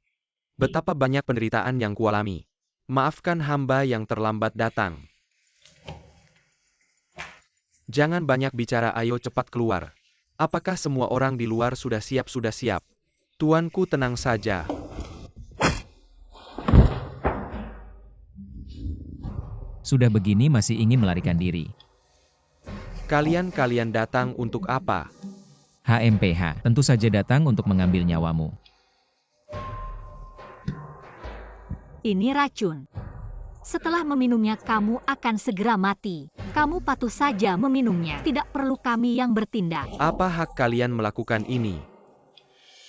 Betapa banyak penderitaan yang kualami. Maafkan hamba yang terlambat datang. Jangan banyak bicara, ayo cepat keluar. Apakah semua orang di luar sudah siap? Sudah siap. Tuanku, tenang saja. Sudah begini masih ingin melarikan diri. Kalian datang untuk apa? HMPH, tentu saja datang untuk mengambil nyawamu. Ini racun. Setelah meminumnya, kamu akan segera mati. Kamu patuh saja meminumnya. Tidak perlu kami yang bertindak. Apa hak kalian melakukan ini?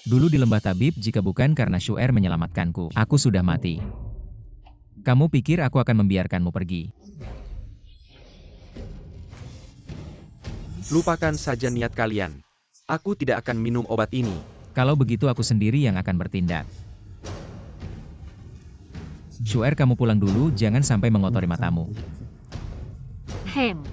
Dulu di lembah tabib, jika bukan karena Shu'er menyelamatkanku, aku sudah mati. Kamu pikir aku akan membiarkanmu pergi? Lupakan saja niat kalian. Aku tidak akan minum obat ini. Kalau begitu aku sendiri yang akan bertindak. Shu'er, kamu pulang dulu, jangan sampai mengotori matamu. Hem.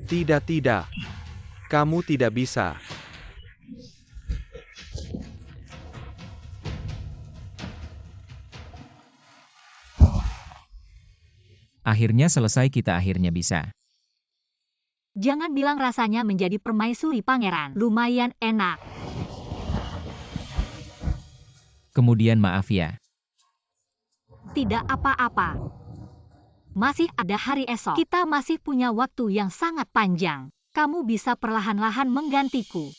Tidak, tidak. Kamu tidak bisa. Akhirnya selesai, kita akhirnya bisa. Jangan bilang rasanya menjadi permaisuri pangeran. Lumayan enak. Kemudian maaf ya. Tidak apa-apa. Masih ada hari esok. Kita masih punya waktu yang sangat panjang. Kamu bisa perlahan-lahan menggantiku.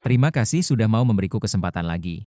Terima kasih sudah mau memberiku kesempatan lagi.